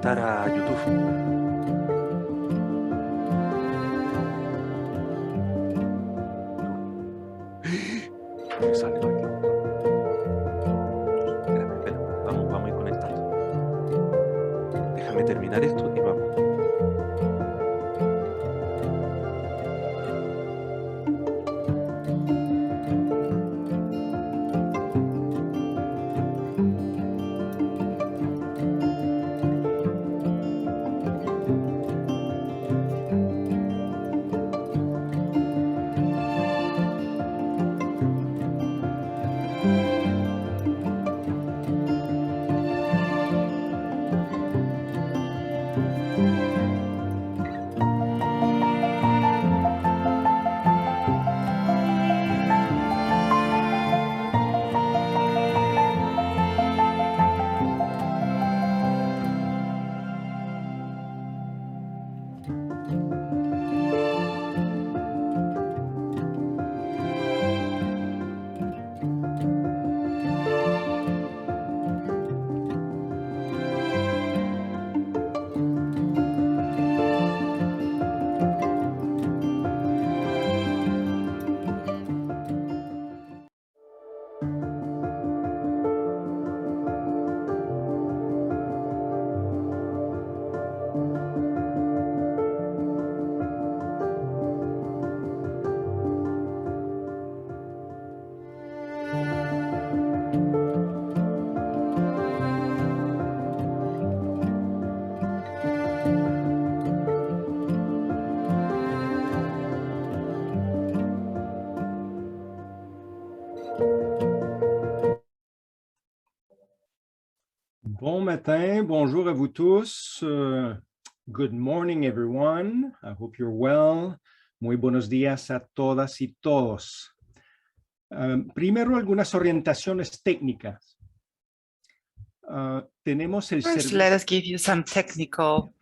conectar a YouTube. Me salió aquí. Espera, vamos a ir conectando. Déjame terminar esto y vamos. Bon matin, bonjour à vous tous. Good morning, everyone. I hope you're well. Muy buenos días a todas y todos. Primero, algunas orientaciones técnicas. Tenemos el First, let us give you some technical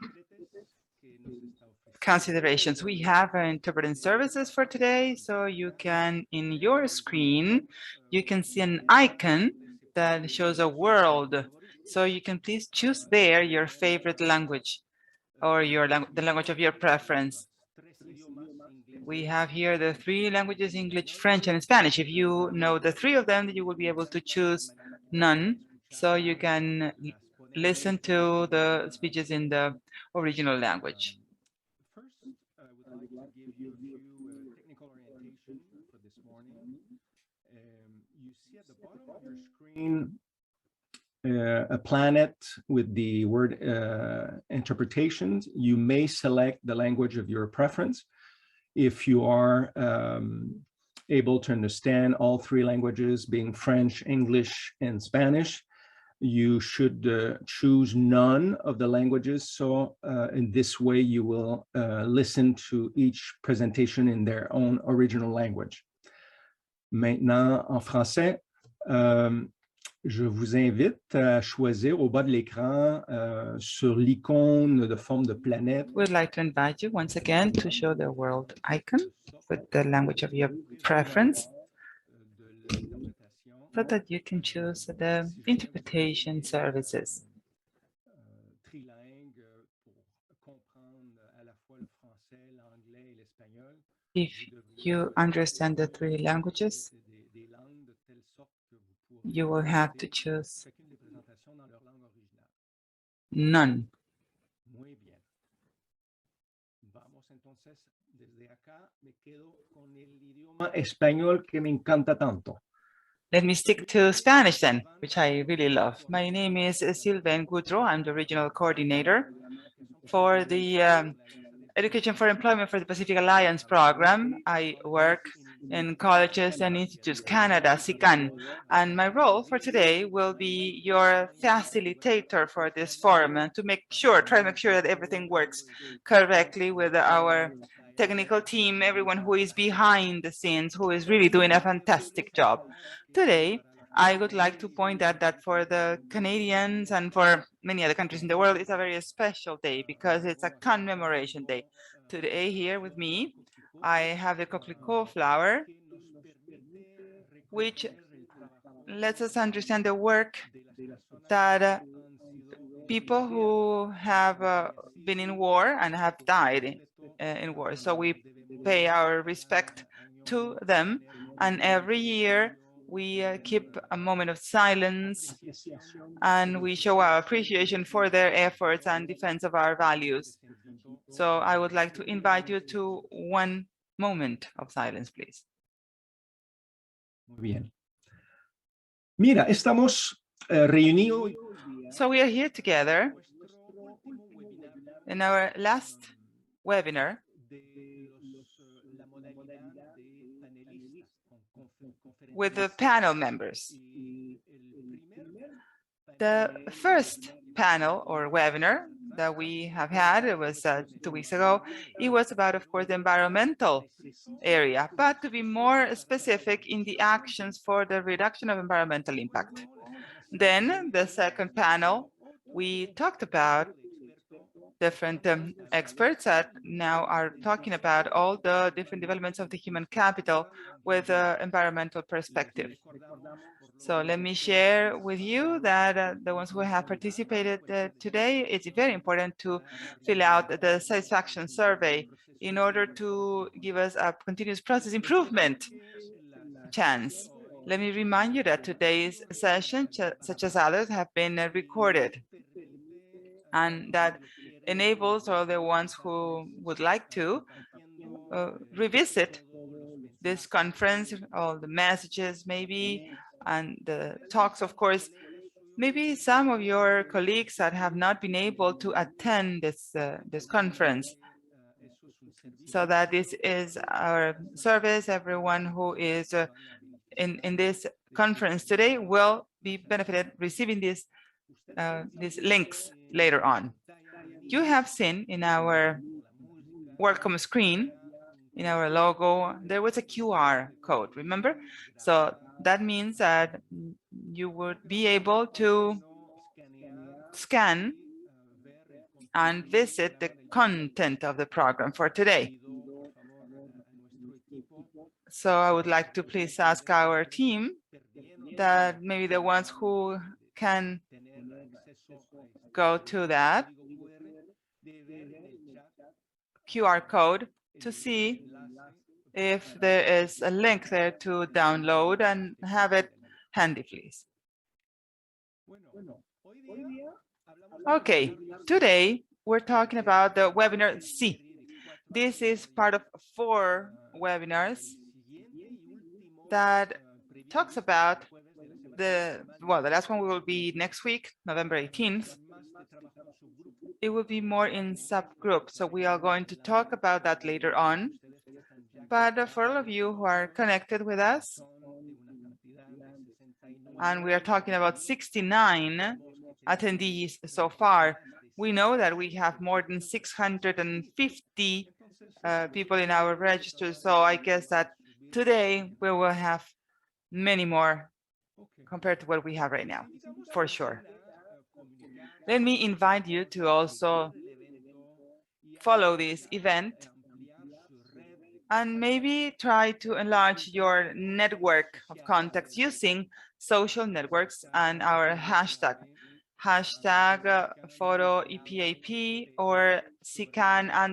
considerations. We have interpreting services for today, so you can, in your screen, you can see an icon that shows a world. So you can please choose there your favorite language or the language of your preference. We have here the 3 languages, English, French, and Spanish. If you know the 3 of them, you will be able to choose none. So you can listen to the speeches in the original language. First, I would like to give you a few technical orientation for this morning. You see at the bottom of your screen a planet with the word interpretations. You may select the language of your preference. If you are able to understand all 3 languages, being French, English, and Spanish, you should choose none of the languages. So in this way, you will listen to each presentation in their own original language. Maintenant, en français, je vous invite à choisir au bas de l'écran sur l'icône de forme de planète. We'd like to invite you once again to show the world icon with the language of your preference, so that you can choose the interpretation services. If you understand the 3 languages, you will have to choose none. Español que me encanta tanto. Let me stick to Spanish then, which I really love. My name is Sylvain Goudreau. I'm the regional coordinator for the Education for Employment for the Pacific Alliance program. I work in colleges and institutes, Canada, SICAN, and my role for today will be your facilitator for this forum and to try to make sure that everything works correctly with our technical team, everyone who is behind the scenes, who is really doing a fantastic job. Today, I would like to point out that for the Canadians and for many other countries in the world, it's a very special day because it's a commemoration day. Today, here with me, I have the coquelicot flower, which lets us understand the work that people who have been in war and have died in war. So we pay our respect to them, and every year we keep a moment of silence and we show our appreciation for their efforts and defense of our values. So I would like to invite you to one moment of silence, please. Muy bien. Mira, estamos reunidos. So we are here together in our last webinar with the panel members. The first panel or webinar that we have had, it was 2 weeks ago. It was about, of course, the environmental area, but to be more specific in the actions for the reduction of environmental impact. Then the second panel, we talked about different experts that now are talking about all the different developments of the human capital with an environmental perspective. So let me share with you that the ones who have participated today, it's very important to fill out the satisfaction survey in order to give us a continuous process improvement chance. Let me remind you that today's session, such as others, have been recorded, and that enables all the ones who would like to revisit this conference, all the messages maybe, and the talks, of course. Maybe some of your colleagues that have not been able to attend this conference. So that this is our service. Everyone who is in this conference today will be benefited receiving these links later on. You have seen in our welcome screen, in our logo, there was a QR code, remember? So that means that you would be able to scan and visit the content of the program for today. So I would like to please ask our team that maybe the ones who can go to that QR code to see if there is a link there to download and have it handy, please. Okay, today we're talking about the webinar C. This is part of 4 webinars that talks about the last one will be next week, November 18th. It will be more in subgroups, so we are going to talk about that later on. But for all of you who are connected with us, and we are talking about 69 attendees so far, we know that we have more than 650 people in our register. So I guess that today we will have many more compared to what we have right now, for sure. Let me invite you to also follow this event and maybe try to enlarge your network of contacts using social networks and our hashtag photo EPAP or CCAN_EP_AP.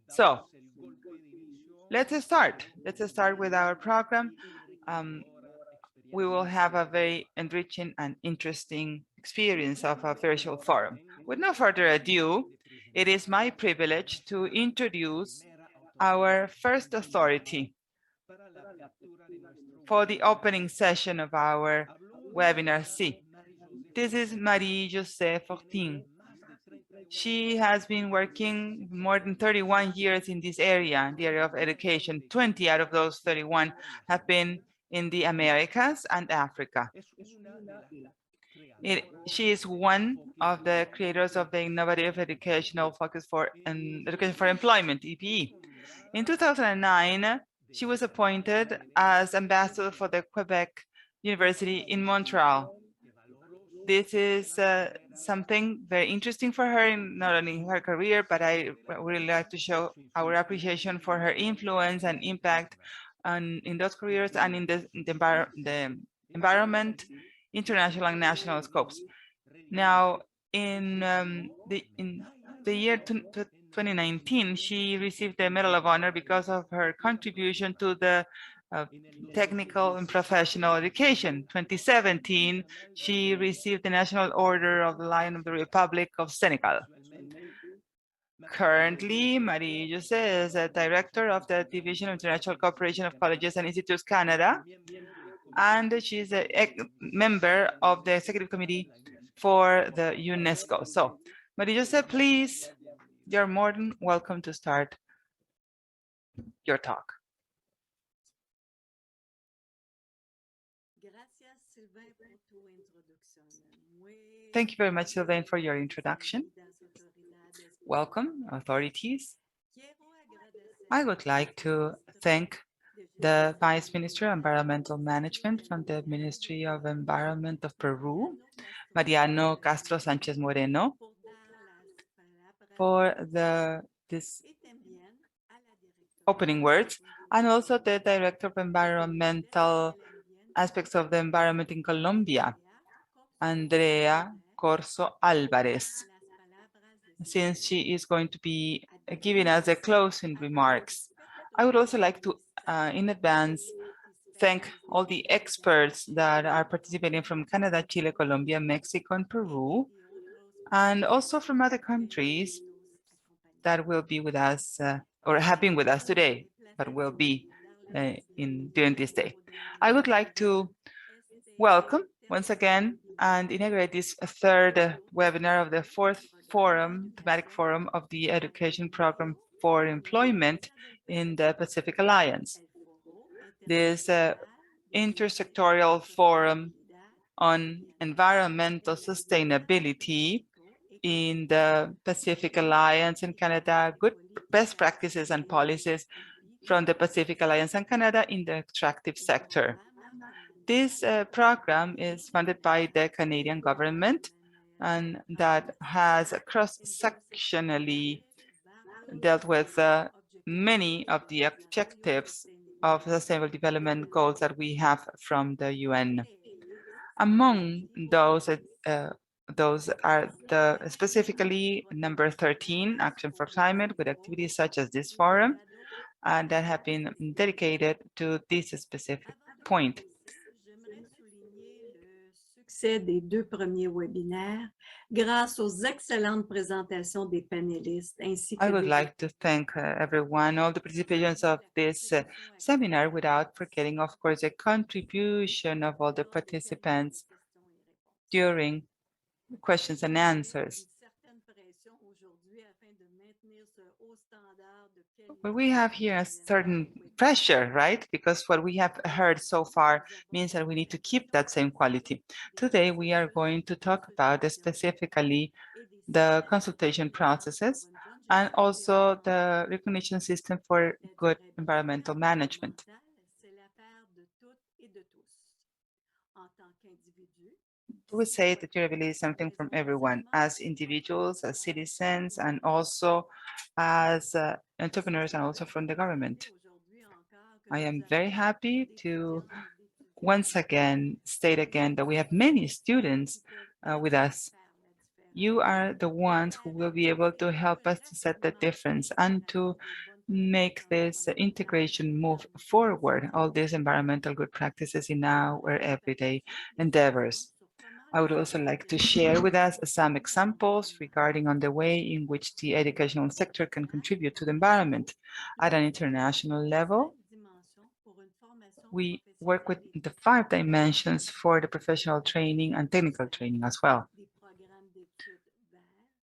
So let's start. Let's start with our program. We will have a very enriching and interesting experience of a virtual forum. With no further ado, it is my privilege to introduce our first authority for the opening session of our webinar C. This is Marie-Josée Fortin. She has been working more than 31 years in this area, the area of education. 20 out of those 31 have been in the Americas and Africa. She is one of the creators of the Innovative Educational Focus for Education for Employment, EPE. In 2009, she was appointed as ambassador for the Quebec University in Montreal. This is something very interesting for her, not only in her career, but I would like to show our appreciation for her influence and impact in those careers and in the environment international and national scopes. Now, in the year 2019, she received the Medal of Honor because of her contribution to the technical and professional education. 2017, she received the National Order of the Lion of the Republic of Senegal. Currently, Marie-José is a director of the Division of International Cooperation of Colleges and Institutes Canada, and she's a member of the Executive Committee for the UNESCO. So, Marie-José, please, you're more than welcome to start your talk. Thank you very much, Sylvain, for your introduction. Welcome, authorities. I would like to thank the Vice Minister of Environmental Management from the Ministry of Environment of Peru, Mariano Castro Sanchez Moreno, for this opening words, and also the Director of Environmental Aspects of the Environment in Colombia, Andrea Corso Alvarez, since she is going to be giving us the closing remarks. I would also like to, in advance, thank all the experts that are participating from Canada, Chile, Colombia, Mexico, and Peru, and also from other countries that will be with us, or have been with us today, but will be during this day. I would like to welcome once again and inaugurate this third webinar of the fourth forum, thematic forum of the Education Program for Employment in the Pacific Alliance. This intersectoral forum on environmental sustainability in the Pacific Alliance and Canada, good best practices and policies from the Pacific Alliance and Canada in the extractive sector. This program is funded by the Canadian government and that has cross-sectionally dealt with many of the objectives of the Sustainable Development Goals that we have from the UN. Among those are specifically number 13, Action for Climate, with activities such as this forum, and that have been dedicated to this specific point. Des deux premiers webinaires grâce aux excellentes présentations des panélistes ainsi que I would like to thank everyone, all the participants of this seminar, without forgetting, of course, the contribution of all the participants during questions and answers. But we have here a certain pressure, right? Because what we have heard so far means that we need to keep that same quality. Today, we are going to talk about specifically the consultation processes and also the recognition system for good environmental management. We say that durability is something from everyone, as individuals, as citizens, and also as entrepreneurs, and also from the government. I am very happy to once again state again that we have many students with us. You are the ones who will be able to help us to set the difference and to make this integration move forward, all these environmental good practices in our everyday endeavors. I would also like to share with us some examples regarding on the way in which the educational sector can contribute to the environment. At an international level, we work with the 5 dimensions for the professional training and technical training as well.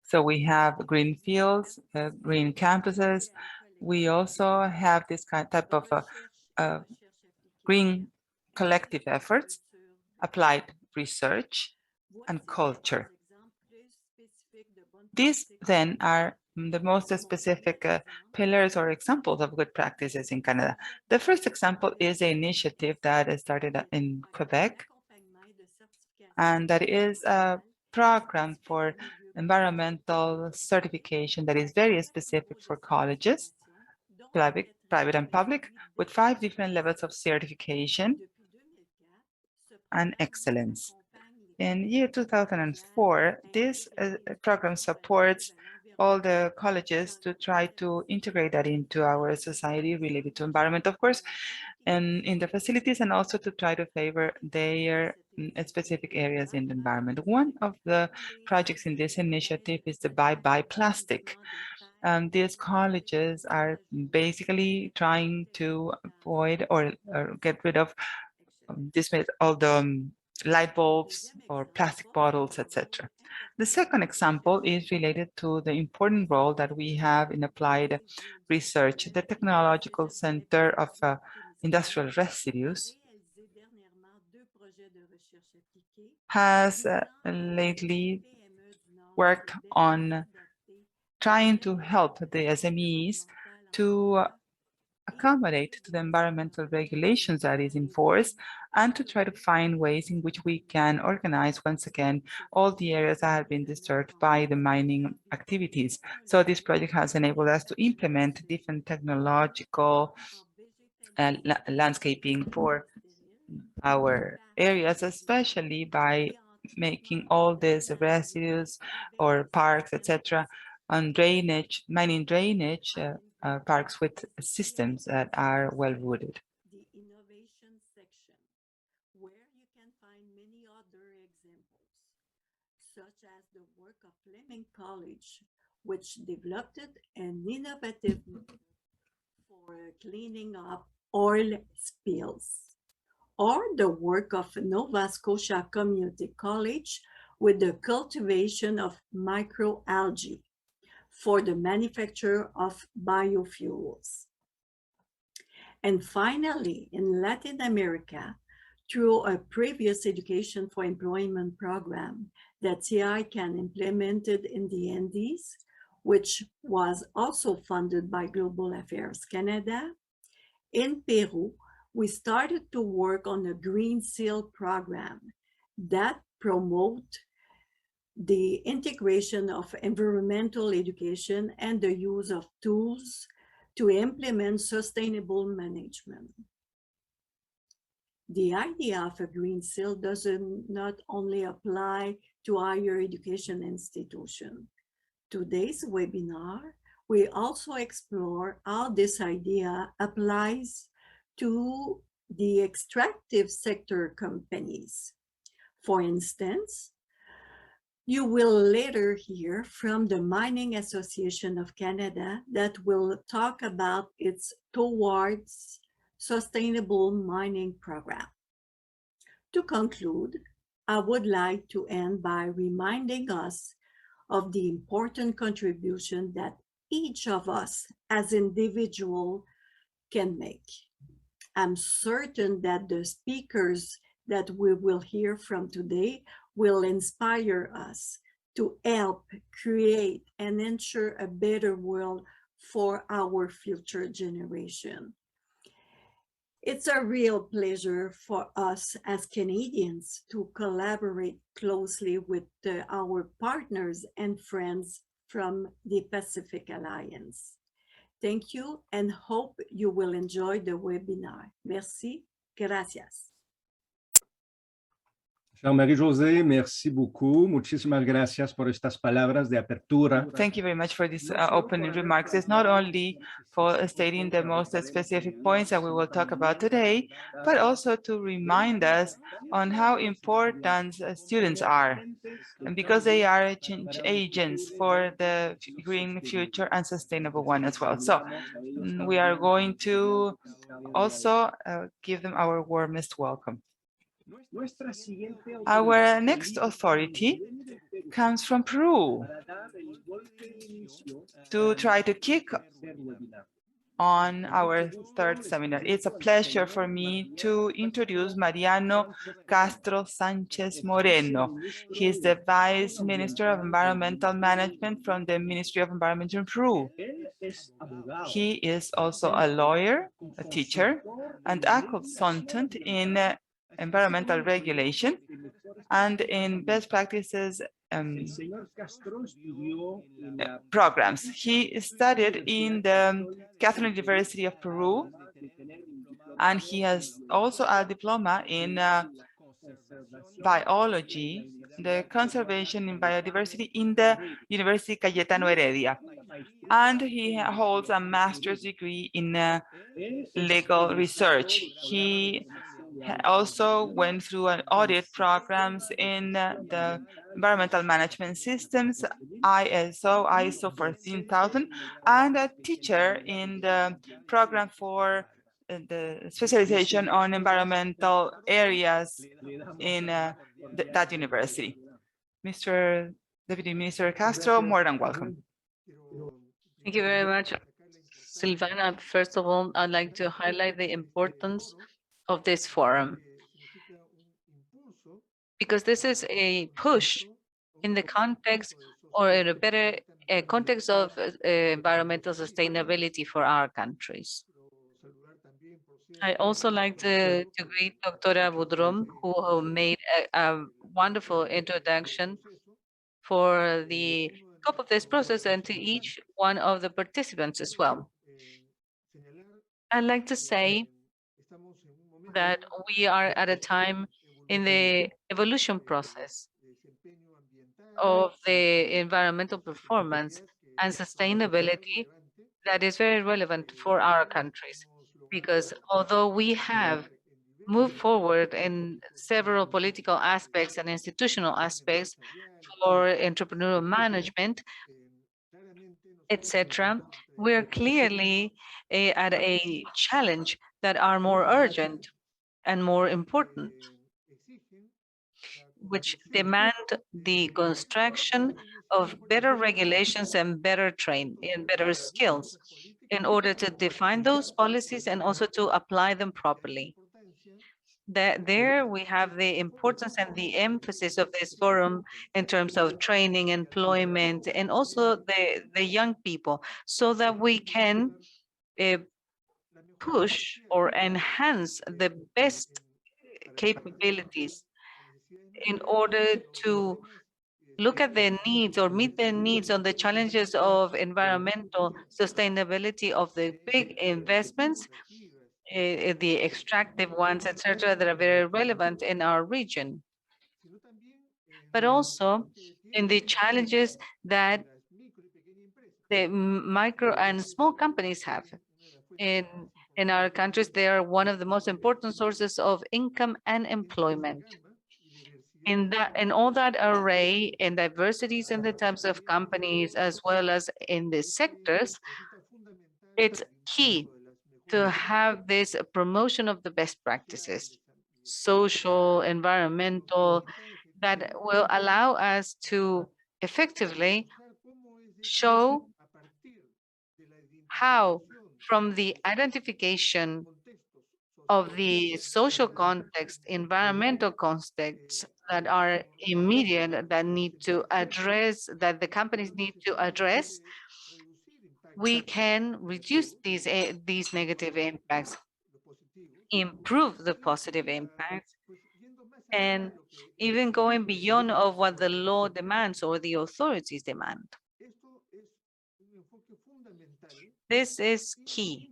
So we have green fields, green campuses. We also have this type of green collective efforts, applied research, and culture. These then are the most specific pillars or examples of good practices in Canada. The first example is an initiative that started in Quebec, and that is a program for environmental certification that is very specific for colleges, private and public, with 5 different levels of certification and excellence. in year 2004, this program supports all the colleges to try to integrate that into our society related to environment, of course, and in the facilities, and also to try to favor their specific areas in the environment. One of the projects in this initiative is the Bye-Bye Plastic. These colleges are basically trying to avoid or get rid of all the light bulbs or plastic bottles, etc. The second example is related to the important role that we have in applied research. The Technological Center of Industrial Residues has lately worked on trying to help the SMEs to accommodate to the environmental regulations that is in force, and to try to find ways in which we can organize once again all the areas that have been disturbed by the mining activities. So this project has enabled us to implement different technological landscaping for our areas, especially by making all these residues or parks, etc., on drainage, mining drainage parks with systems that are well wooded. The innovation section, where you can find many other examples, such as the work of Fleming College, which developed an innovative method for cleaning up oil spills, or the work of Nova Scotia Community College with the cultivation of microalgae for the manufacture of biofuels. And finally, in Latin America, through a previous education for employment program that TI-CAN implemented in the Andes, which was also funded by Global Affairs Canada, in Peru, we started to work on a Green Seal program that promote the integration of environmental education and the use of tools to implement sustainable management. The idea of a Green Seal does not only apply to higher education institutions. Today's webinar, we also explore how this idea applies to the extractive sector companies. For instance, you will later hear from the Mining Association of Canada that will talk about its Towards Sustainable Mining program. To conclude, I would like to end by reminding us of the important contribution that each of us as individuals can make. I'm certain that the speakers that we will hear from today will inspire us to help create and ensure a better world for our future generation. It's a real pleasure for us as Canadians to collaborate closely with our partners and friends from the Pacific Alliance. Thank you and hope you will enjoy the webinar. Merci. Gracias. Marie-Josée, merci beaucoup. Muchísimas gracias por estas palabras de apertura. Thank you very much for these opening remarks. It's not only for stating the most specific points that we will talk about today, but also to remind us on how important students are, and because they are change agents for the green future and sustainable one as well. So we are going to also give them our warmest welcome. Our next authority comes from Peru to try to kick on our third seminar. It's a pleasure for me to introduce Mariano Castro Sanchez Moreno. He's the Vice Minister of Environmental Management from the Ministry of Environment in Peru. He is also a lawyer, a teacher, and a consultant in environmental regulation and in best practices programs. He studied in the Catholic University of Peru, and he has also a diploma in biology, the conservation in biodiversity in the University Cayetano Heredia. And he holds a master's degree in legal research. He also went through an audit programs in the environmental management systems, ISO 14000, and a teacher in the program for the specialization on environmental areas in that university. Mr. Deputy Minister Castro, more than welcome. Thank you very much, Silvana. First of all, I'd like to highlight the importance of this forum, because this is a push in the context, or in a better context of environmental sustainability for our countries. I also like to greet Dr. Budrom, who made a wonderful introduction for the scope of this process, and to each one of the participants as well. I'd like to say that we are at a time in the evolution process of the environmental performance and sustainability that is very relevant for our countries, because although we have moved forward in several political aspects and institutional aspects for entrepreneurial management, etc., we're clearly at a challenge that are more urgent and more important, which demand the construction of better regulations and better training and better skills in order to define those policies and also to apply them properly. That there we have the importance and the emphasis of this forum in terms of training, employment, and also the young people, so that we can push or enhance the best capabilities in order to look at the needs or meet the needs on the challenges of environmental sustainability of the big investments, the extractive ones, etc., that are very relevant in our region, but also in the challenges that the micro and small companies have. In our countries, they are one of the most important sources of income and employment. In all that array and diversities in the types of companies, as well as in the sectors, it's key to have this promotion of the best practices, social, environmental, that will allow us to effectively show how, from the identification of the social context, environmental contexts that are immediate, that need to address, that the companies need to address, we can reduce these negative impacts, improve the positive impacts, and even going beyond of what the law demands or the authorities demand. This is key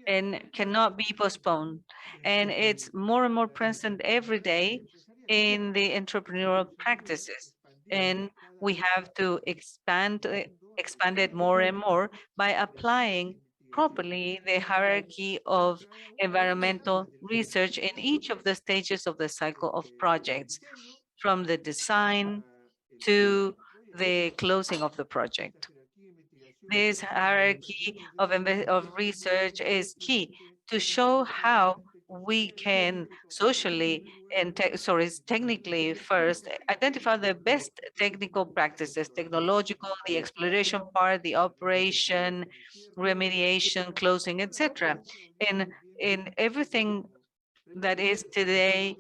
and cannot be postponed. And it's more and more present every day in the entrepreneurial practices. And we have to expand it more and more by applying properly the hierarchy of environmental research in each of the stages of the cycle of projects, from the design to the closing of the project. This hierarchy of research is key to show how we can socially and technically first identify the best technical practices, technological, the exploration part, the operation, remediation, closing, etc. In everything that is today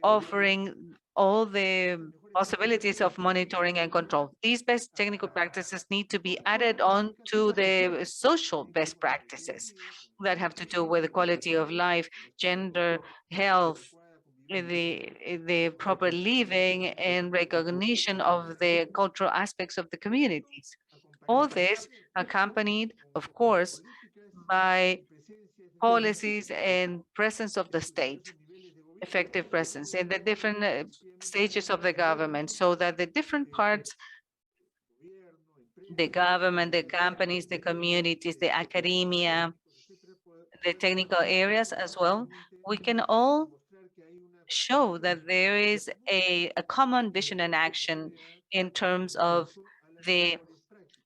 offering all the possibilities of monitoring and control. These best technical practices need to be added on to the social best practices that have to do with the quality of life, gender, health, the proper living and recognition of the cultural aspects of the communities. All this accompanied, of course, by policies and presence of the state. effective presence in the different stages of the government, so that the different parts, the government, the companies, the communities, the academia, the technical areas as well, we can all show that there is a common vision and action in terms of the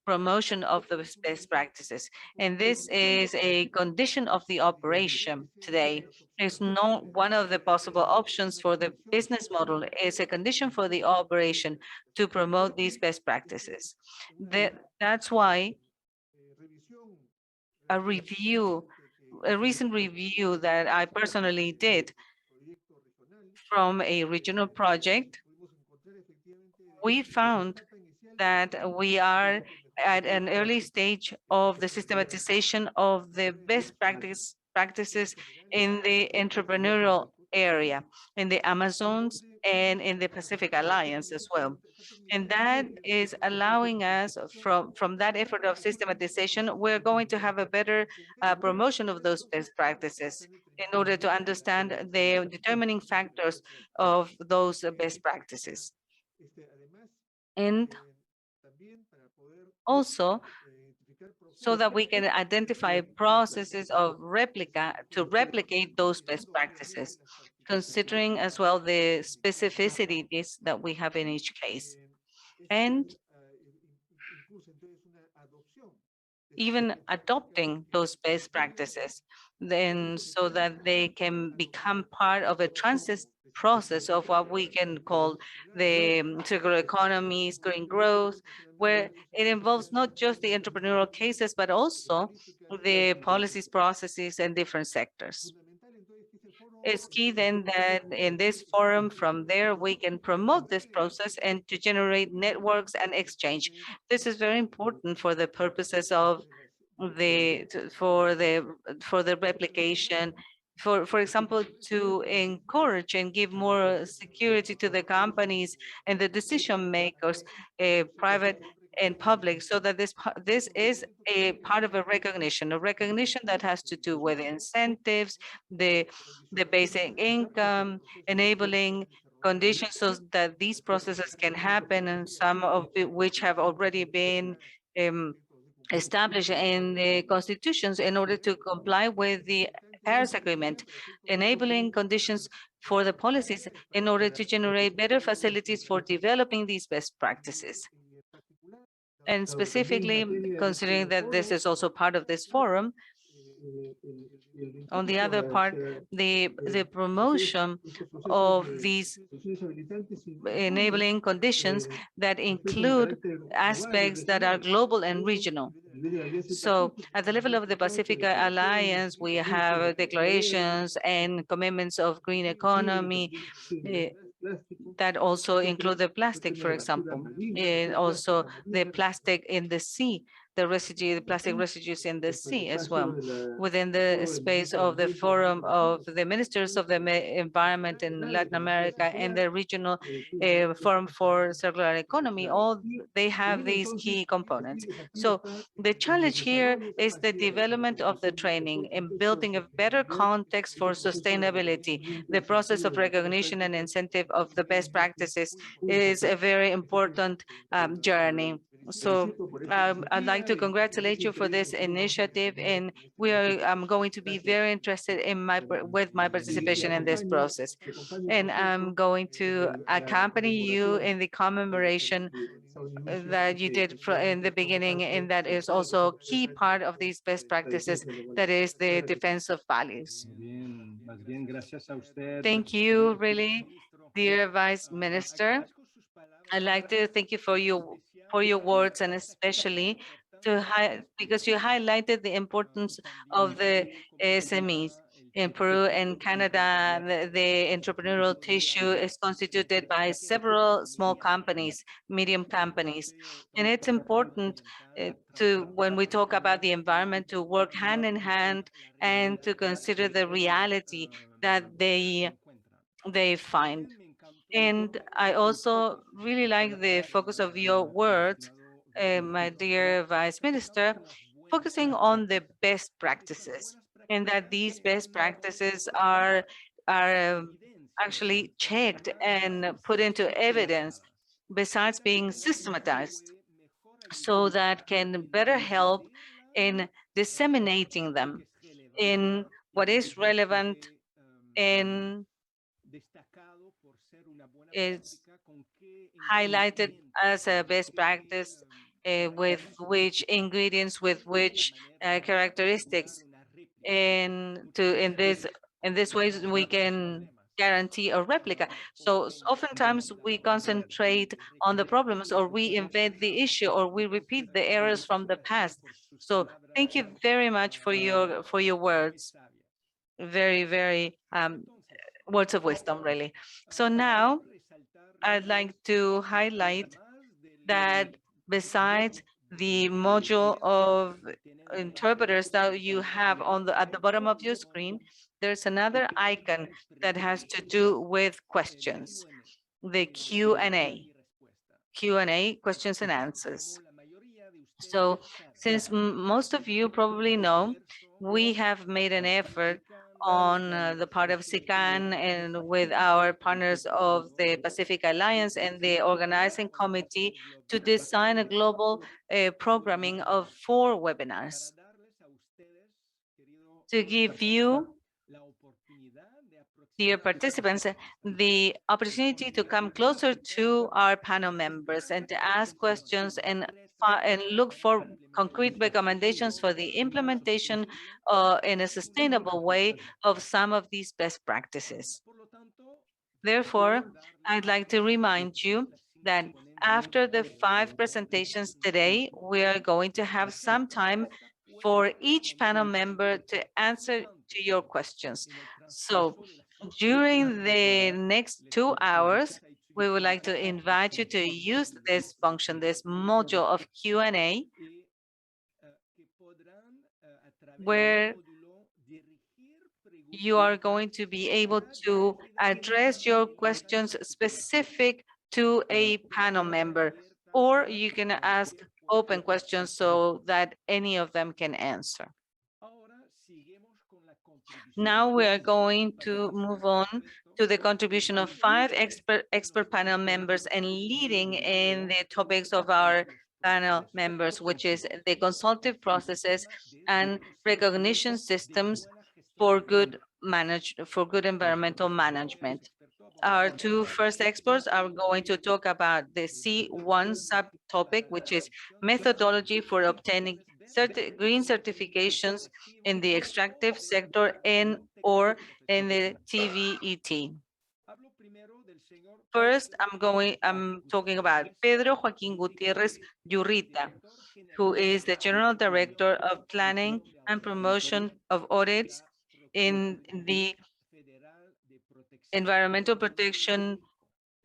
promotion of the best practices. And this is a condition of the operation today. It's not one of the possible options for the business model. It's a condition for the operation to promote these best practices. That's why a review, a recent review that I personally did from a regional project, we found that we are at an early stage of the systematization of the best practices in the entrepreneurial area, in the Amazons and in the Pacific Alliance as well. And that is allowing us, from that effort of systematization, we're going to have a better promotion of those best practices in order to understand the determining factors of those best practices. And also, so that we can identify processes of to replicate those best practices, considering as well the specificities that we have in each case. And even adopting those best practices, then so that they can become part of a transit process of what we can call the circular economies, green growth, where it involves not just the entrepreneurial cases, but also the policies, processes, and different sectors. It's key then that in this forum, from there, we can promote this process and to generate networks and exchange. This is very important for the purposes of for the replication, for example, to encourage and give more security to the companies and the decision makers, private and public, so that this is a part of a recognition that has to do with incentives, the basic income, enabling conditions so that these processes can happen, and some of which have already been established in the constitutions in order to comply with the Paris Agreement, enabling conditions for the policies in order to generate better facilities for developing these best practices. And specifically, considering that this is also part of this forum, on the other part, the promotion of these enabling conditions that include aspects that are global and regional. So at the level of the Pacific Alliance, we have declarations and commitments of green economy that also include the plastic, for example, and also the plastic in the sea, the plastic residues in the sea as well. Within the space of the Forum of the Ministers of the Environment in Latin America and the regional Forum for Circular Economy, all they have these key components. So the challenge here is the development of the training and building a better context for sustainability. The process of recognition and incentive of the best practices is a very important journey. So I'd like to congratulate you for this initiative, and I'm going to be very interested in with my participation in this process. And I'm going to accompany you in the commemoration that you did in the beginning, and that is also a key part of these best practices, that is the defense of values. Thank you, really, dear Vice Minister. I'd like to thank you for your words, and especially because you highlighted the importance of the SMEs. In Peru and Canada, the entrepreneurial tissue is constituted by several small companies, medium companies. And it's important when we talk about the environment, to work hand in hand and to consider the reality that they find. And I also really like the focus of your words, my dear Vice Minister, focusing on the best practices, and that these best practices are actually checked and put into evidence besides being systematized, so that can better help in disseminating them in what is relevant and is highlighted as a best practice, with which ingredients, with which characteristics, and in this way we can guarantee a replica. So oftentimes we concentrate on the problems, or we invent the issue, or we repeat the errors from the past. So thank you very much for your words. Very words of wisdom, really. So now I'd like to highlight that besides the module of interpreters that you have at the bottom of your screen, there's another icon that has to do with questions, the Q&A, questions and answers. So since most of you probably know, we have made an effort on the part of SICAN and with our partners of the Pacific Alliance and the organizing committee to design a global programming of 4 webinars to give you, dear participants, the opportunity to come closer to our panel members and to ask questions and look for concrete recommendations for the implementation in a sustainable way of some of these best practices. Therefore, I'd like to remind you that after the 5 presentations today, we are going to have some time for each panel member to answer to your questions. So during the next 2 hours, we would like to invite you to use this function, this module of Q&A, where you are going to be able to address your questions specific to a panel member, or you can ask open questions so that any of them can answer. Now we are going to move on to the contribution of 5 expert panel members and leading in the topics of our panel members, which is the consultative processes and recognition systems for good environmental management. Our 2 first experts are going to talk about the C1 subtopic, which is methodology for obtaining green certifications in the extractive sector or in the TVET. First, I'm talking about Pedro Joaquín Gutiérrez Yurrita, who is the General Director of Planning and Promotion of Audits in the Environmental Protection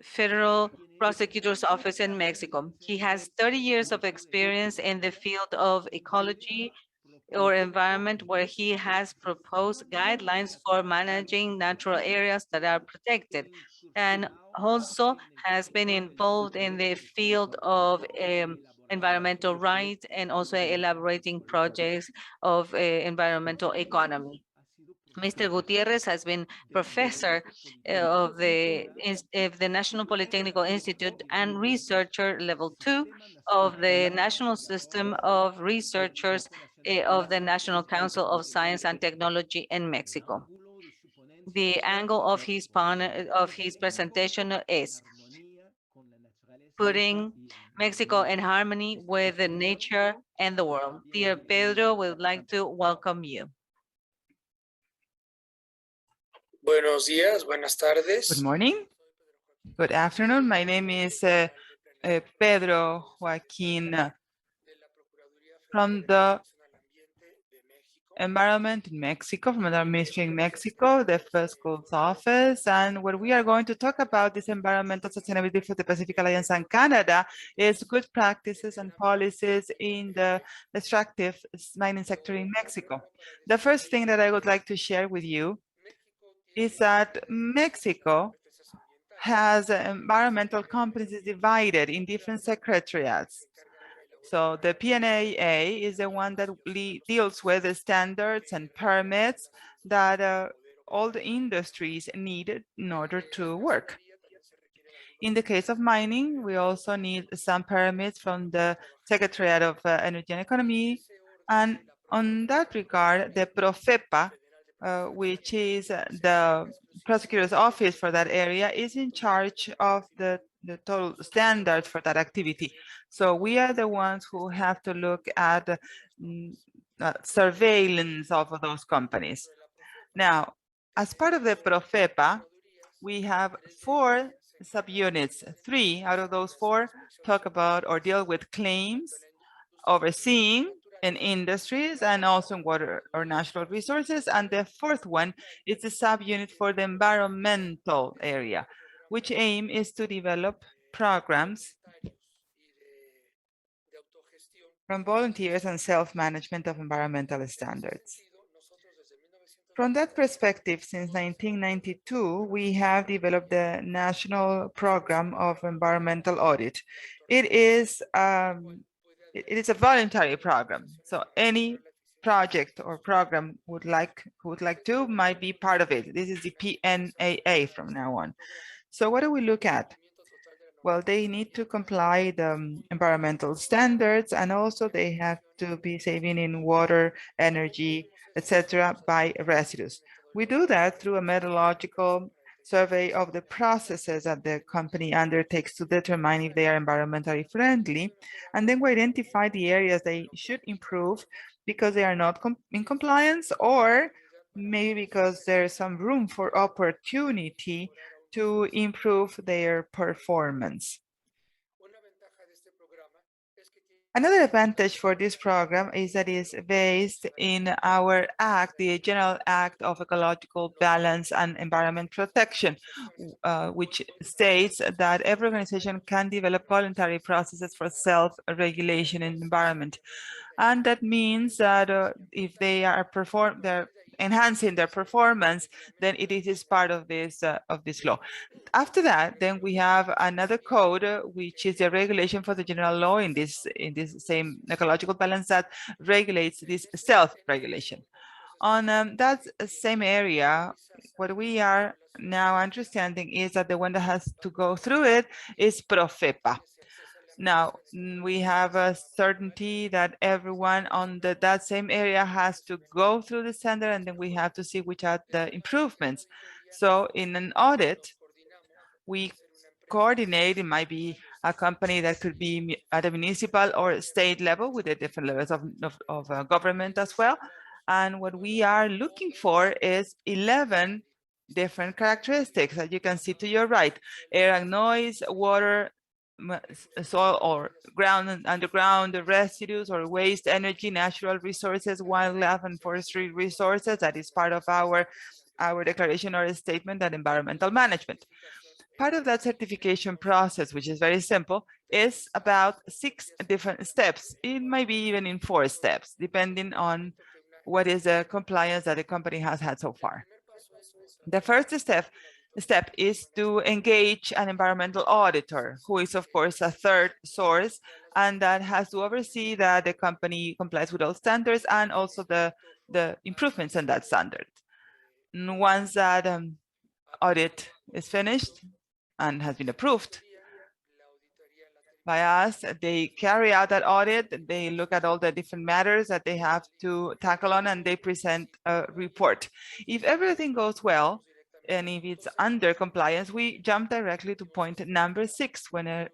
Federal Prosecutor's Office in Mexico. He has 30 years of experience in the field of ecology or environment, where he has proposed guidelines for managing natural areas that are protected, and also has been involved in the field of environmental rights and also elaborating projects of environmental economy. Mr. Gutierrez has been professor of the National Polytechnical Institute and researcher level 2 of the National System of Researchers of the National Council of Science and Technology in Mexico. The angle of his presentation is putting Mexico in harmony with the nature and the world. Dear Pedro, we would like to welcome you. Buenos días, buenas tardes. Good morning. Good afternoon. My name is Pedro Joaquín from the Environment in Mexico, from the Ministry in Mexico, the First Schools Office. And what we are going to talk about is environmental sustainability for the Pacific Alliance and Canada is good practices and policies in the extractive mining sector in Mexico. The first thing that I would like to share with you is that Mexico has environmental competencies divided in different secretariats. So the PNAA is the one that deals with the standards and permits that all the industries need in order to work. In the case of mining, we also need some permits from the Secretariat of Energy and Economy. And on that regard, the PROFEPA, which is the prosecutor's office for that area, is in charge of the total standards for that activity. So we are the ones who have to look at surveillance of those companies. Now, as part of the PROFEPA, we have 4 subunits. 3 out of those 4 talk about or deal with claims, overseeing in industries and also in water or natural resources. And the 4th one is a subunit for the environmental area, which aim is to develop programs from volunteers and self-management of environmental standards. From that perspective, since 1992, we have developed the National Program of Environmental Audit. It is a voluntary program, so any project or program who would like to might be part of it. This is the PNAA from now on. So what do we look at? Well, they need to comply the environmental standards, and also they have to be saving in water, energy, etc. by residues. We do that through a methodological survey of the processes that the company undertakes to determine if they are environmentally friendly, and then we identify the areas they should improve because they are not in compliance, or maybe because there's some room for opportunity to improve their performance. Another advantage for this program is that it's based in our act, the General Act of Ecological Balance and Environment Protection, which states that every organization can develop voluntary processes for self-regulation in the environment. And that means that if they are they're enhancing their performance, then it is part of this law. After that, then we have another code, which is the regulation for the general law in this same ecological balance that regulates this self-regulation. On that same area, what we are now understanding is that the one that has to go through it is PROFEPA. Now, we have a certainty that everyone on that same area has to go through the standard, and then we have to see which are the improvements. So in an audit, we coordinate. It might be a company that could be at a municipal or state level with the different levels of government as well. And what we are looking for is 11 different characteristics that you can see to your right: air and noise, water, soil or ground and underground, the residues or waste, energy, natural resources, wildlife and forestry resources. That is part of our declaration or statement and environmental management. Part of that certification process, which is very simple, is about 6 different steps. It might be even in 4 steps, depending on what is the compliance that the company has had so far. The first step is to engage an environmental auditor, who is, of course, a third source, and that has to oversee that the company complies with all standards and also the improvements in that standard. And once that audit is finished and has been approved by us, they carry out that audit, they look at all the different matters that they have to tackle on, and they present a report. If everything goes well, and if it's under compliance, we jump directly to point number 6 when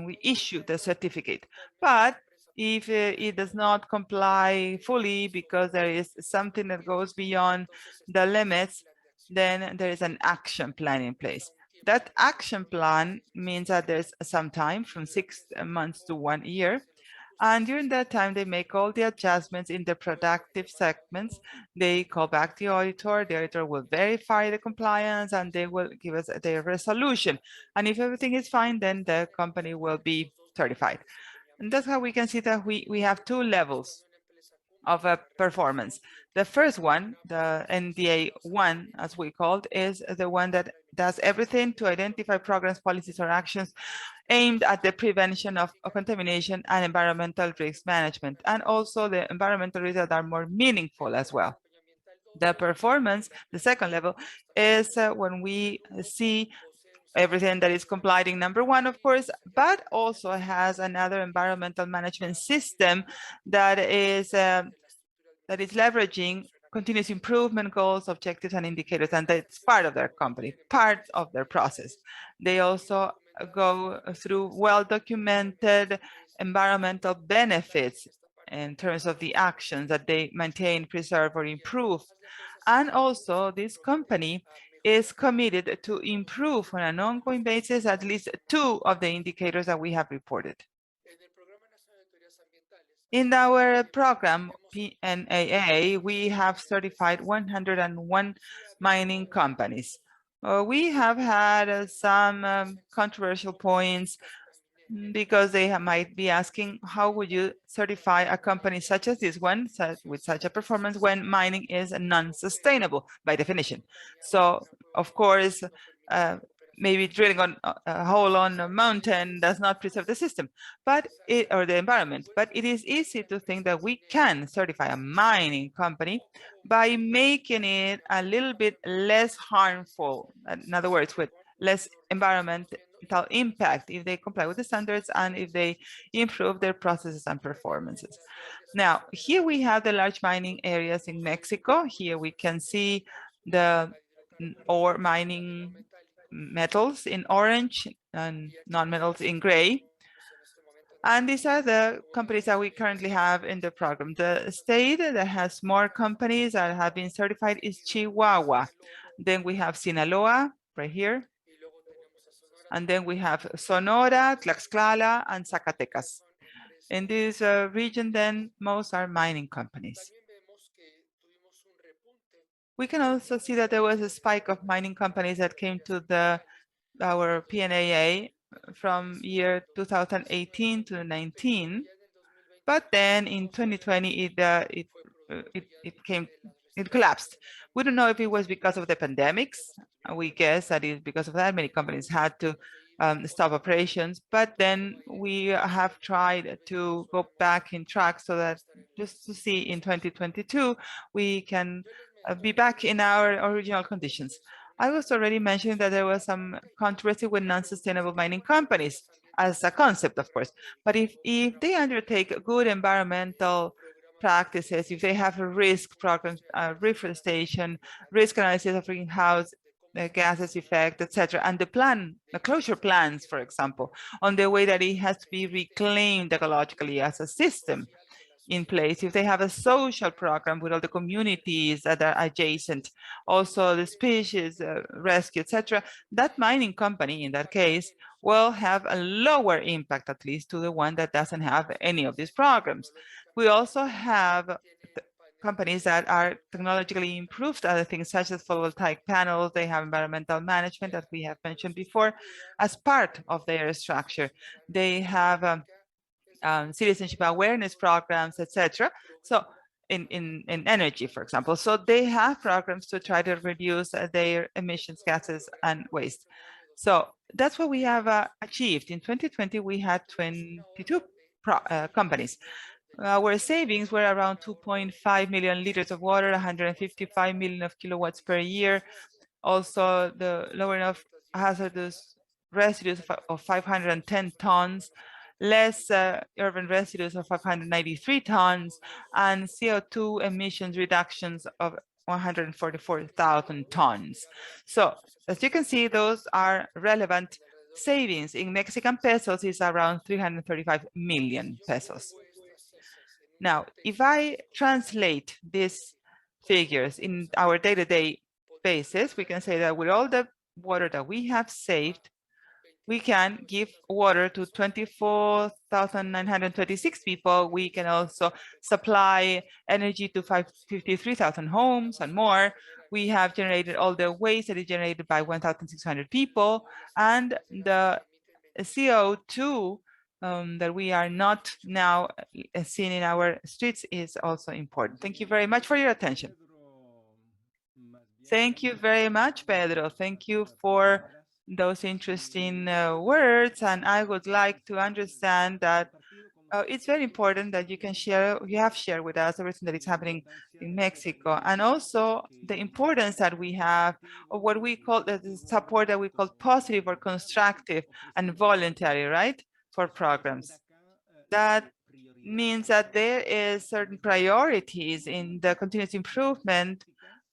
we issue the certificate. But if it does not comply fully because there is something that goes beyond the limits, then there is an action plan in place. That action plan means that there's some time from 6 months to 1 year. And during that time, they make all the adjustments in the productive segments. They call back the auditor will verify the compliance, and they will give us their resolution. And if everything is fine, then the company will be certified. And that's how we can see that we have 2 levels of performance. The first one, the NDA 1, as we called, is the one that does everything to identify programs, policies, or actions aimed at the prevention of contamination and environmental risk management, and also the environmental risks that are more meaningful as well. The performance, the second level, is when we see everything that is complied in number one, of course, but also has another environmental management system that is leveraging continuous improvement goals, objectives, and indicators, and that's part of their company, part of their process. They also go through well-documented environmental benefits in terms of the actions that they maintain, preserve, or improve. And also, this company is committed to improve on an ongoing basis at least 2 of the indicators that we have reported. In our program, PNAA, we have certified 101 mining companies. We have had some controversial points because they might be asking, how would you certify a company such as this one, with such a performance, when mining is non-sustainable by definition? So, of course, maybe drilling on a hole on a mountain does not preserve the system, or the environment. But it is easy to think that we can certify a mining company by making it a little bit less harmful. In other words, with less environmental impact if they comply with the standards and if they improve their processes and performances. Now, here we have the large mining areas in Mexico. Here we can see the ore mining metals in orange and non-metals in gray. And these are the companies that we currently have in the program. The state that has more companies that have been certified is Chihuahua. Then we have Sinaloa right here. And then we have Sonora, Tlaxcala, and Zacatecas. In this region, then, most are mining companies. We can also see that there was a spike of mining companies that came to our PNAA from year 2018 to 19. But then in 2020, it collapsed. We don't know if it was because of the pandemics. We guess that it's because of that. Many companies had to stop operations, but then we have tried to go back in track so that just to see in 2022, we can be back in our original conditions. I was already mentioning that there was some controversy with non-sustainable mining companies as a concept, of course. But if they undertake good environmental practices, if they have a risk programs, reforestation, risk analysis of greenhouse gases effect, etc., and the closure plans, for example, on the way that it has to be reclaimed ecologically as a system in place, if they have a social program with all the communities that are adjacent, also the species rescue, etc., that mining company, in that case, will have a lower impact, at least, to the one that doesn't have any of these programs. We also have companies that are technologically improved, other things such as photovoltaic panels. They have environmental management, that we have mentioned before, as part of their structure. They have citizenship awareness programs, etc. So in energy, for example. So they have programs to try to reduce their emissions, gases, and waste. So that's what we have achieved. In 2020, we had 22 companies. Our savings were around 2.5 million liters of water, 155 million of kilowatts per year. Also, the lowering of hazardous residues of 510 tons, less urban residues of 593 tons, and CO2 emissions reductions of 144,000 tons. So as you can see, those are relevant savings. In Mexican pesos, is around 335 million pesos. Now, if I translate these figures in our day-to-day basis, we can say that with all the water that we have saved, we can give water to 24,926 people. We can also supply energy to 53,000 homes and more. We have generated all the waste that is generated by 1,600 people, and the CO2 that we are not now seeing in our streets is also important. Thank you very much for your attention. Thank you very much, Pedro. Thank you for those interesting words. And I would like to understand that It's very important that you have shared with us everything that is happening in Mexico, and also the importance that we have of what we call the support that we call positive or constructive and voluntary, right, for programs. That means that there is certain priorities in the continuous improvement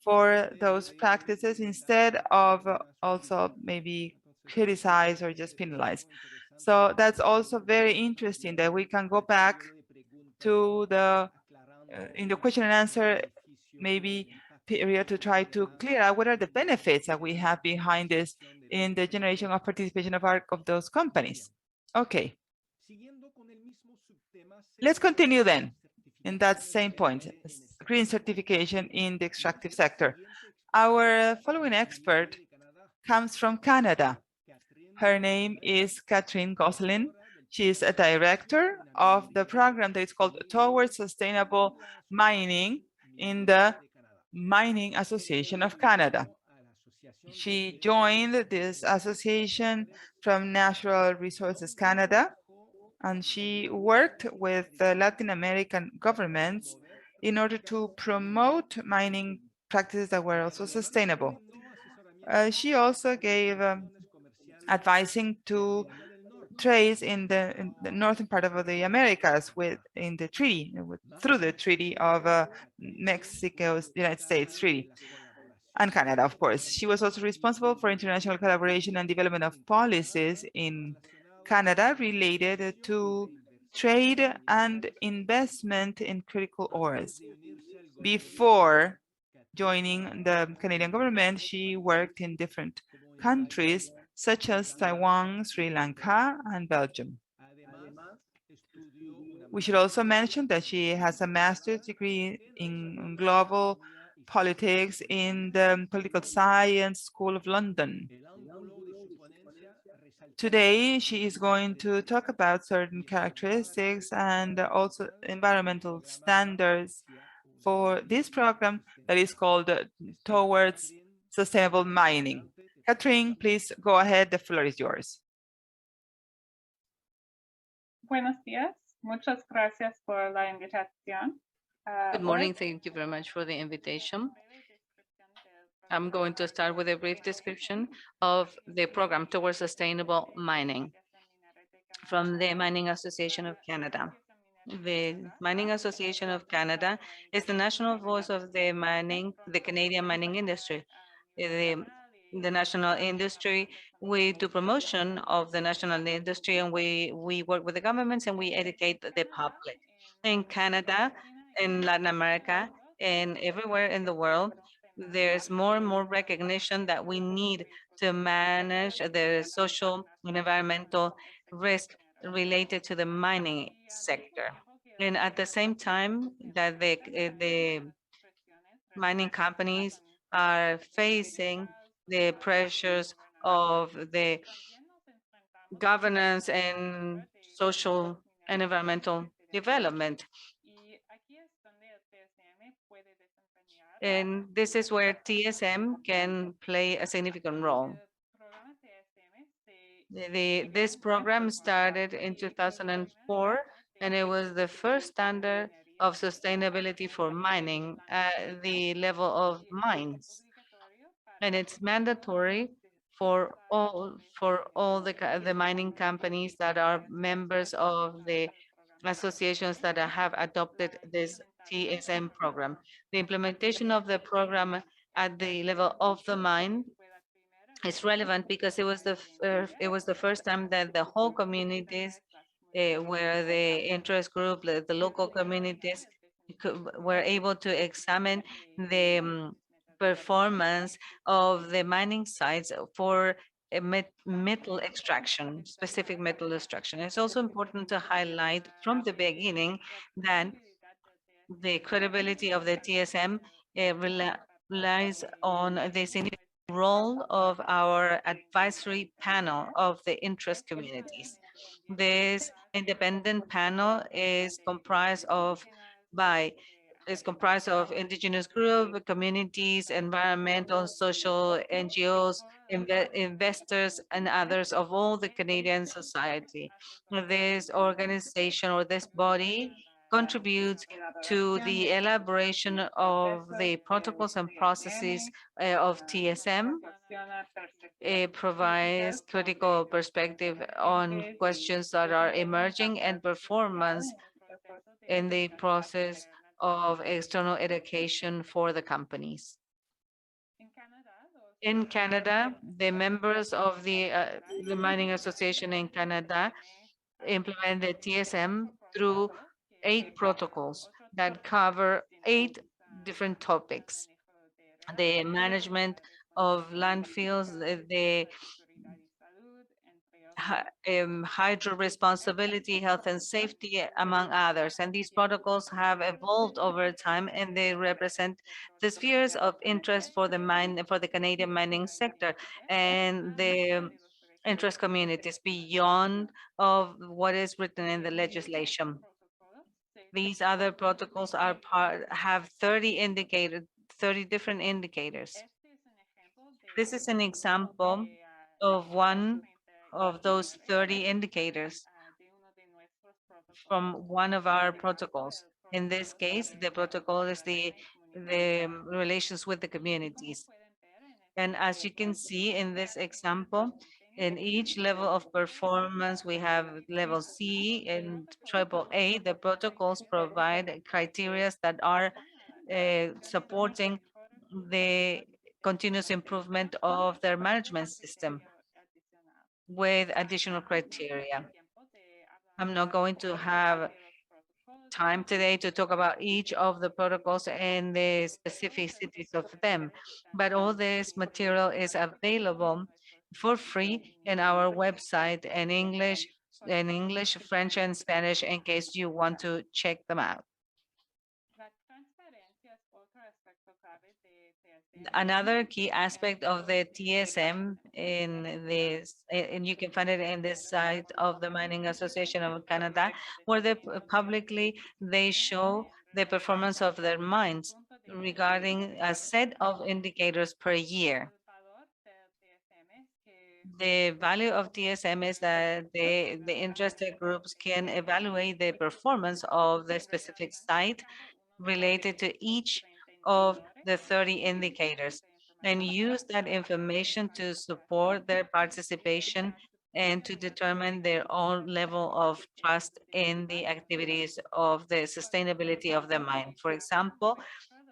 for those practices instead of also maybe criticize or just penalize. So that's also very interesting that we can go back to the in the question and answer maybe period to try to clear out what are the benefits that we have behind this in the generation of participation of those companies. Okay, let's continue then in that same point, green certification in the extractive sector. Our following expert comes from Canada. Her name is Catherine Gosselin. She is a director of the program that is called Towards Sustainable Mining in the Mining Association of Canada. She joined this association from Natural Resources Canada, and she worked with the Latin American governments in order to promote mining practices that were also sustainable. She also gave advising to trades in the northern part of the Americas through the treaty of Mexico's United States treaty and Canada, of course. She was also responsible for international collaboration and development of policies in Canada related to trade and investment in critical ores. Before joining the Canadian government, she worked in different countries such as Taiwan, Sri Lanka, and Belgium. We should also mention that she has a master's degree in global politics in the Political Science School of London. Today, she is going to talk about certain characteristics and also environmental standards for this program that is called Towards Sustainable Mining. Catherine, please go ahead. The floor is yours. Buenos días. Muchas gracias por la invitación. Good morning. Thank you very much for the invitation. I'm going to start with a brief description of the program Towards Sustainable Mining from the Mining Association of Canada. The Mining Association of Canada is the national voice of the Canadian mining industry. The national industry, we do promotion of the national industry, and we work with the governments and we educate the public. In Canada, in Latin America, and everywhere in the world, there's more and more recognition that we need to manage the social and environmental risk related to the mining sector. And at the same time that the mining companies are facing the pressures of the governance and social and environmental development. And this is where TSM can play a significant role. This program started in 2004, and it was the first standard of sustainability for mining at the level of mines. And it's mandatory for all the mining companies that are members of the associations that have adopted this TSM program. The implementation of the program at the level of the mine is relevant because it was the first time that the whole communities, where the interest group, the local communities, were able to examine the performance of the mining sites for metal extraction, specific metal extraction. It's also important to highlight from the beginning that the credibility of the TSM relies on the significant role of our advisory panel of the interest communities. This independent panel is comprised of by is comprised of indigenous group, communities, environmental, social, NGOs, investors, and others of all the Canadian society. This organization or this body contributes to the elaboration of the protocols and processes of TSM. It provides critical perspective on questions that are emerging and performance in the process of external education for the companies. In Canada, the members of the Mining Association in Canada implement the TSM through 8 protocols that cover 8 different topics. The management of landfills, the hydro responsibility, health and safety, among others. And these protocols have evolved over time, and they represent the spheres of interest for the Canadian mining sector and the interest communities beyond of what is written in the legislation. These other protocols have 30 different indicators. This is an example of one of those 30 indicators from one of our protocols. In this case, the protocol is the relations with the communities. And as you can see in this example, in each level of performance, we have level C and AAA. The protocols provide criteria that are supporting the continuous improvement of their management system with additional criteria. I'm not going to have time today to talk about each of the protocols and the specificities of them, but all this material is available for free in our website in English, French, and Spanish in case you want to check them out. Another key aspect of the TSM and you can find it in this site of the Mining Association of Canada, where they show the performance of their mines regarding a set of indicators per year. The value of TSM is that the interested groups can evaluate the performance of the specific site related to each of the 30 indicators and use that information to support their participation and to determine their own level of trust in the activities of the sustainability of the mine. For example,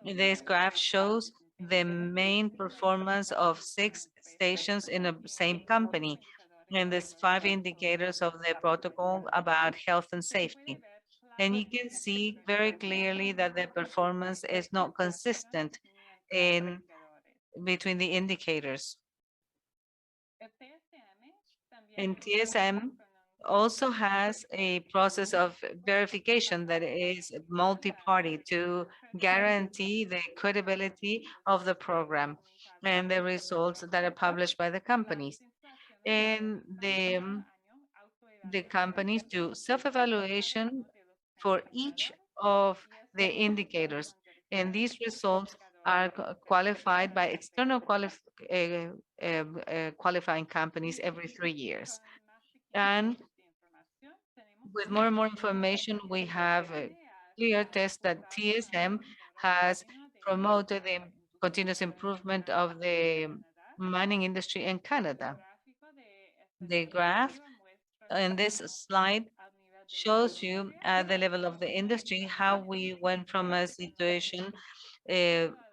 this graph shows the main performance of 6 stations in the same company, and there's 5 indicators of the protocol about health and safety. And you can see very clearly that the performance is not consistent between the indicators. And TSM also has a process of verification that is multi-party to guarantee the credibility of the program and the results that are published by the companies. And the companies do self-evaluation for each of the indicators. And these results are qualified by external qualifying companies every 3 years. And with more and more information, we have a clear test that TSM has promoted the continuous improvement of the mining industry in Canada. The graph in this slide shows you at the level of the industry how we went from a situation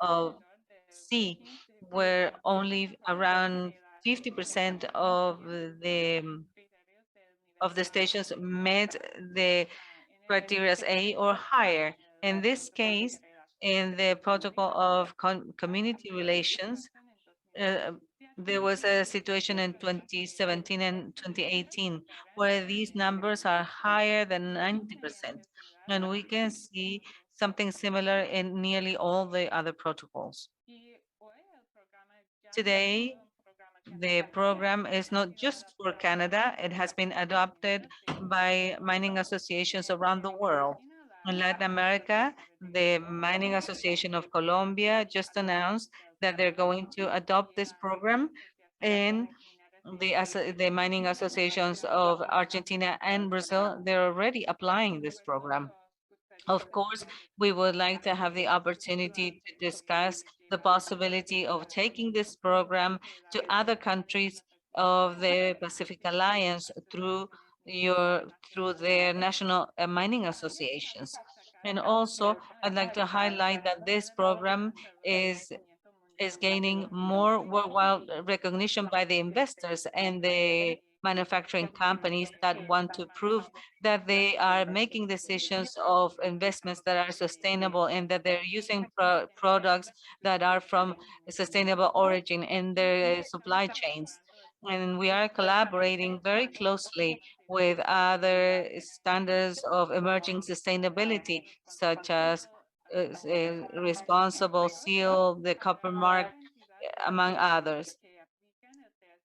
of C, where only around 50% of the stations met the criteria A or higher. In this case, in the protocol of community relations, there was a situation in 2017 and 2018 where these numbers are higher than 90%. And we can see something similar in nearly all the other protocols. Today, the program is not just for Canada, it has been adopted by mining associations around the world. In Latin America, the Mining Association of Colombia just announced that they're going to adopt this program, and the mining associations of Argentina and Brazil, they're already applying this program. Of course, we would like to have the opportunity to discuss the possibility of taking this program to other countries of the Pacific Alliance through their national mining associations. And also, I'd like to highlight that this program is gaining more worldwide recognition by the investors and the manufacturing companies that want to prove that they are making decisions of investments that are sustainable and that they're using products that are from sustainable origin in their supply chains. And we are collaborating very closely with other standards of emerging sustainability, such as responsible seal, the copper mark, among others,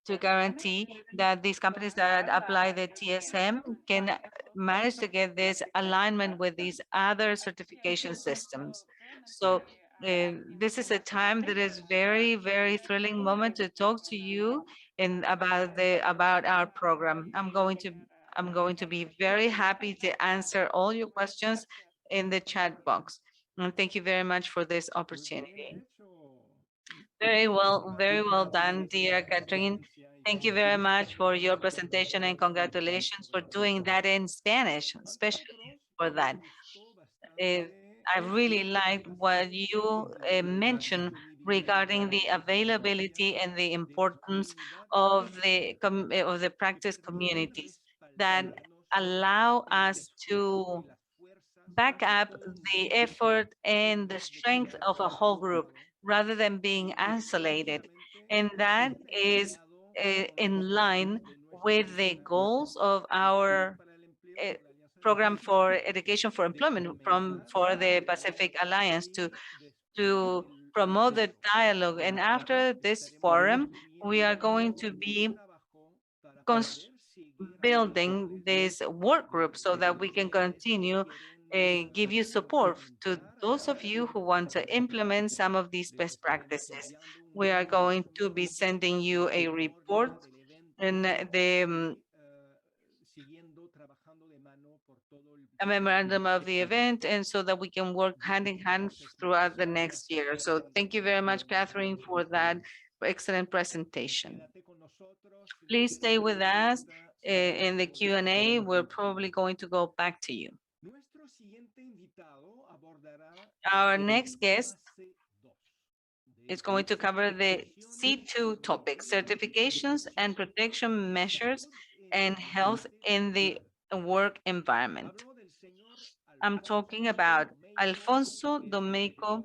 to guarantee that these companies that apply the TSM can manage to get this alignment with these other certification systems. So this is a time that is very, very thrilling moment to talk to you about our program. I'm going to be very happy to answer all your questions in the chat box. And thank you very much for this opportunity. Very well done, dear Catherine. Thank you very much for your presentation and congratulations for doing that in Spanish, especially for that. Uh, I really liked what you mentioned regarding the availability and the importance of the practice communities that allow us to back up the effort and the strength of a whole group rather than being isolated. And that is in line with the goals of our uh, program for education for employment for the Pacific Alliance to promote the dialogue. And after this forum, we are going to be building this work group so that we can continue give you support to those of you who want to implement some of these best practices. We are going to be sending you a report and a memorandum of the event, and so that we can work hand in hand throughout the next year. So thank you very much, Catherine, for that excellent presentation. Please stay with us in the Q&A. We're probably going to go back to you. Our next guest is going to cover the C2 topic, certifications and protection measures and health in the work environment. I'm talking about Alfonso Domeyko,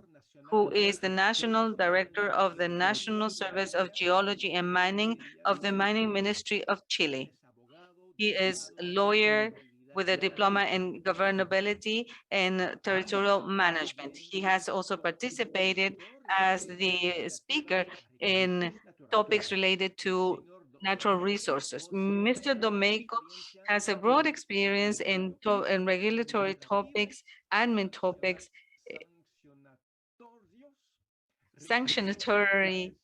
who is the National Director of the National Service of Geology and Mining of the Mining Ministry of Chile. He is a lawyer with a diploma in governability and territorial management. He has also participated as the speaker in topics related to natural resources. Mr. Domeyko has a broad experience in regulatory topics, admin topics, sanctionatory,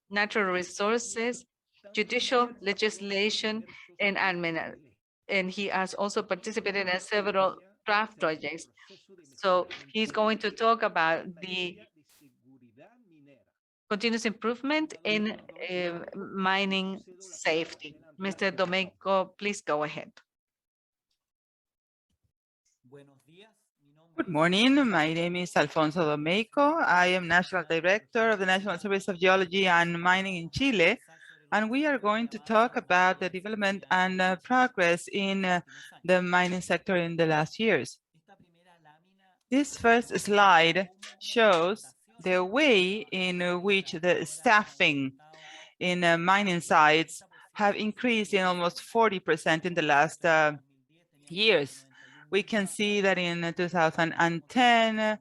natural resources, judicial legislation, and admin. And he has also participated in several draft projects. So he's going to talk about the continuous improvement in mining safety. Mr. Domeyko, please go ahead. Good morning. My name is Alfonso Domeyko. I am National Director of the National Service of Geology and Mining in Chile. And we are going to talk about the development and progress in the mining sector in the last years. This first slide shows the way in which the staffing in mining sites have increased in almost 40% in the last years. We can see that in 2010,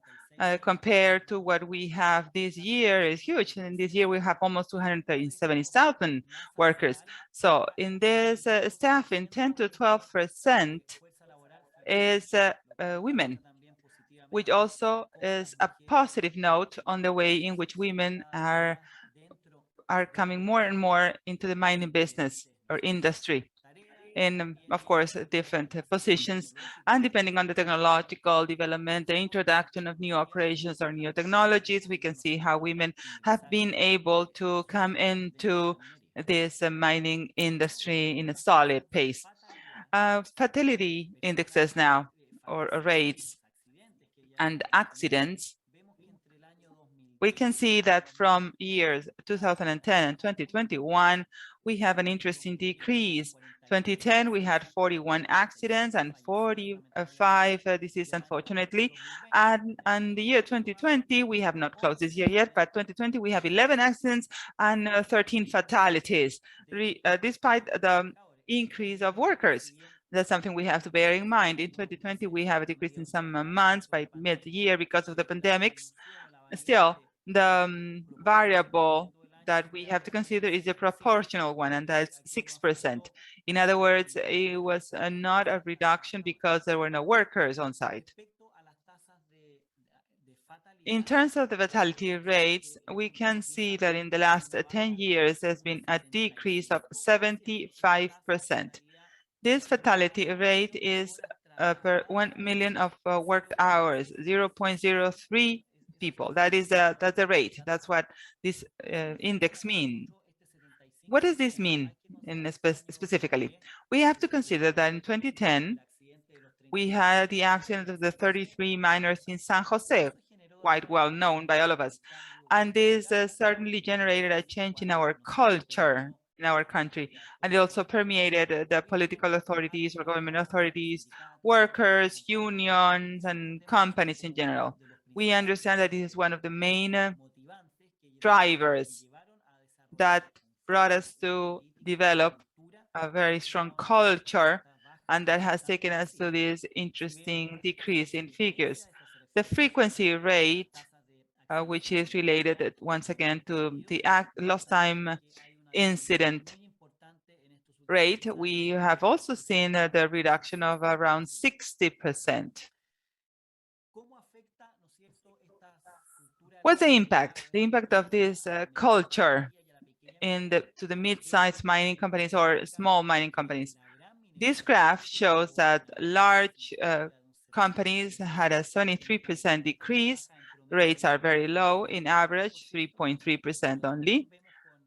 compared to what we have this year is huge. And this year we have almost 270,000 workers. So in this staffing, 10 to 12% is women, which also is a positive note on the way in which women are coming more and more into the mining business or industry in, of course, different positions. And depending on the technological development, the introduction of new operations or new technologies, we can see how women have been able to come into this mining industry in a solid pace. Fatality indexes now, or rates and accidents, we can see that from years 2010 and 2021, we have an interesting decrease. 2010, we had 41 accidents and 45 deceased, unfortunately. And the year 2020, we have not closed this year yet, but 2020, we have 11 accidents and 13 fatalities, despite the increase of workers. That's something we have to bear in mind. In 2020, we have a decrease in some months by mid-year because of the pandemics. Still, the variable that we have to consider is a proportional one, and that's 6%. In other words, it was not a reduction because there were no workers on site. In terms of the fatality rates, we can see that in the last 10 years, there's been a decrease of 75%. This fatality rate is per 1 million of worked hours, 0.03 people. That's the rate. That's what this index means. What does this mean specifically? We have to consider that in 2010, we had the accident of the 33 miners in San Jose, quite well known by all of us. And this certainly generated a change in our culture in our country. And it also permeated the political authorities or government authorities, workers, unions, and companies in general. We understand that this is one of the main drivers that brought us to develop a very strong culture, and that has taken us to this interesting decrease in figures. The frequency rate, which is related once again to the lost time incident rate, we have also seen the reduction of around 60%. What's the impact? The impact of this culture to the mid-sized mining companies or small mining companies. This graph shows that large companies had a 73% decrease. Rates are very low, in average 3.3% only.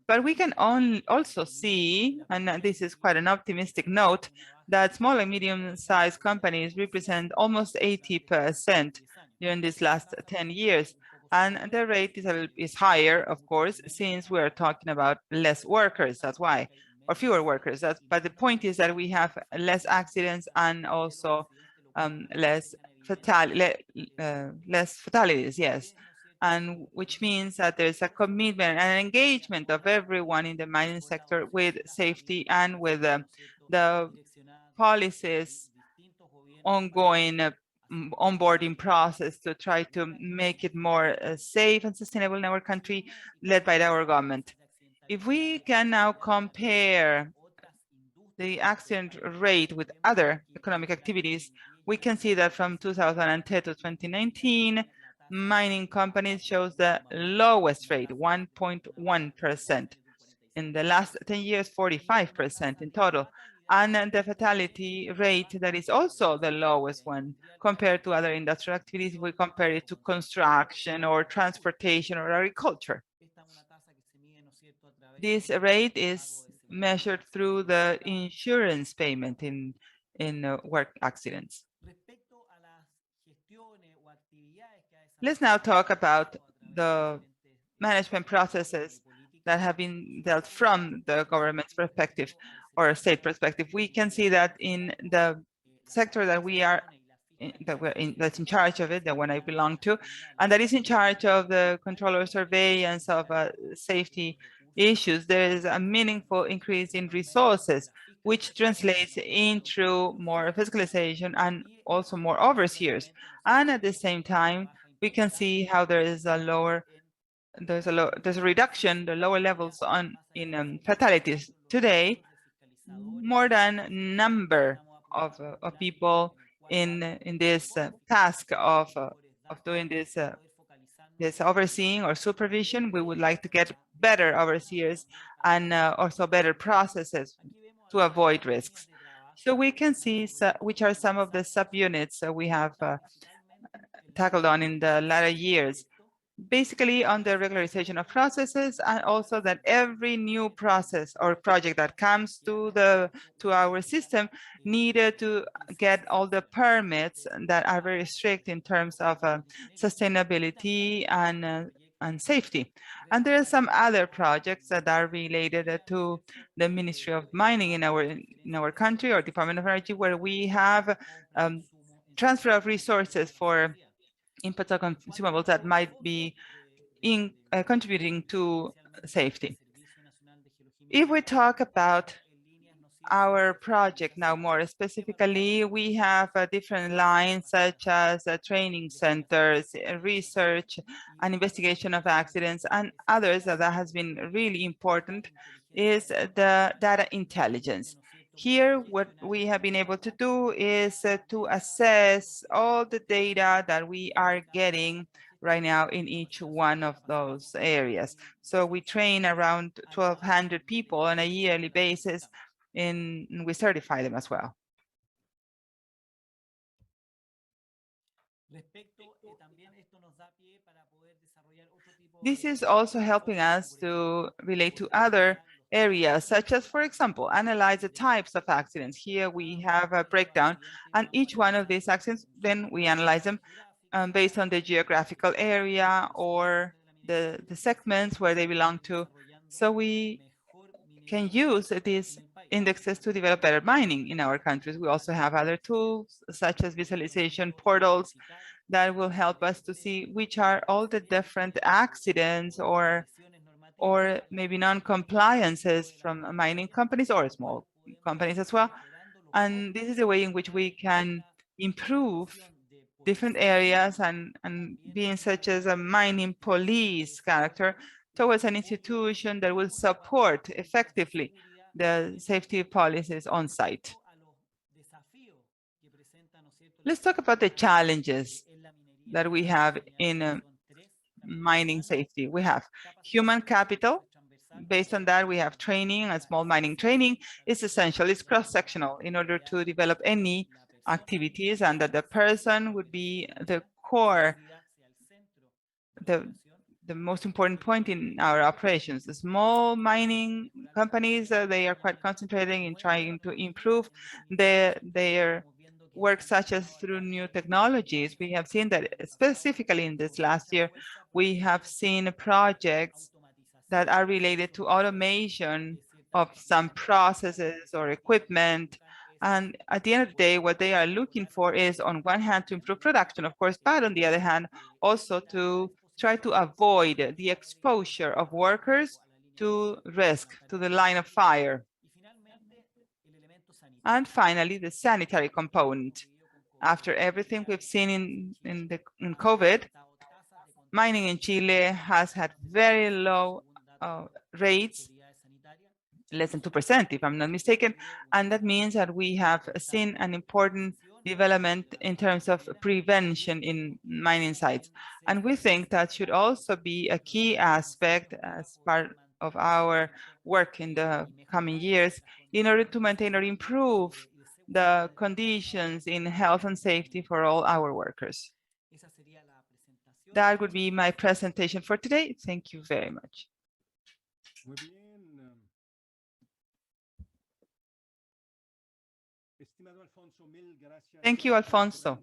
But we can also see, and this is quite an optimistic note, that small and medium-sized companies represent almost 80% during these last 10 years. And the rate is higher, of course, since we are talking about less workers, that's why, or fewer workers. But the point is that we have less accidents and also less fatalities, yes. And which means that there's a commitment and an engagement of everyone in the mining sector with safety and with the policies ongoing onboarding process to try to make it more safe and sustainable in our country, led by our government. If we can now compare the accident rate with other economic activities, we can see that from 2010 to 2019, mining companies shows the lowest rate, 1.1%. In the last 10 years, 45% in total. And the fatality rate that is also the lowest one compared to other industrial activities if we compare it to construction or transportation or agriculture. This rate is measured through the insurance payment in work accidents. Let's now talk about the management processes that have been dealt from the government's perspective or state perspective. We can see that in the sector that that's in charge of it, the one I belong to, and that is in charge of the control or surveillance of safety issues, there is a meaningful increase in resources, which translates into more fiscalization and also more overseers. And at the same time, we can see how there is there's a reduction, the lower levels in fatalities. Today, more than number of people in this task of doing this overseeing or supervision. We would like to get better overseers and also better processes to avoid risks. So we can see which are some of the subunits that we have tackled on in the latter years. Basically on the regularization of processes, and also that every new process or project that comes to our system needed to get all the permits that are very strict in terms of sustainability and safety. And there are some other projects that are related to the Ministry of Mining in our country, or Department of Energy, where we have transfer of resources for inputs or consumables that might be contributing to safety. If we talk about our project now more specifically, we have different lines such as training centers, research and investigation of accidents, and others that has been really important is the data intelligence. Here, what we have been able to do is to assess all the data that we are getting right now in each one of those areas. So we train around 1,200 people on a yearly basis, and we certify them as well. This is also helping us to relate to other areas, such as, for example, analyze the types of accidents. Here we have a breakdown, and each one of these accidents, then we analyze them based on the geographical area or the segments where they belong to. So we can use these indexes to develop better mining in our countries. We also have other tools, such as visualization portals, that will help us to see which are all the different accidents or maybe non-compliances from mining companies or small companies as well. And this is a way in which we can improve different areas and being such as a mining police character towards an institution that will support effectively the safety policies on site. Let's talk about the challenges that we have in mining safety. We have human capital. Based on that, we have training, and small mining training is essential. It's cross-sectional in order to develop any activities, and that the person would be the core, the most important point in our operations. The small mining companies, they are quite concentrating in trying to improve their work, such as through new technologies. We have seen that specifically in this last year, we have seen projects that are related to automation of some processes or equipment. And at the end of the day, what they are looking for is, on one hand, to improve production, of course, but on the other hand, also to try to avoid the exposure of workers to risk, to the line of fire. And finally, the sanitary component. After everything we've seen in COVID, mining in Chile has had very low rates, less than 2%, if I'm not mistaken. And that means that we have seen an important development in terms of prevention in mining sites. And we think that should also be a key aspect as part of our work in the coming years in order to maintain or improve the conditions in health and safety for all our workers. That would be my presentation for today. Thank you very much. Thank you, Alfonso,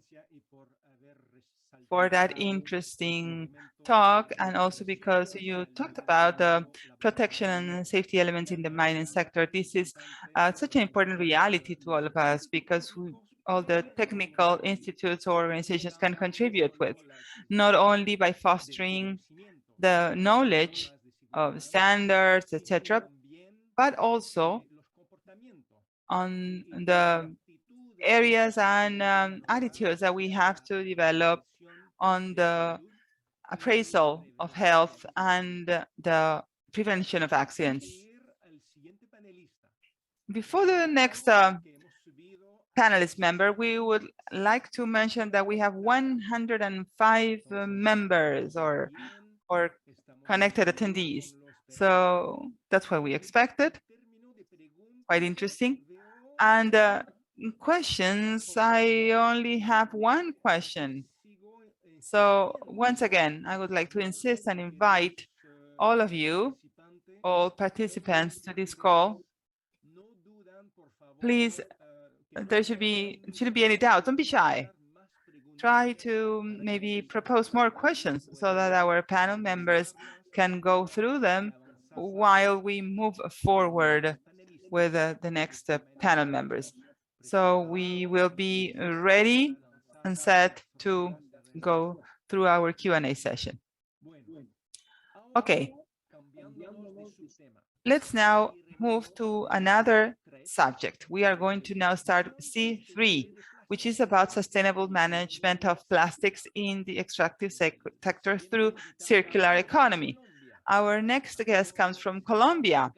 for that interesting talk, and also because you talked about the protection and safety elements in the mining sector. This is such an important reality to all of us, because all the technical institutes or organizations can contribute with, not only by fostering the knowledge of standards, etc., but also on the areas and attitudes that we have to develop on the appraisal of health and the prevention of accidents. Before the next panelist member, we would like to mention that we have 105 members or connected attendees. So that's what we expected. Quite interesting. And questions, I only have one question. So once again, I would like to insist and invite all of you, all participants to this call. Please, there shouldn't be any doubt. Don't be shy. Try to maybe propose more questions so that our panel members can go through them while we move forward with the next panel members. So we will be ready and set to go through our Q&A session. Okay. Let's now move to another subject. We are going to now start C3, which is about sustainable management of plastics in the extractive sector through circular economy. Our next guest comes from Colombia.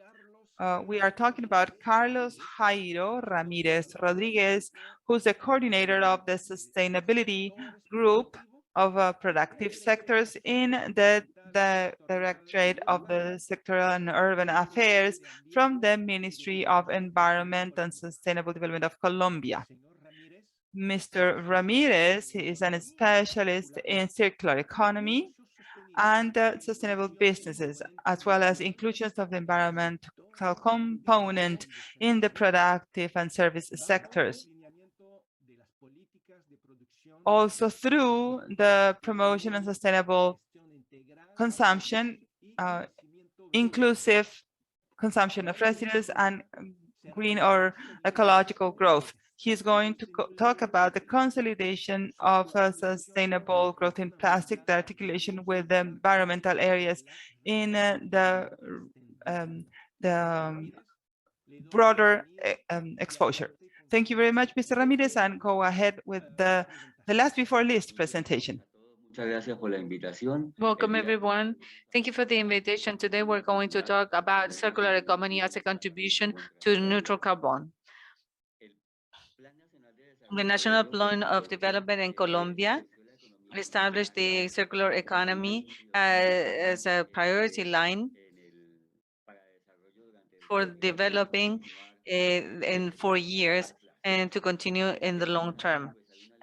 We are talking about Carlos Jairo Ramirez Rodriguez, who's the coordinator of the sustainability group of productive sectors in the Directorate of the Sectoral and Urban Affairs from the Ministry of Environment and Sustainable Development of Colombia. Mr. Ramirez is a specialist in circular economy and sustainable businesses, as well as inclusions of the environmental component in the productive and service sectors. Also through the promotion of sustainable consumption, inclusive consumption of residues and green or ecological growth. He's going to talk about the consolidation of sustainable growth in plastic, the articulation with the environmental areas in the broader exposure. Thank you very much, Mr. Ramirez, and go ahead with the last before list presentation. Welcome, everyone. Thank you for the invitation. Today, we're going to talk about circular economy as a contribution to neutral carbon. The National Plan of Development in Colombia established the circular economy as a priority line for developing in 4 years and to continue in the long term.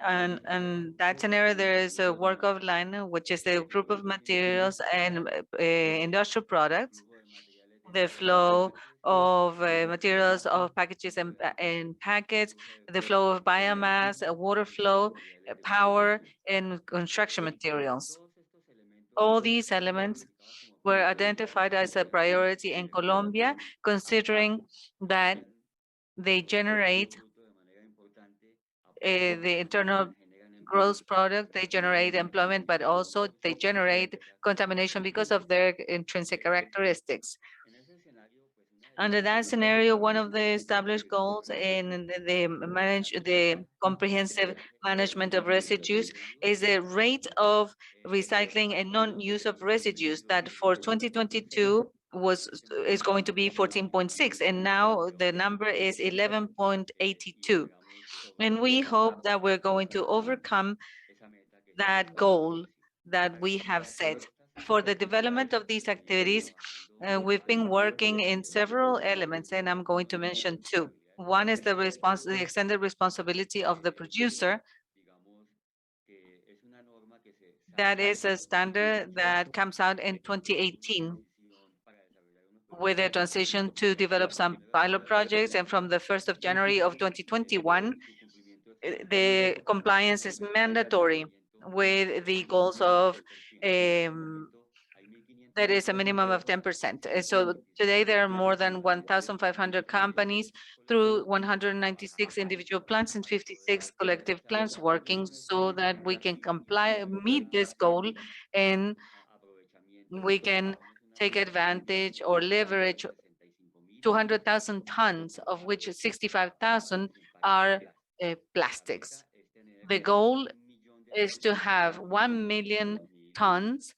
And that scenario, there is a work of line, which is the group of materials and industrial products, the flow of materials of packages and packets, the flow of biomass, water flow, power, and construction materials. All these elements were identified as a priority in Colombia, considering that they generate the internal gross product, they generate employment, but also they generate contamination because of their intrinsic characteristics. Under that scenario, one of the established goals in the comprehensive management of residues is the rate of recycling and non-use of residues that for 2022 is going to be 14.6, and now the number is 11.82. And we hope that we're going to overcome that goal that we have set. For the development of these activities, we've been working in several elements, and I'm going to mention two. One is the extended responsibility of the producer. That is a standard that comes out in 2018 with a transition to develop some pilot projects, and from the 1st of January of 2021, the compliance is mandatory with the goals of that is a minimum of 10%. So today there are more than 1,500 companies through 196 individual plants and 56 collective plants working so that we can meet this goal, and we can take advantage or leverage 200,000 tons, of which 65,000 are plastics. The goal is to have 1 million tons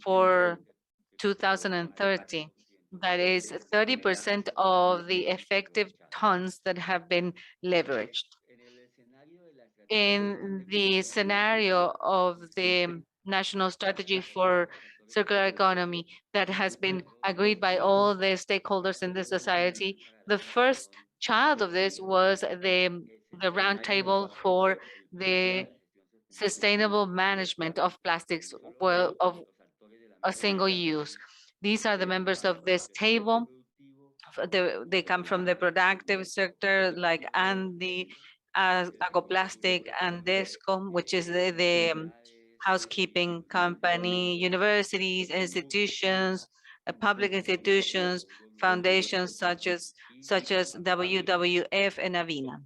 for 2030. That is 30% of the effective tons that have been leveraged. In the scenario of the national strategy for circular economy that has been agreed by all the stakeholders in the society, the first child of this was the roundtable for the sustainable management of plastics, well, of a single use. These are the members of this table. They come from the productive sector, like Andy, Agoplastic, and Descom, which is the housekeeping company, universities, institutions, public institutions, foundations such as WWF and Avina.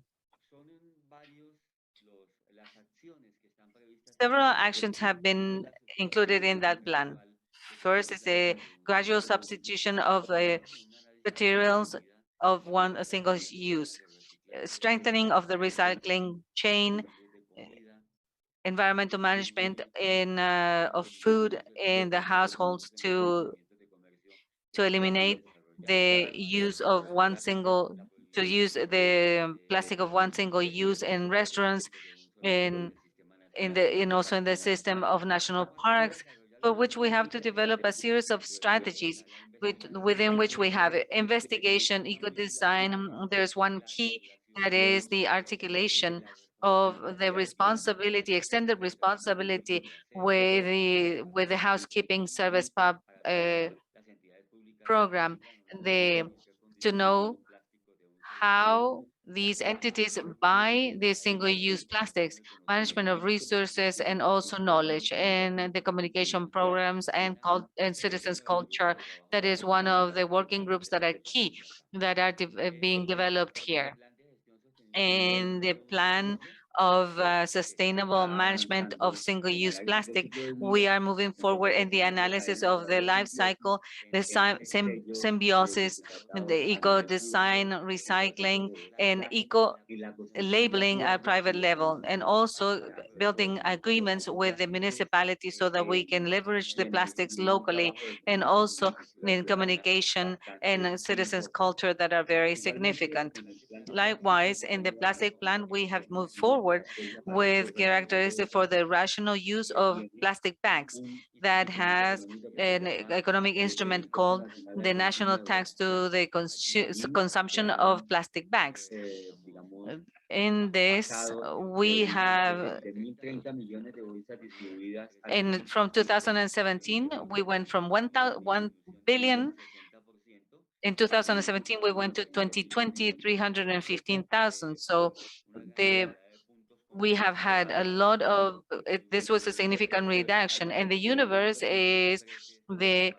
Several actions have been included in that plan. First is a gradual substitution of materials of a single use, strengthening of the recycling chain, environmental management of food in the households to eliminate the use of to use the plastic of one single use in restaurants, and also in the system of national parks, for which we have to develop a series of strategies within which we have investigation, eco-design. There's one key, that is the articulation of the responsibility, extended responsibility with the housekeeping service program, to know how these entities buy these single-use plastics, management of resources, and also knowledge, and the communication programs and citizens culture. That is one of the working groups that are key, that are being developed here. And the plan of sustainable management of single-use plastic, we are moving forward in the analysis of the life cycle, the symbiosis, the eco-design, recycling, and eco-labeling at private level, and also building agreements with the municipality so that we can leverage the plastics locally, and also in communication and citizens culture that are very significant. Likewise, in the plastic plan, we have moved forward with characteristics for the rational use of plastic bags that has an economic instrument called the national tax to the consumption of plastic bags. In this, we have, and from 2017, we went from 1 billion. In 2017, we went to 2020, 315,000. So we have had a lot of, this was a significant reduction. And the universe is the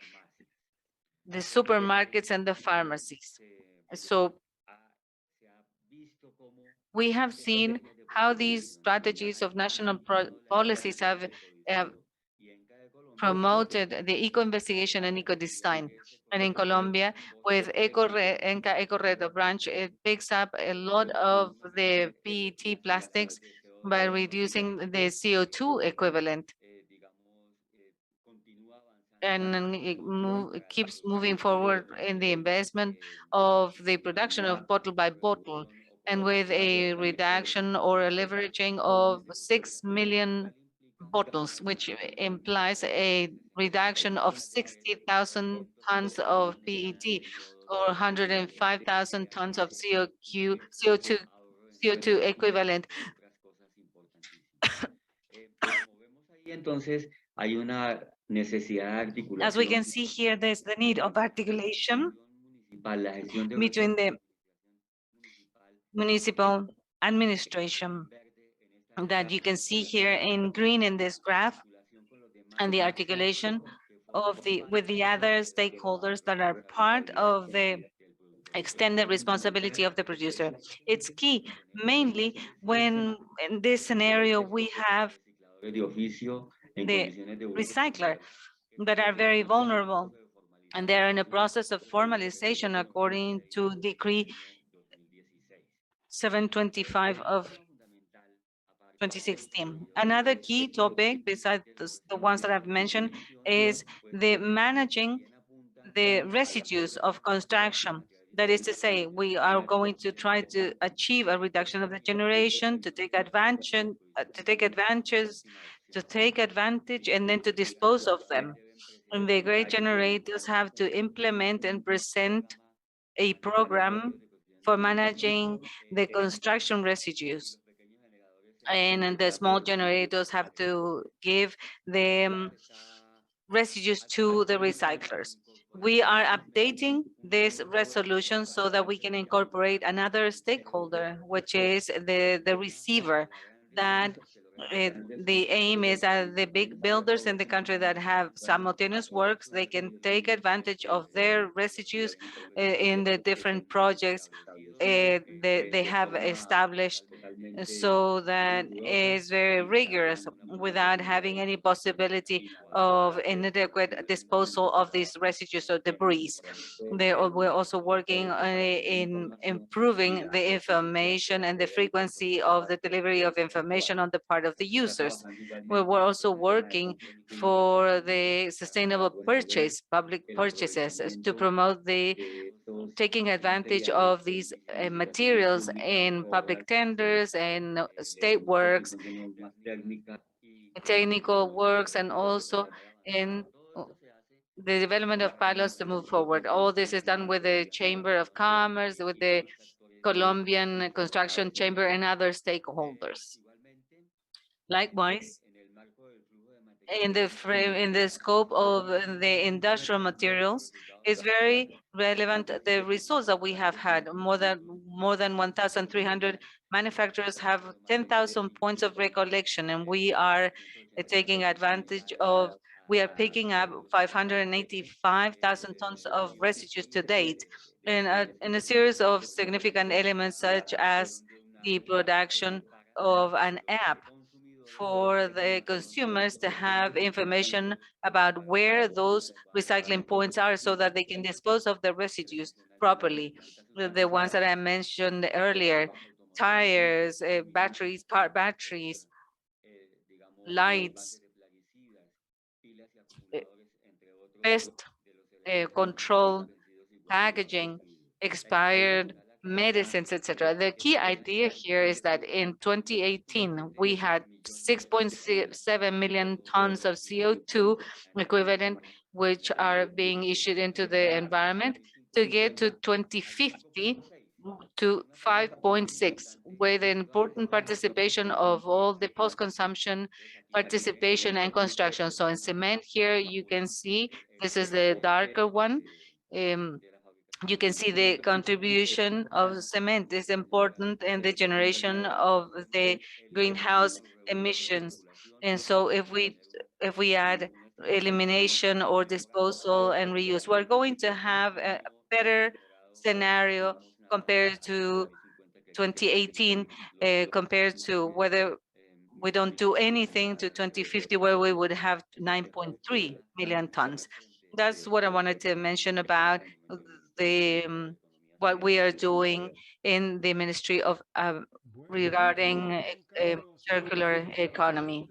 supermarkets and the pharmacies. So we have seen how these strategies of national policies have promoted the eco-investigation and eco-design. And in Colombia, with Enca EcoRedo branch, it picks up a lot of the PET plastics by reducing the CO2 equivalent. And it keeps moving forward in the investment of the production of bottle by bottle, and with a reduction or a leveraging of 6 million bottles, which implies a reduction of 60,000 tons of PET, or 105,000 tons of CO2 equivalent. As we can see here, there's the need of articulation between the municipal administration that you can see here in green in this graph, and the articulation with the other stakeholders that are part of the extended responsibility of the producer. It's key, mainly when in this scenario we have the recycler that are very vulnerable, and they're in a process of formalization according to Decree 725 of 2016. Another key topic, besides the ones that I've mentioned, is the managing the residues of construction. That is to say, we are going to try to achieve a reduction of the generation, to take advantage, and then to dispose of them. And the great generators have to implement and present a program for managing the construction residues. And the small generators have to give the residues to the recyclers. We are updating this resolution so that we can incorporate another stakeholder, which is the receiver. That the aim is that the big builders in the country that have simultaneous works, they can take advantage of their residues in the different projects they have established, so that is very rigorous without having any possibility of inadequate disposal of these residues or debris. We're also working in improving the information and the frequency of the delivery of information on the part of the users. We're also working for the sustainable purchase, public purchases, to promote the taking advantage of these materials in public tenders and state works, technical works, and also in the development of pilots to move forward. All this is done with the Chamber of Commerce, with the Colombian Construction Chamber, and other stakeholders. Likewise, in the scope of the industrial materials, is very relevant the results that we have had. More than 1,300 manufacturers have 10,000 points of recollection, and we are taking advantage of. We are picking up 585,000 tons of residues to date, in a series of significant elements such as the production of an app for the consumers to have information about where those recycling points are so that they can dispose of the residues properly. The ones that I mentioned earlier, tires, batteries, car batteries, lights, pest control, packaging, expired medicines, etc. The key idea here is that in 2018, we had 6.7 million tons of CO2 equivalent, which are being issued into the environment, to get to 2050 to 5.6, with important participation of all the post-consumption participation and construction. So in cement here, you can see, this is the darker one. You can see the contribution of cement is important in the generation of the greenhouse emissions. And so if we add elimination or disposal and reuse, we're going to have a better scenario compared to 2018, compared to whether we don't do anything to 2050, where we would have 9.3 million tons. That's what I wanted to mention about the what we are doing in the Ministry of regarding circular economy.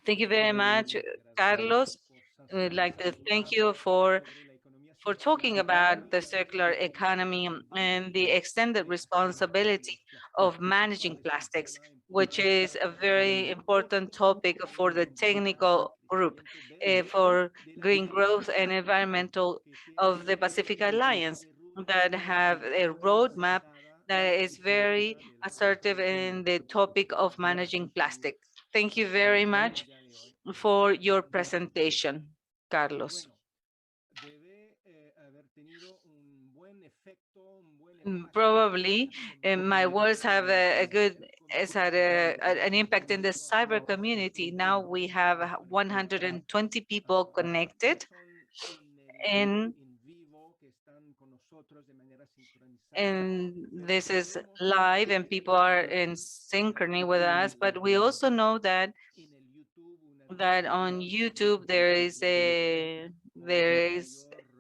Thank you very much, Carlos. We'd like to thank you for talking about the circular economy and the extended responsibility of managing plastics, which is a very important topic for the technical group for green growth and environmental of the Pacific Alliance, that have a roadmap that is very assertive in the topic of managing plastic. Thank you very much for your presentation, Carlos. Probably my words have has had an impact in the cyber community. Now we have 120 people connected, and this is live and people are in synchrony with us. But we also know that on YouTube there is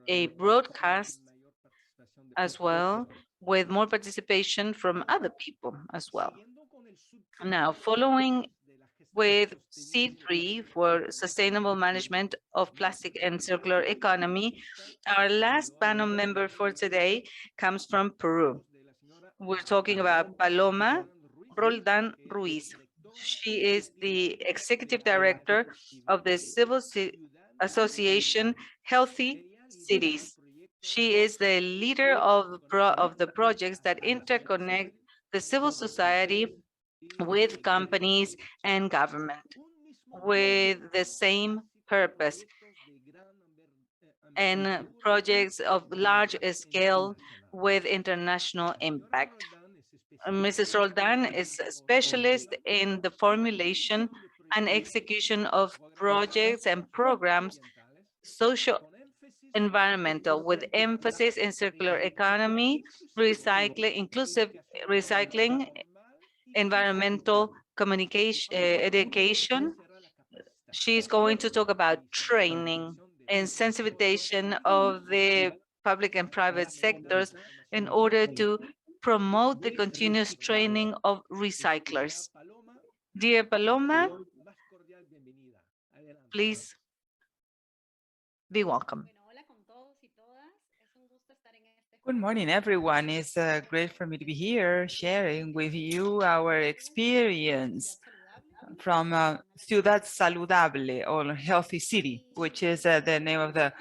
a broadcast as well, with more participation from other people as well. Now, following with C3 for Sustainable Management of Plastic and Circular Economy. Our last panel member for today comes from Peru. We're talking about Paloma Roldan Ruiz. She is the Executive Director of the Civil Association Healthy Cities. She is the leader of the projects that interconnect the civil society with companies and government with the same purpose and projects of large scale with international impact. Mrs. Roldan is a specialist in the formulation and execution of projects and programs, social environmental, with emphasis in circular economy, recycling, inclusive recycling, environmental communication, education. She's going to talk about training and sensitization of the public and private sectors in order to promote the continuous training of recyclers. Dear Paloma, please be welcome. Good morning, everyone. It's great for me to be here sharing with you our experience from Ciudad Saludable or Healthy City, which is the name of the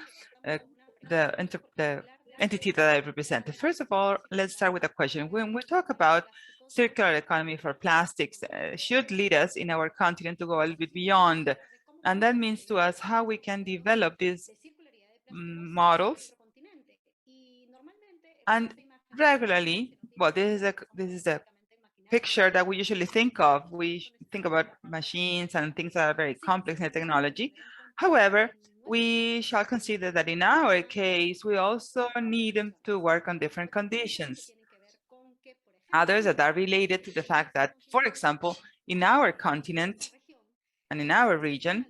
entity that I represent. First of all, let's start with a question. When we talk about circular economy for plastics, should lead us in our continent to go a little bit beyond. And that means to us how we can develop these models. And regularly, well, this is a picture that we usually think of. We think about machines and things that are very complex in technology. However, we shall consider that in our case, we also need them to work on different conditions. Others that are related to the fact that, for example, in our continent and in our region,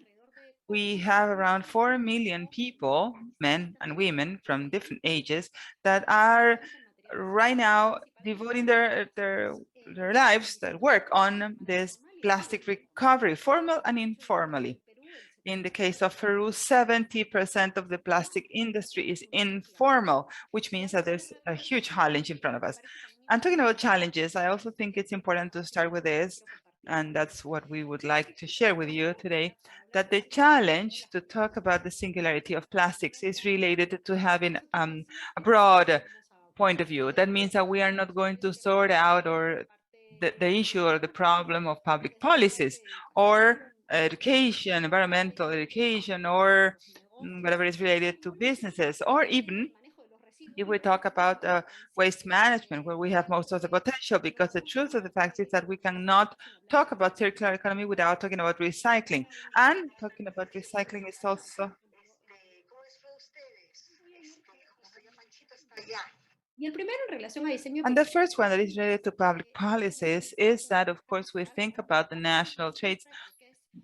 we have around 4 million people, men and women from different ages, that are right now devoting their lives, their work on this plastic recovery, formal and informally. In the case of Peru, 70% of the plastic industry is informal, which means that there's a huge challenge in front of us. And talking about challenges, I also think it's important to start with this, and that's what we would like to share with you today, that the challenge to talk about the singularity of plastics is related to having a broad point of view. That means that we are not going to sort out or the issue or the problem of public policies or education, environmental education, or whatever is related to businesses, or even if we talk about waste management, where we have most of the potential, because the truth of the fact is that we cannot talk about circular economy without talking about recycling. And talking about recycling is also and the first one that is related to public policies is that, of course, we think about the national traits,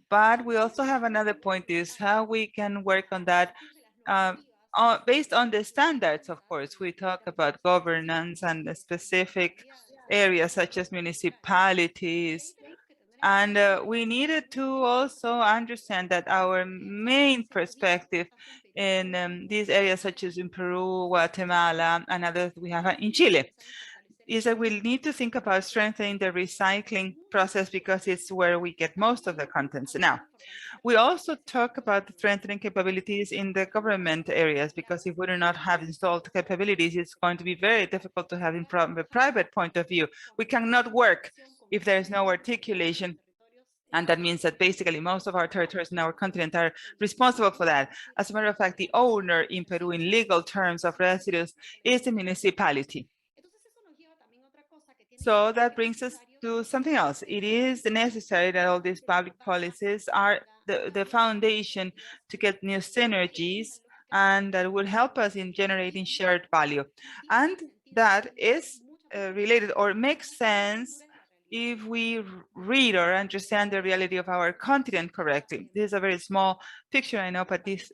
but we also have another point is how we can work on that based on the standards. Of course, we talk about governance and the specific areas such as municipalities. And we needed to also understand that our main perspective in these areas, such as in Peru, Guatemala, and others we have in Chile, is that we need to think about strengthening the recycling process because it's where we get most of the contents. Now, we also talk about strengthening capabilities in the government areas, because if we do not have installed capabilities, it's going to be very difficult to have from a private point of view. We cannot work if there is no articulation. And that means that basically most of our territories in our continent are responsible for that. As a matter of fact, the owner in Peru in legal terms of residues is the municipality. So that brings us to something else. It is necessary that all these public policies are the foundation to get new synergies, and that will help us in generating shared value. And that is related or makes sense if we read or understand the reality of our continent correctly. This is a very small picture, I know, but this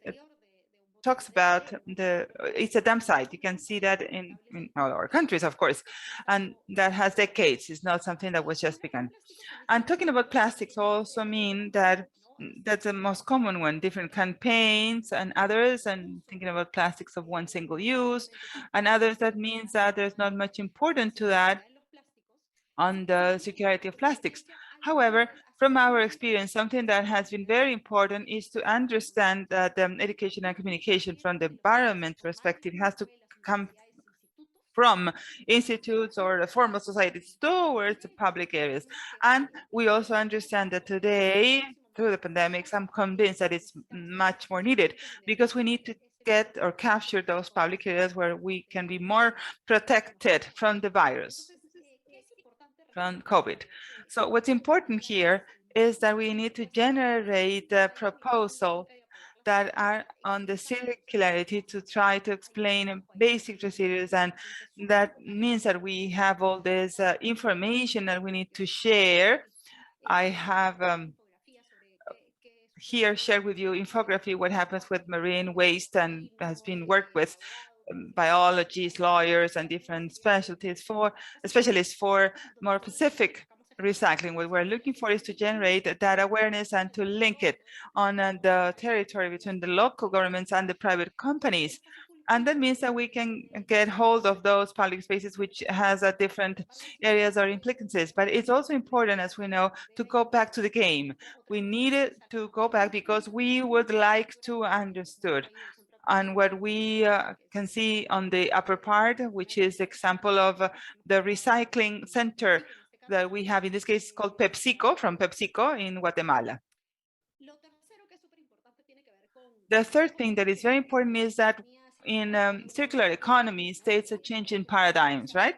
talks about it's a dump site. You can see that in all our countries, of course, and that has decades. It's not something that was just begun. And talking about plastics also mean that that's the most common one, different campaigns and others, and thinking about plastics of one single use, and others that means that there's not much important to that on the circularity of plastics. However, from our experience, something that has been very important is to understand that education and communication from the environment perspective has to come from institutes or the formal societies towards the public areas. And we also understand that today, through the pandemics, I'm convinced that it's much more needed because we need to get or capture those public areas where we can be more protected from the virus, from COVID. So what's important here is that we need to generate a proposal that are on the circularity to try to explain basic procedures, and that means that we have all this information that we need to share. I have here shared with you infography what happens with marine waste and has been worked with biologists, lawyers, and different specialties for specialists for more specific recycling. What we're looking for is to generate that awareness and to link it on the territory between the local governments and the private companies. And that means that we can get hold of those public spaces which has a different areas or implications. But it's also important, as we know, to go back to the game. We needed to go back because we would like to understood. And what we can see on the upper part, which is the example of the recycling center that we have, in this case called PepsiCo, from PepsiCo in Guatemala. The third thing that is very important is that in circular economy states a change in paradigms, right?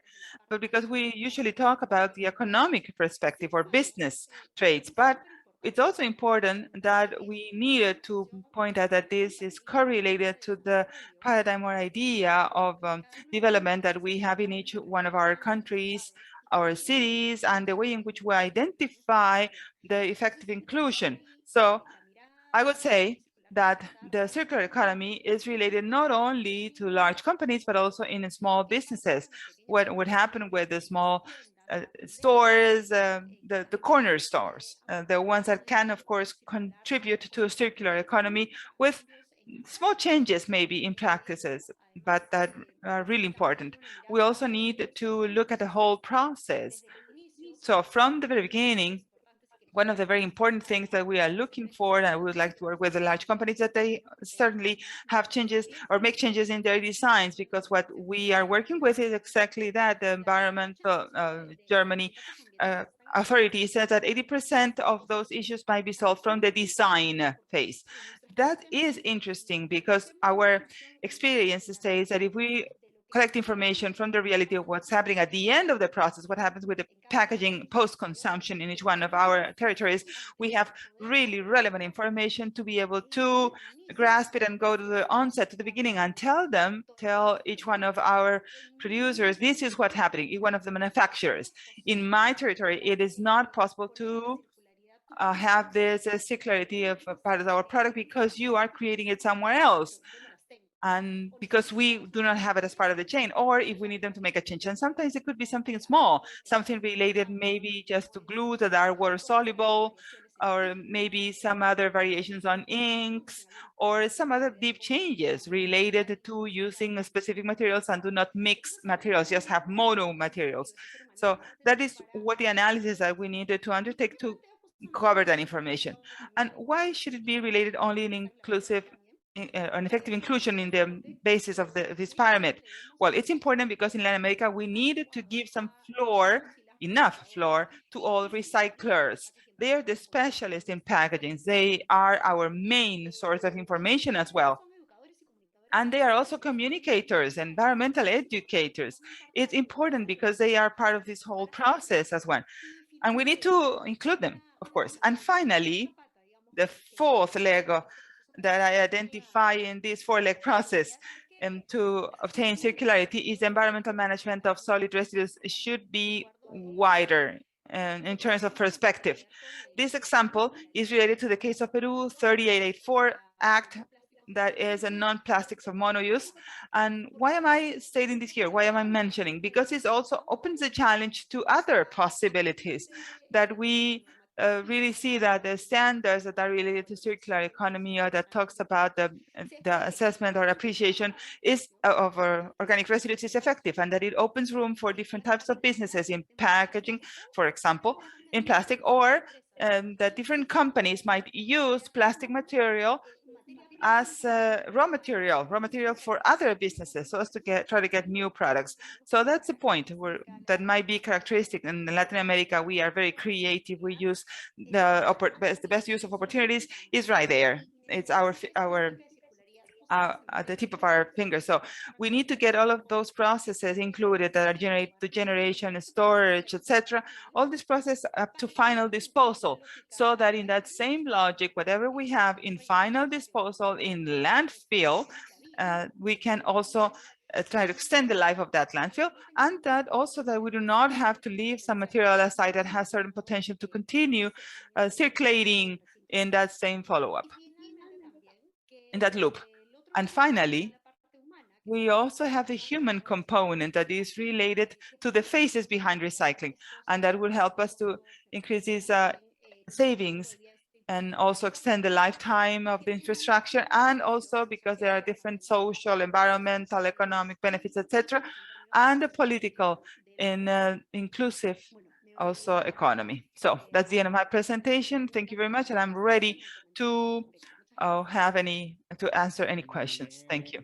But because we usually talk about the economic perspective or business traits, but it's also important that we needed to point out that this is correlated to the paradigm or idea of development that we have in each one of our countries, our cities, and the way in which we identify the effective inclusion. So I would say that the circular economy is related not only to large companies, but also in small businesses. What would happen with the small stores, the corner stores, the ones that can, of course, contribute to a circular economy with small changes maybe in practices, but that are really important. We also need to look at the whole process. So from the very beginning, one of the very important things that we are looking for, and we would like to work with the large companies, that they certainly have changes or make changes in their designs, because what we are working with is exactly that. The environmental Germany authority says that 80% of those issues might be solved from the design phase. That is interesting because our experience states that if we collect information from the reality of what's happening at the end of the process, what happens with the packaging post-consumption in each one of our territories, we have really relevant information to be able to grasp it and go to the onset, to the beginning, and tell each one of our producers, this is what's happening, each one of the manufacturers. In my territory, it is not possible to have this circularity of part of our product because you are creating it somewhere else. And because we do not have it as part of the chain, or if we need them to make a change. And sometimes it could be something small, something related maybe just to glue that are water soluble, or maybe some other variations on inks, or some other deep changes related to using specific materials and do not mix materials, just have mono materials. So that is what the analysis that we needed to undertake to cover that information. And why should it be related only in inclusive an effective inclusion in the basis of this pyramid? Well, it's important because in Latin America, we needed to give some floor, enough floor, to all recyclers. They are the specialists in packaging. They are our main source of information as well. And they are also communicators, environmental educators. It's important because they are part of this whole process as well. And we need to include them, of course. And finally, the fourth leg that I identify in this four-leg process to obtain circularity is environmental management of solid residues should be wider in terms of perspective. This example is related to the case of Peru 3884 Act that is a non-plastics or mono-use. And why am I stating this here? Why am I mentioning? Because it also opens a challenge to other possibilities that we really see that the standards that are related to circular economy or that talks about the assessment or appreciation is of organic residues is effective, and that it opens room for different types of businesses in packaging, for example, in plastic, or that different companies might use plastic material as raw material for other businesses, so as to try to get new products. So that's the point that might be characteristic. In Latin America, we are very creative. We use the best use of opportunities is right there. It's at the tip of our finger. So we need to get all of those processes included that are generation, storage, etc. All this process up to final disposal, so that in that same logic, whatever we have in final disposal in landfill, we can also try to extend the life of that landfill, and that also that we do not have to leave some material aside that has certain potential to continue circulating in that same follow-up, in that loop. And finally, we also have the human component that is related to the faces behind recycling, and that will help us to increase these savings and also extend the lifetime of the infrastructure, and also because there are different social, environmental, economic benefits, etc., and the political and inclusive also economy. So that's the end of my presentation. Thank you very much, and I'm ready to answer any questions. Thank you.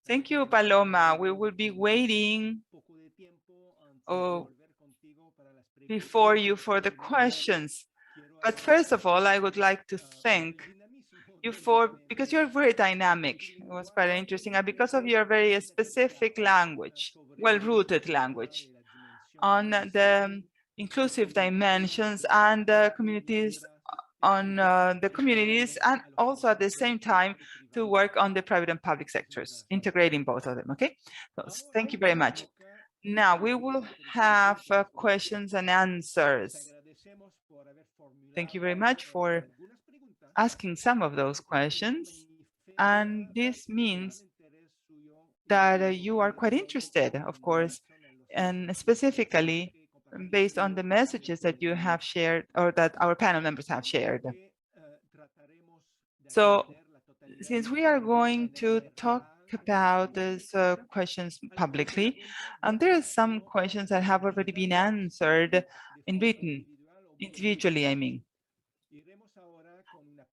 Thank you, Paloma. We will be waiting before you for the questions. But first of all, I would like to thank you because you're very dynamic. It was quite interesting, and because of your very specific language, well-rooted language on the inclusive dimensions and the communities, and also at the same time to work on the private and public sectors, integrating both of them. Okay, so thank you very much. Now we will have questions and answers. Thank you very much for asking some of those questions, and this means that you are quite interested, of course, and specifically based on the messages that you have shared or that our panel members have shared. So since we are going to talk about these questions publicly, and there are some questions that have already been answered in written, individually, I mean.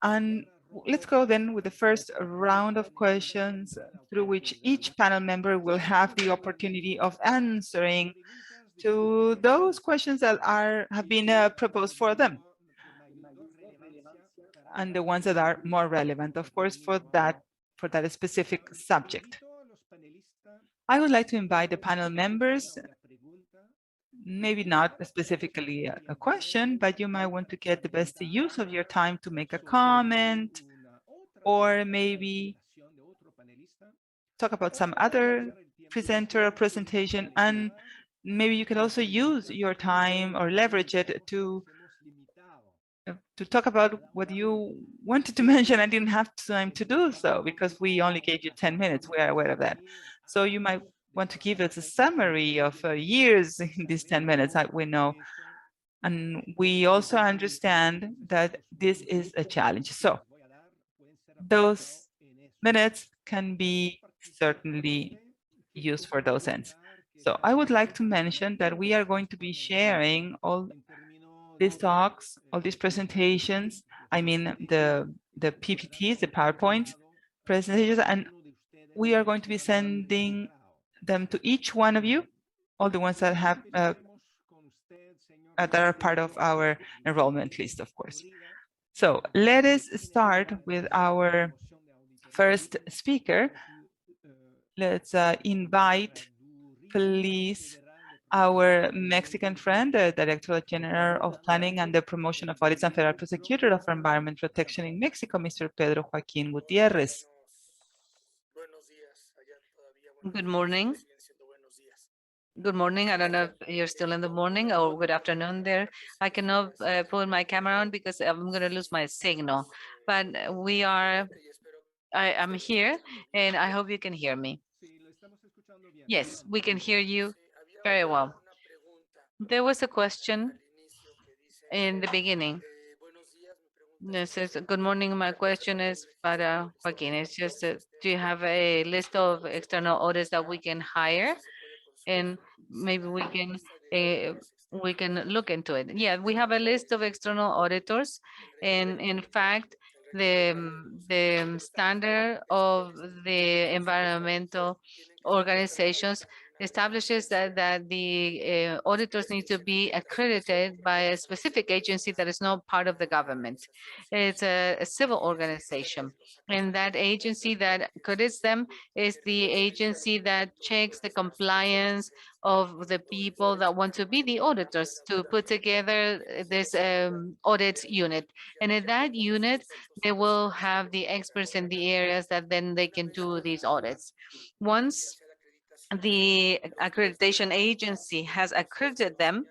And let's go then with the first round of questions through which each panel member will have the opportunity of answering to those questions that have been proposed for them, and the ones that are more relevant, of course, for that specific subject. I would like to invite the panel members, maybe not specifically a question, but you might want to get the best use of your time to make a comment, or maybe talk about some other presenter or presentation, and maybe you can also use your time or leverage it to talk about what you wanted to mention and didn't have time to do so because we only gave you 10 minutes. We are aware of that. So you might want to give us a summary of years in these 10 minutes, we know. And we also understand that this is a challenge. So those minutes can be certainly used for those ends. So I would like to mention that we are going to be sharing all these talks, all these presentations, I mean the PPTs, the PowerPoints presentations, and we are going to be sending them to each one of you, all the ones that have that are part of our enrollment list, of course. So let us start with our first speaker. Let's invite, please, our Mexican friend, the Director General of Planning and the Promotion of Audits and Federal Prosecutor of Environment Protection in Mexico, Mr. Pedro Joaquín Gutiérrez. Good morning. Good morning. I don't know if you're still in the morning or good afternoon there. I cannot put my camera on because I'm going to lose my signal. But I am here, and I hope you can hear me. Yes, we can hear you very well. There was a question in the beginning. This is good morning. My question is para Joaquin. It's just, do you have a list of external audits that we can hire, and maybe we can look into it? Yeah, we have a list of external auditors, and in fact, the standard of the environmental organizations establishes that the auditors need to be accredited by a specific agency that is not part of the government. It's a civil organization, and that agency that accredits them is the agency that checks the compliance of the people that want to be the auditors to put together this audit unit. And in that unit, they will have the experts in the areas that then they can do these audits. Once the accreditation agency has accredited them,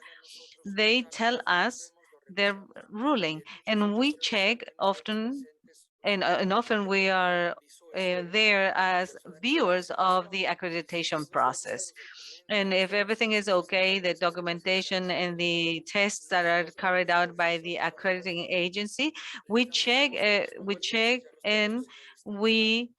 they tell us their ruling, and we check often, and often we are there as viewers of the accreditation process. And if everything is okay, the documentation and the tests that are carried out by the accrediting agency, we check, and we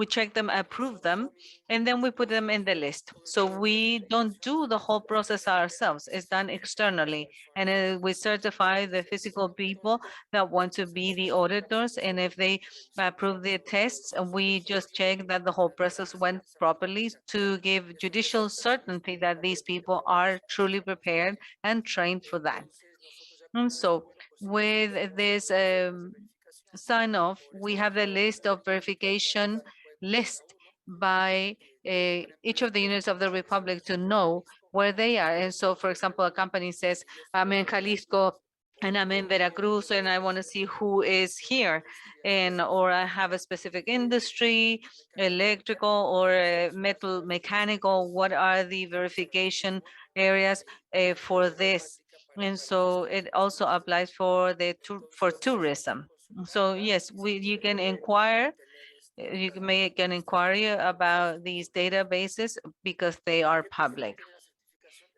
check them, approve them, and then we put them in the list. So we don't do the whole process ourselves. It's done externally, and we certify the physical people that want to be the auditors. And if they approve the tests, we just check that the whole process went properly to give judicial certainty that these people are truly prepared and trained for that. And so with this sign off, we have the list of verification list by each of the units of the Republic to know where they are. And so, for example, a company says, I'm in Jalisco and I'm in Veracruz and I want to see who is here. And or I have a specific industry, electrical or metal mechanical. What are the verification areas for this? And so it also applies for for tourism. So yes, you can inquire, you can make an inquiry about these databases because they are public.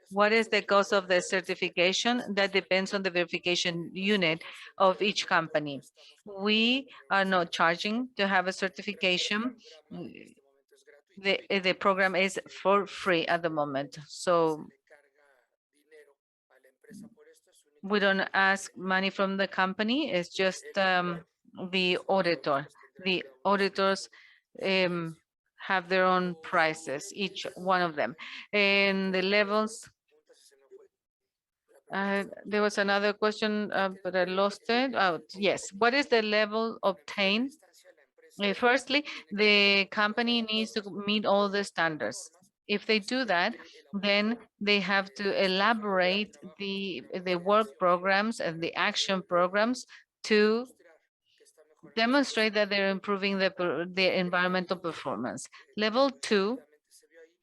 What is the cost of the certification? That depends on the verification unit of each company. We are not charging to have a certification. The program is for free at the moment. So we don't ask money from the company. It's just the auditor. The auditors have their own prices, each one of them. And the levels, there was another question, but I lost it. Oh, yes. What is the level obtained? Firstly, the company needs to meet all the standards. If they do that, then they have to elaborate the work programs and the action programs to demonstrate that they're improving the environmental performance. Level 2,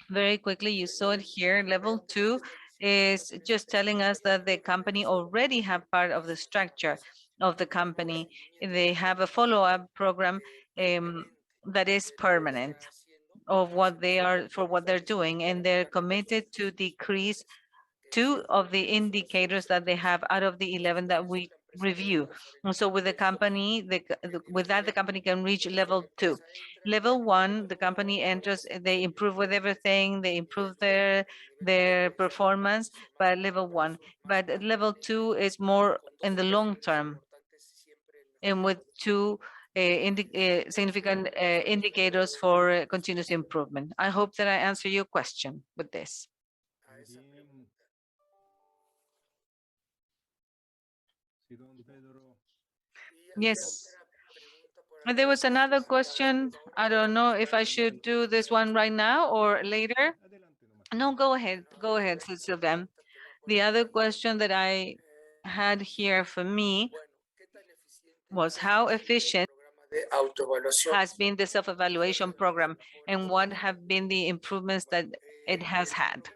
very quickly, you saw it here. Level 2 is just telling us that the company already have part of the structure of the company. They have a follow-up program that is permanent of what they are for what they're doing, and they're committed to decrease 2 of the indicators that they have out of the 11 that we review. And so with the company, with that, the company can reach level 2. Level 1, the company enters, they improve with everything, they improve their performance by level 1. But level 2 is more in the long term, and with 2 significant indicators for continuous improvement. I hope that I answer your question with this. Yes. And there was another question. I don't know if I should do this one right now or later. No, go ahead. Go ahead, Sylvain. The other question that I had here for me was how efficient has been the self-evaluation program and what have been the improvements that it has had.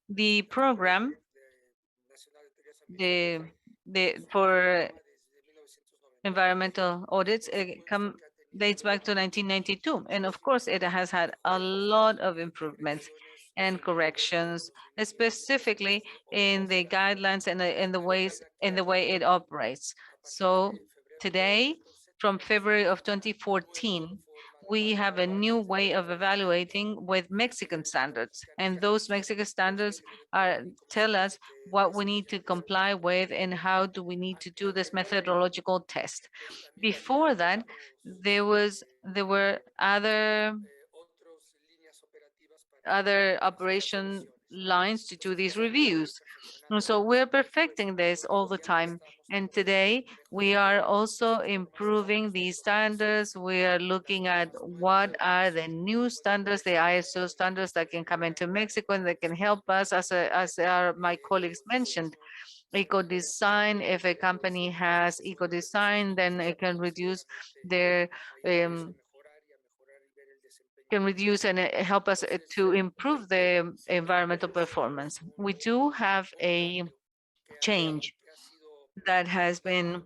The program, for environmental audits, dates back to 1992. And of course, it has had a lot of improvements and corrections, specifically in the guidelines and in the way it operates. So today, from February of 2014, we have a new way of evaluating with Mexican standards. And those Mexican standards tell us what we need to comply with and how do we need to do this methodological test. Before that, there were other operation lines to do these reviews. And so we're perfecting this all the time. And today we are also improving these standards. We are looking at what are the new standards, the ISO standards that can come into Mexico and that can help us, as my colleagues mentioned. Eco-design, if a company has eco-design, then it can reduce their and help us to improve the environmental performance. We do have a change that has been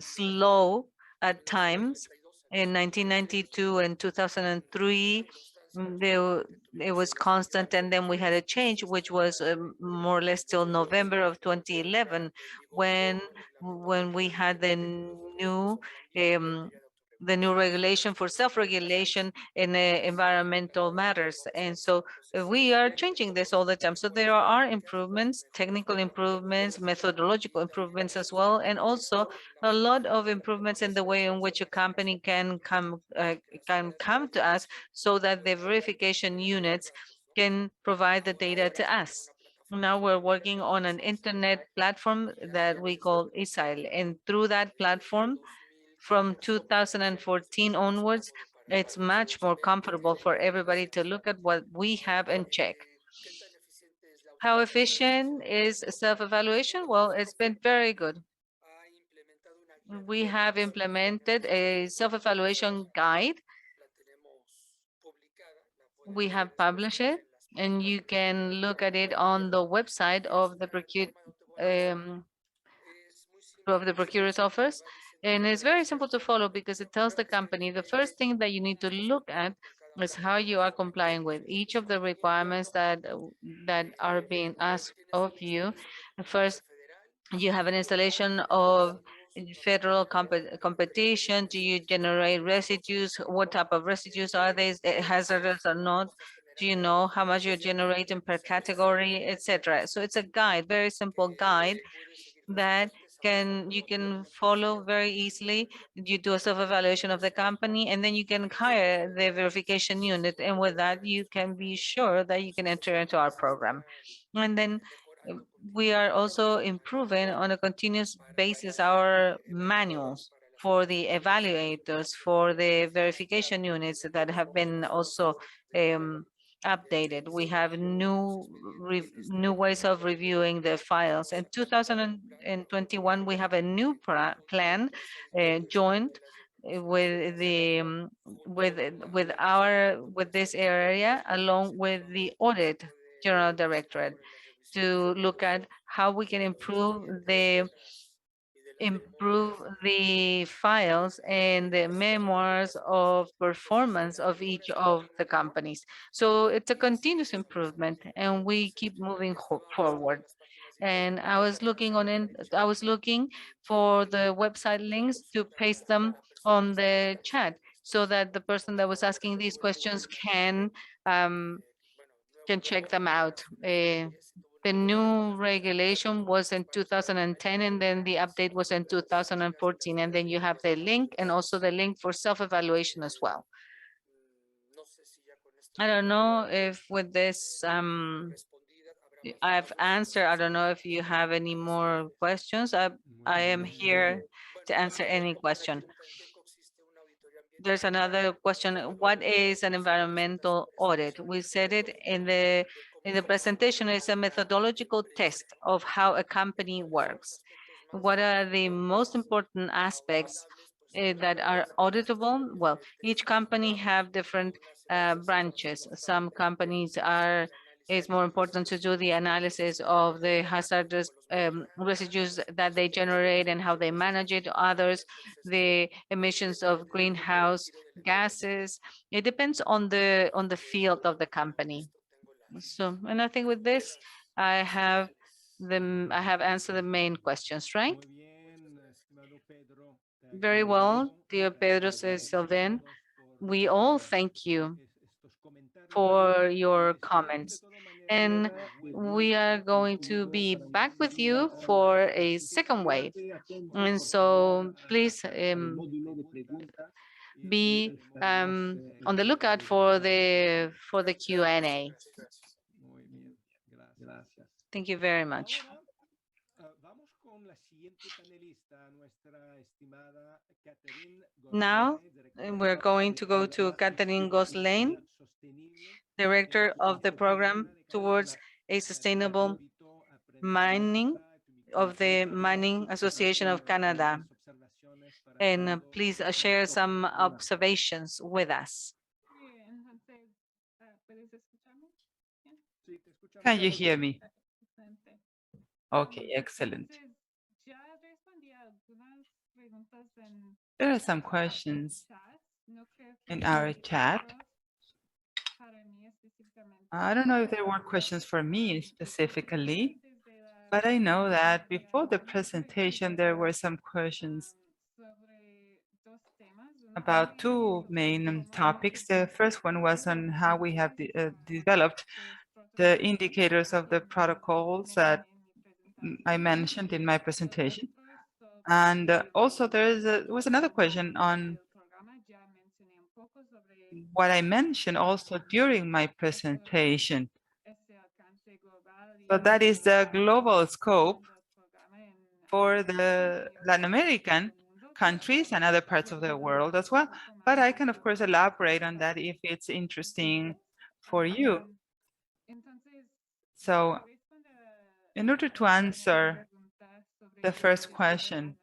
slow at times. In 1992 and 2003, it was constant, and then we had a change, which was more or less till November of 2011, when we had the new regulation for self-regulation in environmental matters. And so we are changing this all the time. So there are improvements, technical improvements, methodological improvements as well, and also a lot of improvements in the way in which a company can come to us so that the verification units can provide the data to us. Now we're working on an internet platform that we call ISIL, and through that platform, from 2014 onwards, it's much more comfortable for everybody to look at what we have and check. How efficient is self-evaluation? Well, it's been very good. We have implemented a self-evaluation guide. We have published it, and you can look at it on the website of the procurer's office. And it's very simple to follow because it tells the company the first thing that you need to look at is how you are complying with each of the requirements that are being asked of you. First, you have an installation of federal competition. Do you generate residues? What type of residues are they? Hazardous or not? Do you know how much you're generating per category, etc.? So it's a guide, very simple guide that you can follow very easily. You do a self-evaluation of the company, and then you can hire the verification unit. And with that, you can be sure that you can enter into our program. And then we are also improving on a continuous basis our manuals for the evaluators, for the verification units that have been also updated. We have new ways of reviewing the files. In 2021, we have a new plan joined with this area, along with the audit general directorate, to look at how we can improve the files and the memoirs of performance of each of the companies. So it's a continuous improvement, and we keep moving forward. And I was looking for the website links to paste them on the chat so that the person that was asking these questions can check them out. The new regulation was in 2010, and then the update was in 2014. And then you have the link, and also the link for self-evaluation as well. I don't know if with this I've answered. I don't know if you have any more questions. I am here to answer any question. There's another question. What is an environmental audit? We said it in the presentation. It's a methodological test of how a company works. What are the most important aspects that are auditable? Well, each company have different branches. Some companies are It's more important to do the analysis of the hazardous residues that they generate and how they manage it. Others, the emissions of greenhouse gases. It depends on the field of the company. So, and I think with this, I have answered the main questions, right? Muy bien, estimado Pedro. Te Very well, agradezco, dear Pedro says Sylvain. todos por We all thank you estos comentarios. for your Esperamos comments. de todas maneras And we are going to be back with you for a second wave. And so please be on the lookout for the Q&A. Muy bien, gracias. Thank you very much. Ahora, vamos con la siguiente panelista, nuestra estimada Catherine Now Gosselin, we're going to go to Catherine Gosselin, Director of the Program Towards a Sustainable Mining of the Mining Association of Canada. And please share some observations with us. Can you hear me? Okay, excellent. There are some questions in our chat. I don't know if there were questions for me specifically, but I know that before the presentation, there were some questions about two main topics. The first one was on how we have developed the indicators of the protocols that I mentioned in my presentation. And also there was another question on what I mentioned also during my presentation. So that is the global scope for the Latin American countries and other parts of the world as well. But I can, of course, elaborate on that if it's interesting for you. So in order to answer the first question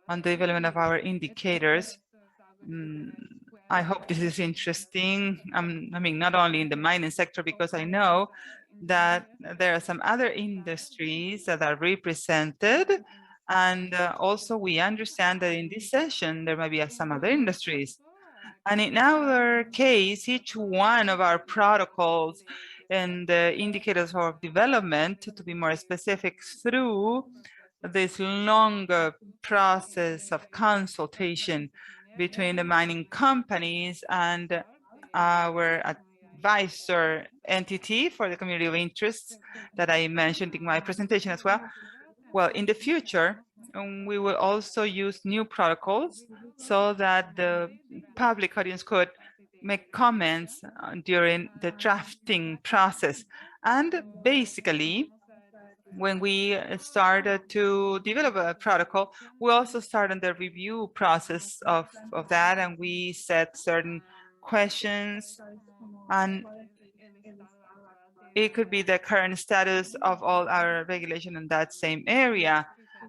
on the development of our indicators, I hope this is interesting. I mean, not only in the mining sector, because I know that there are some other industries that are represented. And also we understand that in this session, there might be some other industries. And in our case, each one of our protocols and the indicators of development, to be more specific, through this long process of consultation between the mining companies and our advisor entity for the community of interests that I mentioned in my presentation as well. Well, in the future, we will also use new protocols so that the public audience could make comments during the drafting process. And basically, when we started to develop a protocol, we also started the review process of that, and we set certain questions, and it could be the current status of all our regulation in that same area.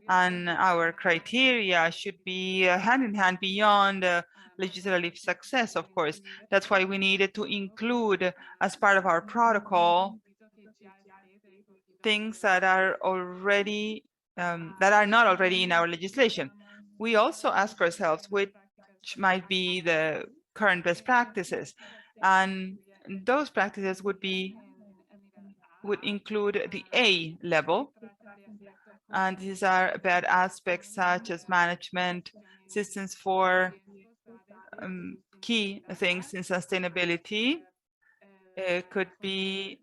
And our criteria should be hand in hand beyond legislative success, of course. That's why we needed to include as part of our protocol things that are already that are not already in our legislation. We also ask ourselves which might be the current best practices, and those practices would include the A level, and these are bad aspects such as management systems for key things in sustainability. It could be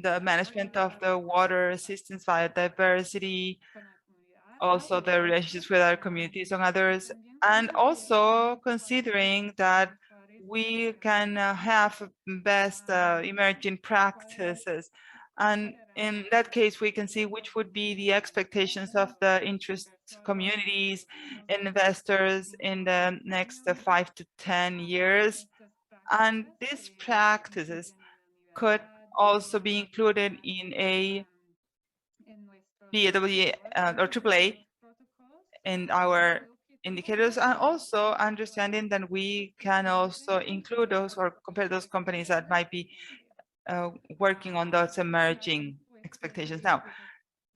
the management of the water systems, biodiversity, also the relationships with our communities and others, and also considering that we can have best emerging practices. And in that case, we can see which would be the expectations of the interest communities, investors in the next 5 to 10 years. And these practices could also be included in a BAW or AAA in our indicators, and also understanding that we can also include those or compare those companies that might be working on those emerging expectations. Now,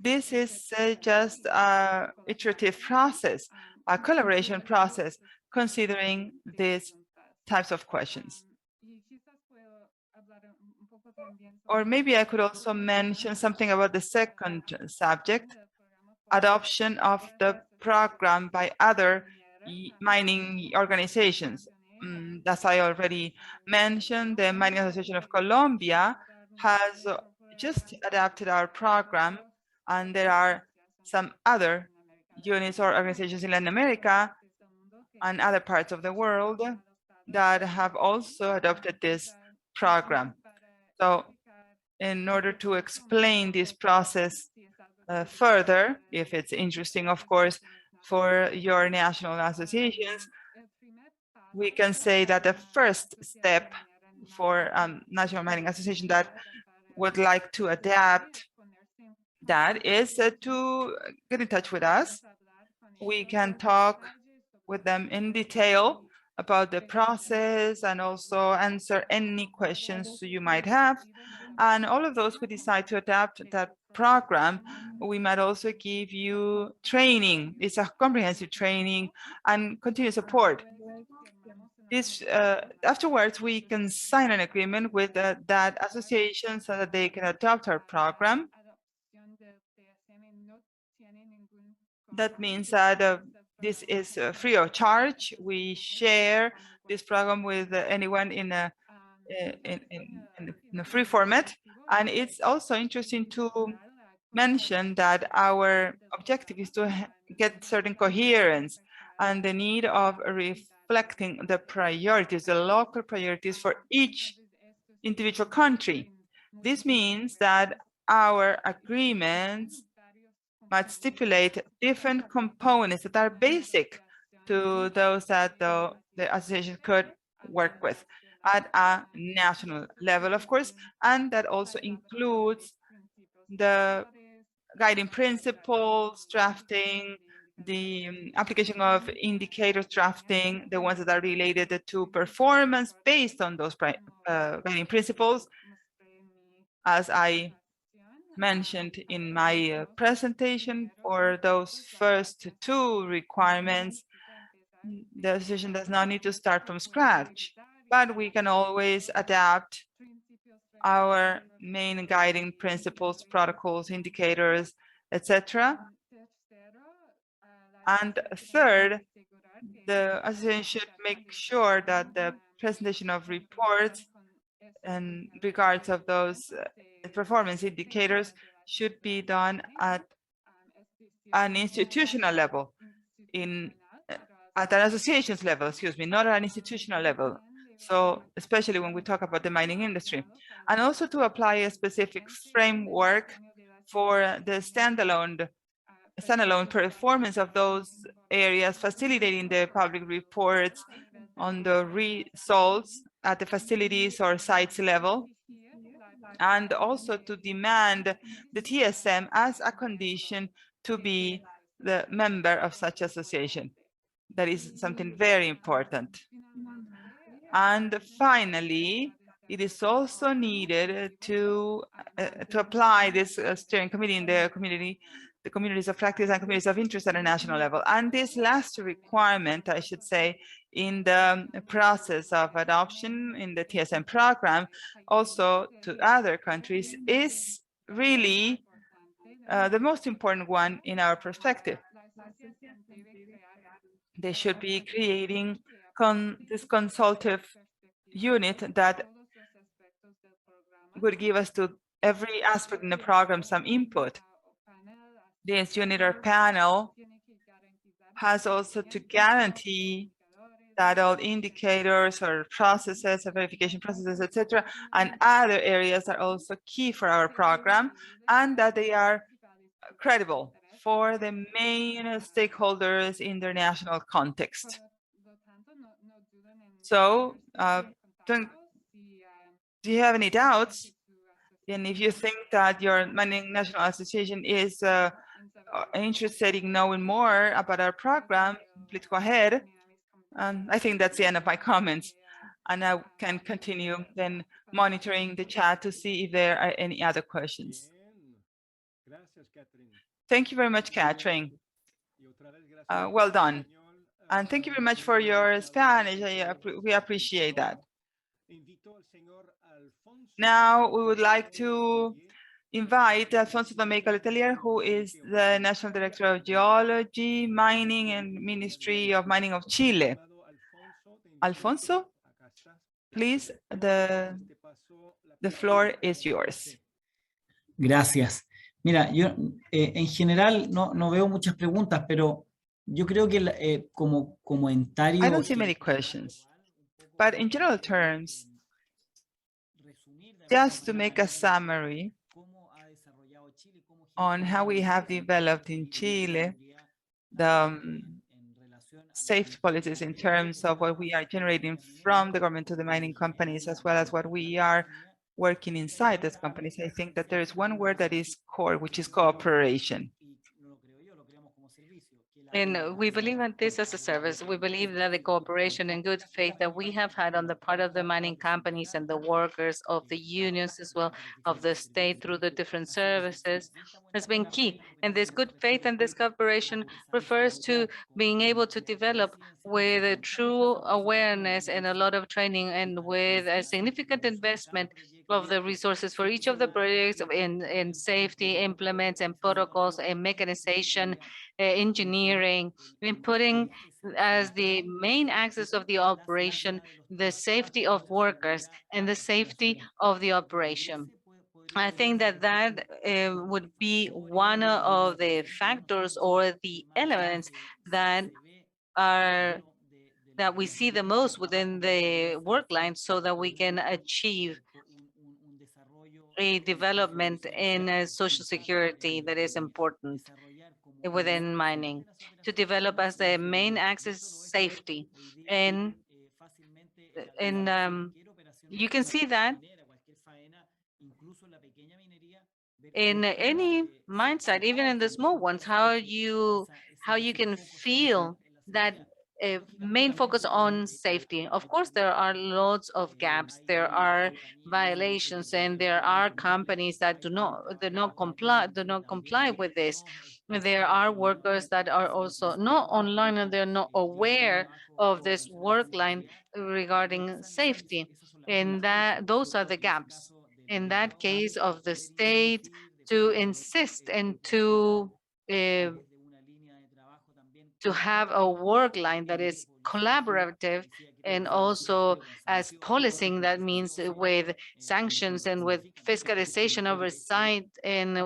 this is just an iterative process, a collaboration process, considering these types of questions. Or maybe I could also mention something about the second subject, adoption of the program by other mining organizations. As I already mentioned, the Mining Association of Colombia has just adapted our program, and there are some other units or organizations in Latin America and other parts of the world that have also adopted this program. So in order to explain this process further, if it's interesting, of course, for your national associations, we can say that the first step for National Mining Association that would like to adapt that is to get in touch with us. We can talk with them in detail about the process and also answer any questions you might have. And all of those who decide to adapt that program, we might also give you training. It's a comprehensive training and continuous support. This, afterwards, we can sign an agreement with that association so that they can adopt our program. That means that this is free of charge. We share this program with anyone in a free format. And it's also interesting to mention that our objective is to get certain coherence and the need of reflecting the priorities, the local priorities for each individual country. This means that our agreements might stipulate different components that are basic to those that the association could work with at a national level, of course, and that also includes the guiding principles, drafting, the application of indicators drafting, the ones that are related to performance based on those guiding principles. As I mentioned in my presentation, for those first two requirements, the association does not need to start from scratch, but we can always adapt our main guiding principles, protocols, indicators, etc. And third, the association should make sure that the presentation of reports and regards of those performance indicators should be done at an institutional level, at an association's level, excuse me, not at an institutional level. So especially when we talk about the mining industry, and also to apply a specific framework for the standalone performance of those areas, facilitating the public reports on the results at the facilities or sites level, and also to demand the TSM as a condition to be the member of such association. That is something very important. And finally, it is also needed to apply this steering committee in the communities of practice and communities of interest at a national level. And this last requirement, I should say, in the process of adoption in the TSM program, also to other countries, is really the most important one in our perspective. They should be creating this consultative unit that would give us to every aspect in the program some input. This unit or panel has also to guarantee that all indicators or processes, or verification processes, etc., and other areas are also key for our program, and that they are credible for the main stakeholders in their national context. So, do you have any doubts? And if you think that your mining national association is interested in knowing more about our program, please go ahead. I think that's the end of my comments. and I can continue then monitoring the chat to see if there are any other questions. Bien. Gracias, Catherine. Thank you very much, Catherine. Y otra vez, gracias Well por tu done. español, And thank you very much muy for buen your Spanish. educador. We appreciate that. Invito al señor Alfonso Now we would like to Letelier, invite Alfonso Domenico Letelier, who is the National Director of Geology, Mining, and Ministry of Mining of Chile. Estimado Alfonso, te invito. Alfonso, Acá estás. please, Te paso la the palabra. floor is yours. Gracias. Mira, yo en general no veo muchas preguntas, pero yo creo que como I comentario don't see many questions, but in general terms, just to make a summary on how we have developed in Chile the safety policies in terms of what we are generating from the government to the mining companies, as well as what we are working inside those companies. I think that there is one word that is core, which is cooperation. And we believe in this as a service. We believe that the cooperation and good faith that we have had on the part of the mining companies and the workers of the unions as well of the state through the different services has been key. And this good faith and this cooperation refers to being able to develop with a true awareness and a lot of training and with a significant investment of the resources for each of the projects in safety implements and protocols and mechanization, engineering, in putting as the main axis of the operation the safety of workers and the safety of the operation. I think that that would be one of the factors or the elements that are that we see the most within the work line so that we can achieve a development in social security that is important within mining, to develop as the main axis safety. And you can see that in any mine site, even in the small ones, how you can feel that main focus on safety. Of course, there are lots of gaps, there are violations, and there are companies that do not comply with this. There are workers that are also not online and they're not aware of this work line regarding safety, and that those are the gaps. In that case of the state, to insist and to have a work line that is collaborative and also as policing, that means with sanctions and with fiscalization oversight and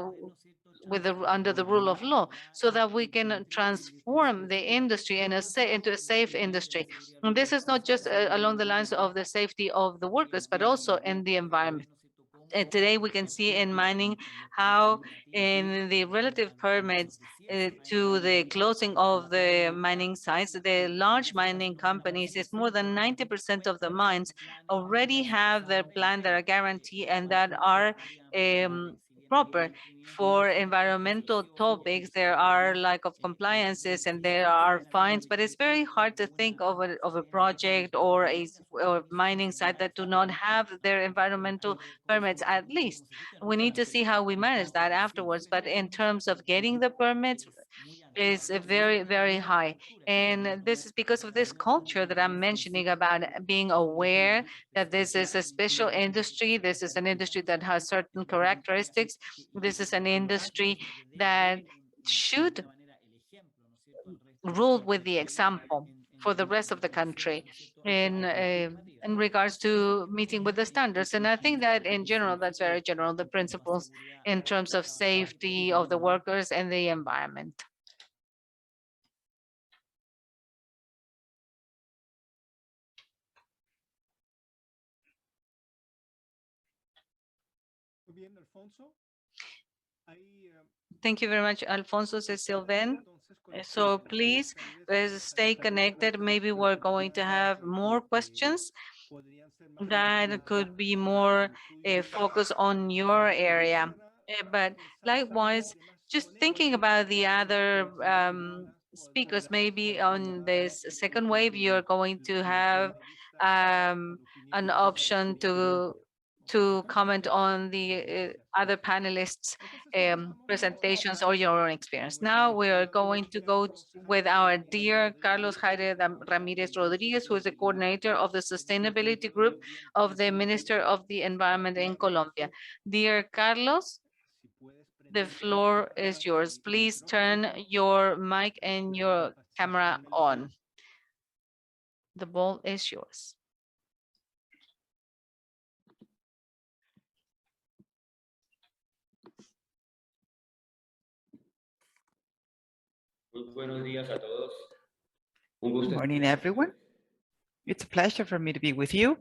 under the rule of law, so that we can transform the industry into a safe industry. And this is not just along the lines of the safety of the workers, but also in the environment. And today we can see in mining how in the relative permits to the closing of the mining sites, the large mining companies, it's more than 90% of the mines already have their plan that are guaranteed and that are proper. For environmental topics, there are lack of compliances and there are fines, but it's very hard to think of a project or or mining site that do not have their environmental permits at least. We need to see how we manage that afterwards, but in terms of getting the permits, is very, very high. And this is because of this culture that I'm mentioning about being aware that this is a special industry. This is an industry that has certain characteristics. This is an industry that should rule with the example for the rest of the country in regards to meeting with the standards. And I think that in general, that's very general, the principles in terms of safety of the workers and the environment. Bien, Alfonso. Ahí, Thank you very much, Alfonso Silven. So please stay connected. Maybe we're going to have more questions that could be more focused on your area. But likewise, just thinking about the other speakers, maybe on this second wave, you're going to have an option to comment on the other panelists' presentations or your own experience. Now we are going to go with our dear Carlos Jaire Ramirez Rodriguez, who is the coordinator of the sustainability group of the Minister of the Environment in Colombia. Dear Carlos, the floor is yours. Please turn your mic and your camera on. The ball is yours. Good morning, everyone. It's a pleasure for me to be with you.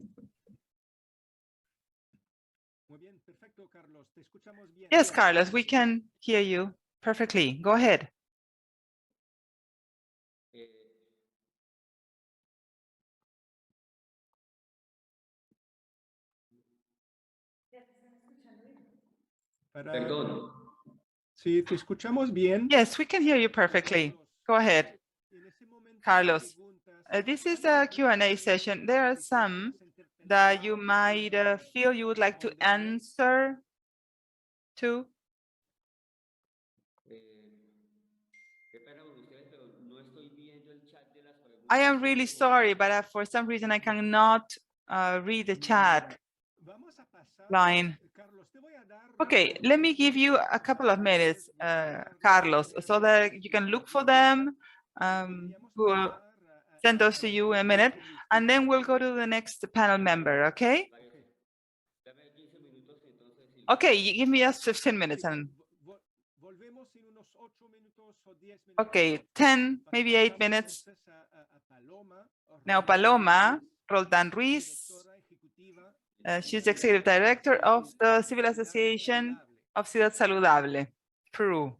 Yes, Carlos, we can hear you perfectly. Go ahead. Perdón. Sí, te escuchamos bien. Yes, we can hear you perfectly. Go ahead, Carlos. This is a Q&A session. There are some that you might feel you would like to answer to. I am really sorry, but for some reason I cannot read the chat line. Okay, let me give you a couple of minutes, Carlos, so that you can look for them. We'll send those to you in a minute, and then we'll go to the next panel member, okay? Okay, you give me just 15 minutes. And okay, 10, maybe 8 minutes. Now, Paloma Roldan Ruiz, she's the executive director of the Civil Association of Ciudad Saludable, Peru.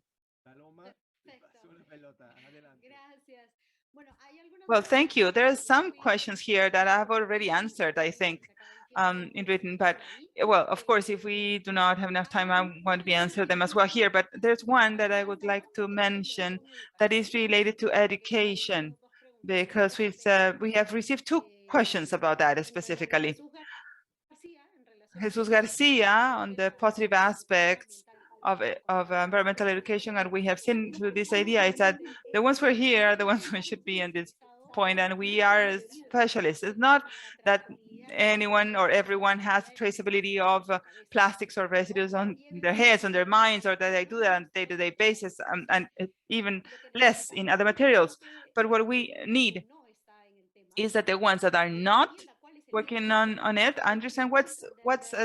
Well, thank you. There are some questions here that I've already answered, I think, in written, but well, of course, if we do not have enough time, I want to answer them as well here, but there's one that I would like to mention that is related to education, because we have received 2 questions about that specifically. Jesus Garcia on the positive aspects of environmental education, and we have seen through this idea is that the ones who are here are the ones who should be in this point, and we are specialists. It's not that anyone or everyone has traceability of plastics or residues on their heads, on their minds, or that they do that on a day-to-day basis, and even less in other materials. But what we need is that the ones that are not working on it understand what's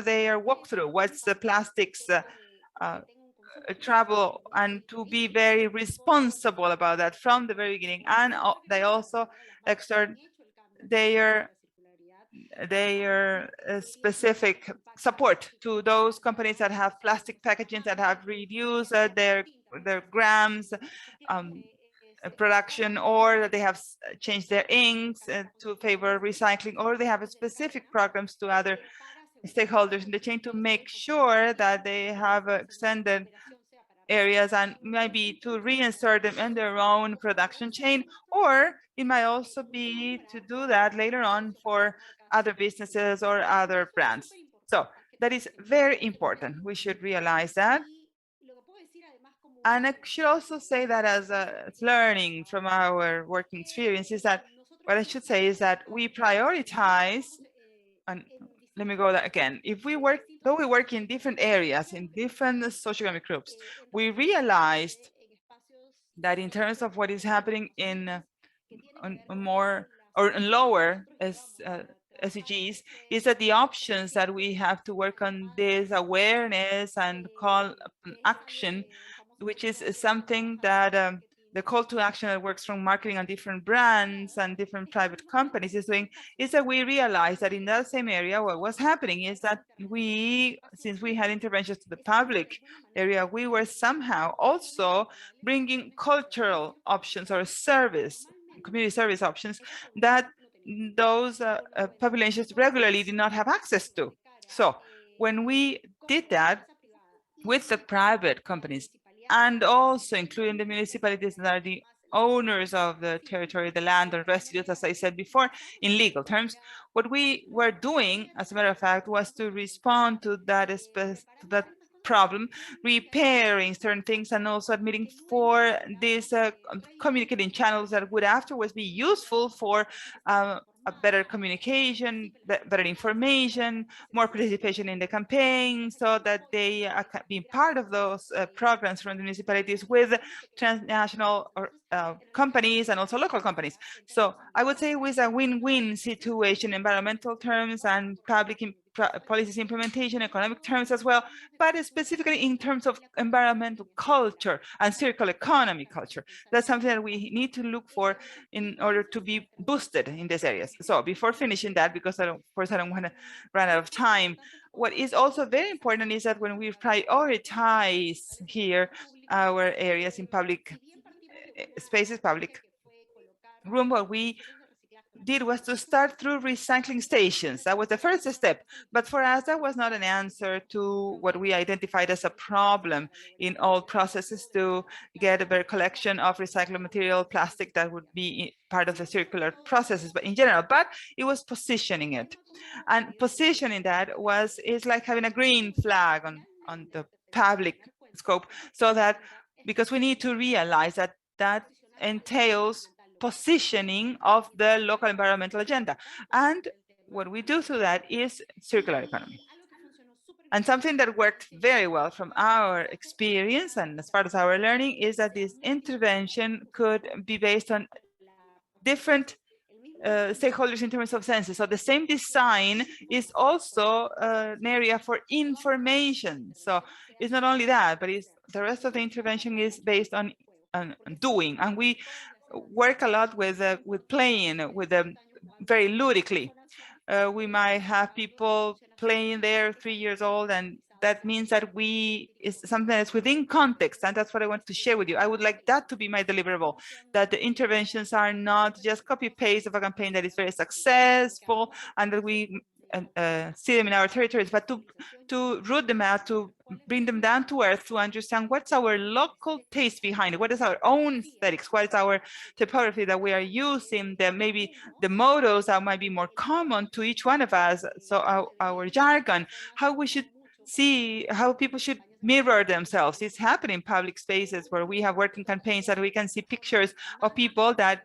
their walkthrough, what's the plastics trouble, and to be very responsible about that from the very beginning. And they also exert their specific support to those companies that have plastic packaging, that have reduced their grams production, or that they have changed their inks to favor recycling, or they have specific programs to other stakeholders in the chain to make sure that they have extended areas and maybe to reinsert them in their own production chain, or it might also be to do that later on for other businesses or other brands. So that is very important. We should realize that. And I should also say that as learning from our working experience is that what I should say is that we prioritize, and let me go that again. If we work, though we work in different areas, in different socioeconomic groups, we realized that in terms of what is happening in more or in lower SDGs, is that the options that we have to work on this awareness and call action, which is something that the call to action that works from marketing on different brands and different private companies is doing, is that we realize that in that same area, what was happening is that since we had interventions to the public area, we were somehow also bringing cultural options or community service options that those populations regularly did not have access to. So when we did that with the private companies, and also including the municipalities that are the owners of the territory, the land or residues, as I said before, in legal terms. What we were doing, as a matter of fact, was to respond to that problem, repairing certain things and also admitting for these communicating channels that would afterwards be useful for a better communication, better information, more participation in the campaign, so that they can be part of those programs from the municipalities with transnational or companies and also local companies. So I would say it was a win-win situation, environmental terms and public policies implementation, economic terms as well, but specifically in terms of environmental culture and circular economy culture. That's something that we need to look for in order to be boosted in these areas. So before finishing that, because of course I don't want to run out of time, what is also very important is that when we prioritize here our areas in public spaces, public room, what we did was to start through recycling stations. That was the first step. But for us, that was not an answer to what we identified as a problem in all processes to get a better collection of recycled material, plastic that would be part of the circular processes, but in general, but it was positioning it. And positioning that is like having a green flag on the public scope, so that, because we need to realize that that entails positioning of the local environmental agenda. And what we do through that is circular economy. And something that worked very well from our experience and as part of our learning is that this intervention could be based on different stakeholders in terms of senses. So the same design is also an area for information. So it's not only that, but the rest of the intervention is based on doing. And we work a lot with playing, with them very ludically. We might have people playing there 3 years old, and that means that it's something that's within context, and that's what I want to share with you. I would like that to be my deliverable, that the interventions are not just copy-paste of a campaign that is very successful and that we see them in our territories, but to root them out, to bring them down to earth, to understand what's our local taste behind it, what is our own aesthetics, what is our typography that we are using, maybe the mottos that might be more common to each one of us, so our jargon, how we should see, how people should mirror themselves. It's happening in public spaces where we have working campaigns that we can see pictures of people that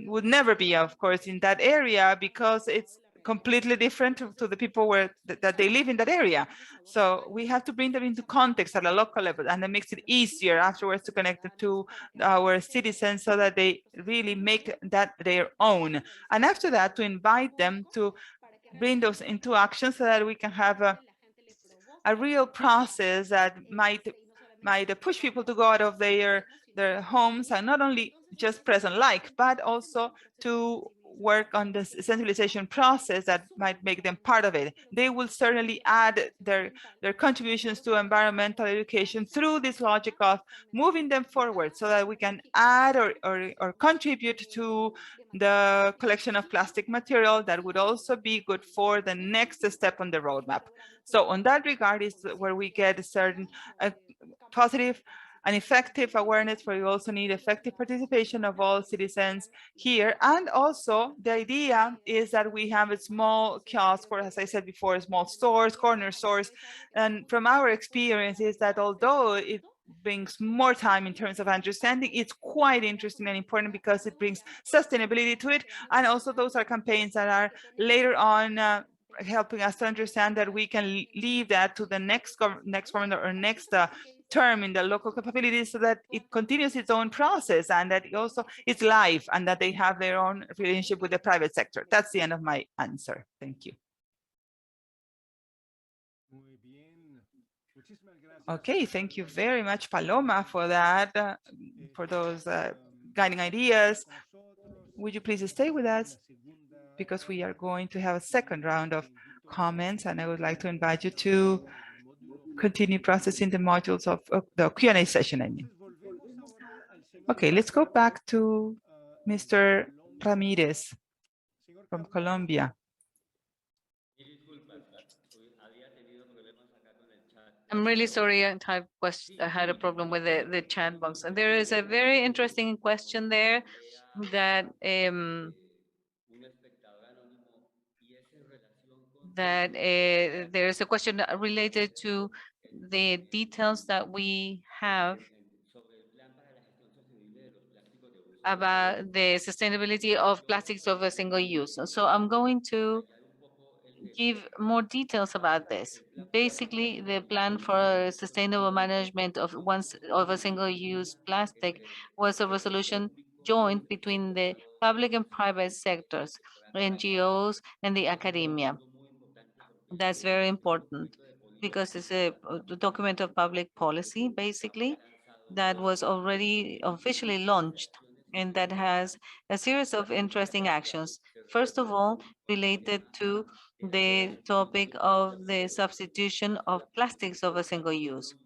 would never be, of course, in that area because it's completely different to the people that they live in that area. So we have to bring them into context at a local level, and that makes it easier afterwards to connect it to our citizens so that they really make that their own. And after that, to invite them to bring those into action so that we can have a real process that might push people to go out of their homes and not only just present like, but also to work on the centralization process that might make them part of it. They will certainly add their contributions to environmental education through this logic of moving them forward so that we can add or contribute to the collection of plastic material that would also be good for the next step on the roadmap. So on that regard is where we get a certain positive and effective awareness, where you also need effective participation of all citizens here. And also the idea is that we have a small kiosk, or as I said before, small stores, corner stores. And from our experience is that although it brings more time in terms of understanding, it's quite interesting and important because it brings sustainability to it. And also those are campaigns that are later on helping us to understand that we can leave that to the next government or next term in the local capabilities so that it continues its own process and that it also it's live and that they have their own relationship with the private sector. That's the end of my answer. Thank you. Okay, thank you very much, Paloma, for that, for those guiding ideas. Would you please stay with us? Because we are going to have a second round of comments, and I would like to invite you to continue processing the modules of the Q&A session, I mean. Okay, let's go back to Mr. Ramirez from Colombia. I'm really sorry. I had a problem with the chat box. And there is a very interesting question there that there is a question related to the details that we have about the sustainability of plastics of a single use. So I'm going to give more details about this. Basically, the plan for sustainable management of a single-use plastic was a resolution joined between the public and private sectors, NGOs, and the academia. That's very important because it's a document of public policy, basically, that was already officially launched and that has a series of interesting actions. First of all, related to the topic of the substitution of plastics of a single use.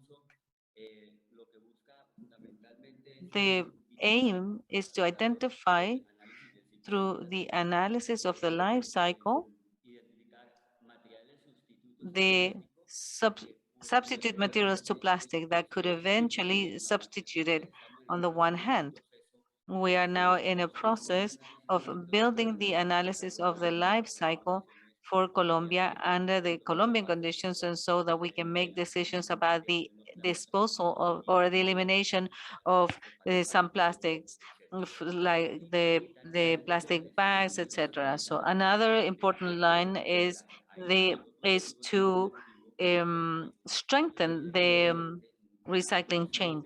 The aim is to identify through the analysis of the life cycle the substitute materials to plastic that could eventually substitute it on the one hand. We are now in a process of building the analysis of the life cycle for Colombia under the Colombian conditions, and so that we can make decisions about the disposal of or the elimination of some plastics, like the plastic bags, etc. So another important line is to strengthen the recycling chain.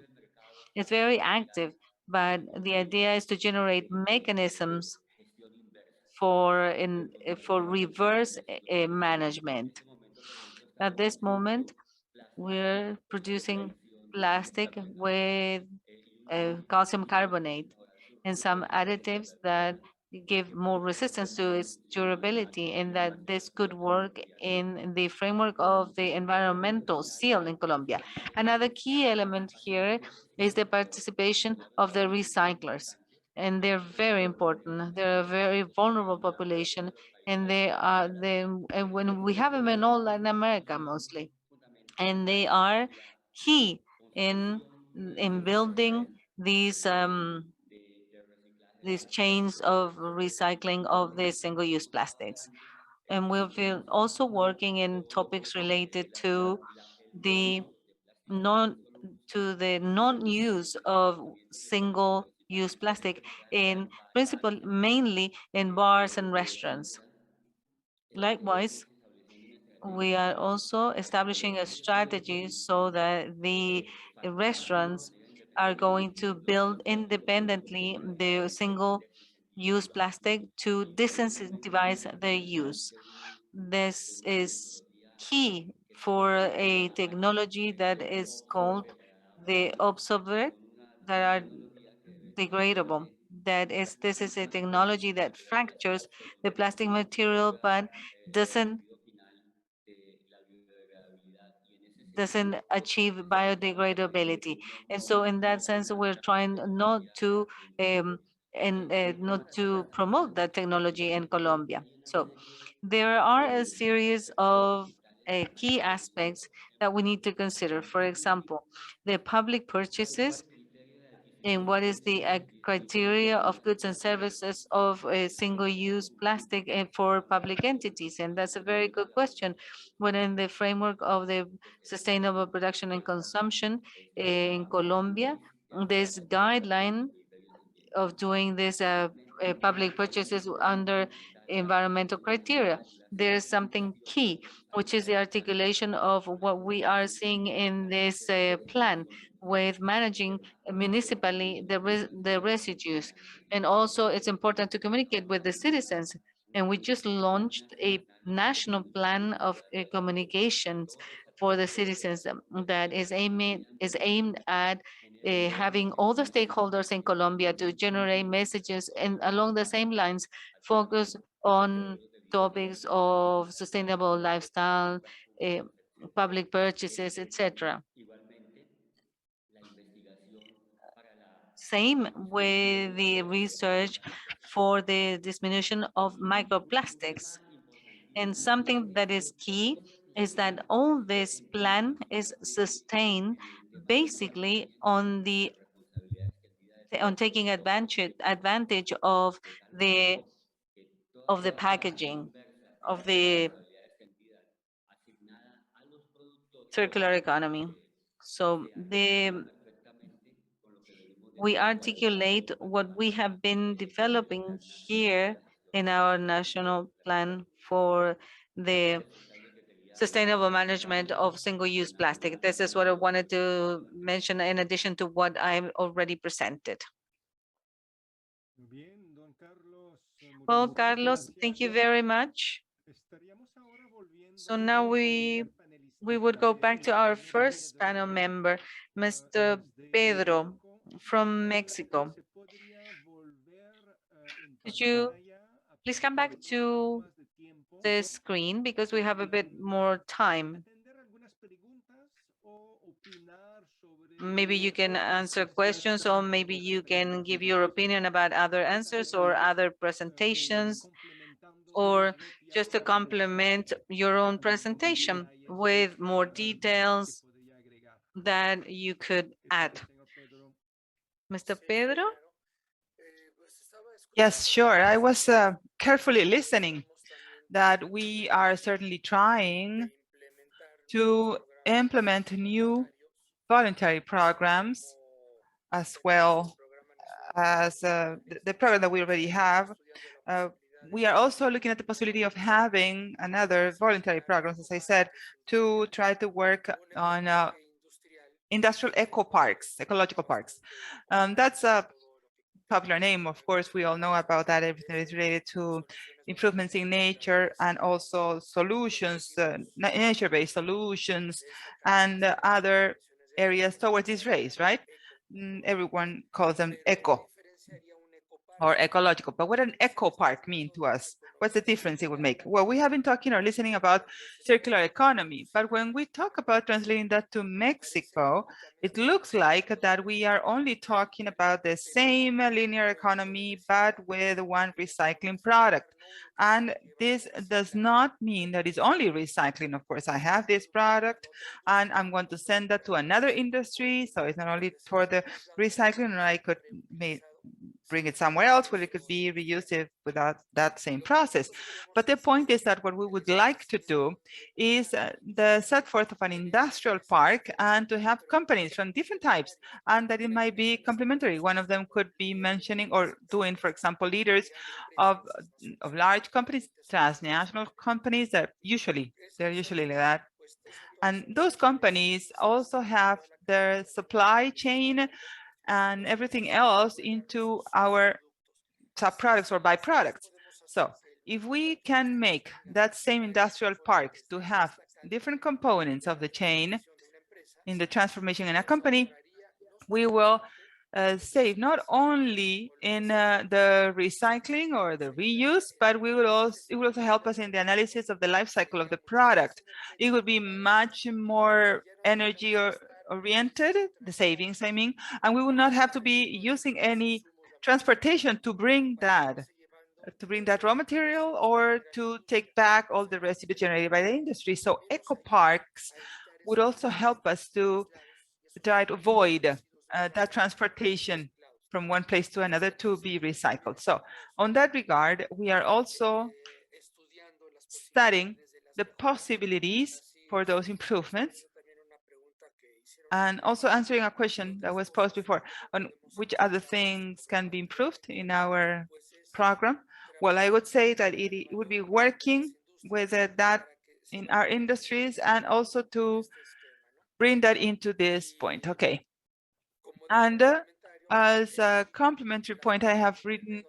It's very active, but the idea is to generate mechanisms for reverse management. At this moment, we're producing plastic with calcium carbonate and some additives that give more resistance to its durability, and that this could work in the framework of the environmental seal in Colombia. Another key element here is the participation of the recyclers, and they're very important. They're a very vulnerable population, and and when we have them in all Latin America mostly, and they are key in building these chains of recycling of the single-use plastics. And we've been also working in topics related to the non non-use of single-use plastic, in principle mainly in bars and restaurants. Likewise, we are also establishing a strategy so that the restaurants are going to build independently the single-use plastic to disincentivize their use. This is key for a technology that is called the obsolete, that are degradable. This is a technology that fractures the plastic material but doesn't achieve biodegradability. And so in that sense, we're trying not to promote that technology in Colombia. So there are a series of key aspects that we need to consider. For example, the public purchases, and what is the criteria of goods and services of a single-use plastic for public entities? And that's a very good question. When in the framework of the sustainable production and consumption in Colombia, this guideline of doing this public purchases under environmental criteria. There's something key, which is the articulation of what we are seeing in this plan with managing municipally the residues. And also it's important to communicate with the citizens. And we just launched a national plan of communications for the citizens that is aimed at having all the stakeholders in Colombia to generate messages and along the same lines, focus on topics of sustainable lifestyle, uh, public purchases, etc. Same with the research for the diminution of microplastics. And something that is key is that all this plan is sustained basically on taking advantage of the packaging of the circular economy. So we articulate what we have been developing here in our national plan for the sustainable management of single-use plastic. This is what I wanted to mention in addition to what I already presented. Well, Carlos, thank you very much. So now we would go back to our first panel member, Mr. Pedro from Mexico. Could you please come back to the screen because we have a bit more time. Maybe you can answer questions or maybe you can give your opinion about other answers or other presentations, or just to complement your own presentation with more details that you could add. Mr. Pedro? Yes, sure. I was carefully listening that we are certainly trying to implement new voluntary programs as well as the program that we already have. We are also looking at the possibility of having another voluntary program, as I said, to try to work on industrial eco parks, ecological parks. That's a popular name. Of course, we all know about that. Everything is related to improvements in nature and also solutions, nature-based solutions and other areas towards this race, right? Everyone calls them eco or ecological, but what an eco park mean to us? What's the difference it would make? Well, we have been talking or listening about circular economy, but when we talk about translating that to Mexico, it looks like that we are only talking about the same linear economy, but with one recycling product. And this does not mean that it's only recycling. Of course, I have this product and I'm going to send that to another industry. So it's not only for the recycling, or I could bring it somewhere else where it could be reused without that same process. But the point is that what we would like to do is the set forth of an industrial park and to have companies from different types, and that it might be complementary. One of them could be mentioning or doing, for example, leaders of large companies, transnational companies that they're usually like that. And those companies also have their supply chain and everything else into our sub-products or byproducts. So if we can make that same industrial park to have different components of the chain in the transformation in a company, we will save not only in the recycling or the reuse, but it will also help us in the analysis of the life cycle of the product. It would be much more energy oriented, the savings, I mean, and we will not have to be using any transportation to bring that raw material or to take back all the residue generated by the industry. So eco parks would also help us to try to avoid that transportation from one place to another to be recycled. So on that regard, we are also studying the possibilities for those improvements and also answering a question that was posed before on which other things can be improved in our program. Well, I would say that it would be working with that in our industries and also to bring that into this point. Okay. And as a complementary point, I have written,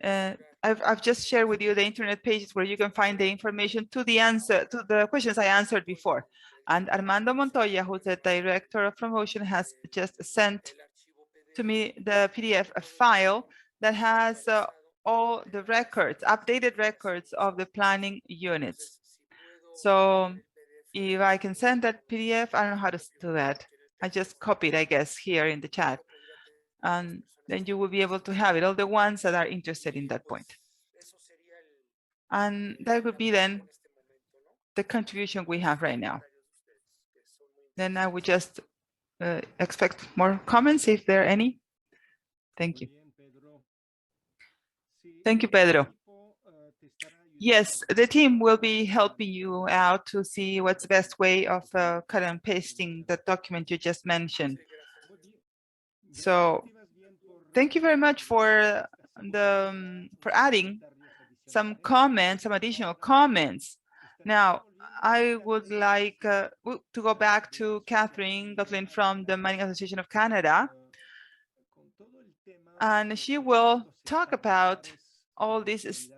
I've just shared with you the internet pages where you can find the information to the questions I answered before. And Armando Montoya, who's the director of promotion, has just sent to me the PDF file that has all the records, updated records of the planning units. So if I can send that PDF, I don't know how to do that. I just copied, I guess, here in the chat. And then you will be able to have it, all the ones that are interested in that point. And that would be then the contribution we have right now. Then I would just expect more comments if there are any. Thank you. Thank you, Pedro. Yes, the team will be helping you out to see what's the best way of cut and pasting the document you just mentioned. So thank you very much for adding some comments, some additional comments. Now, I would like to go back to Catherine from the Mining Association of Canada, and she will talk about all these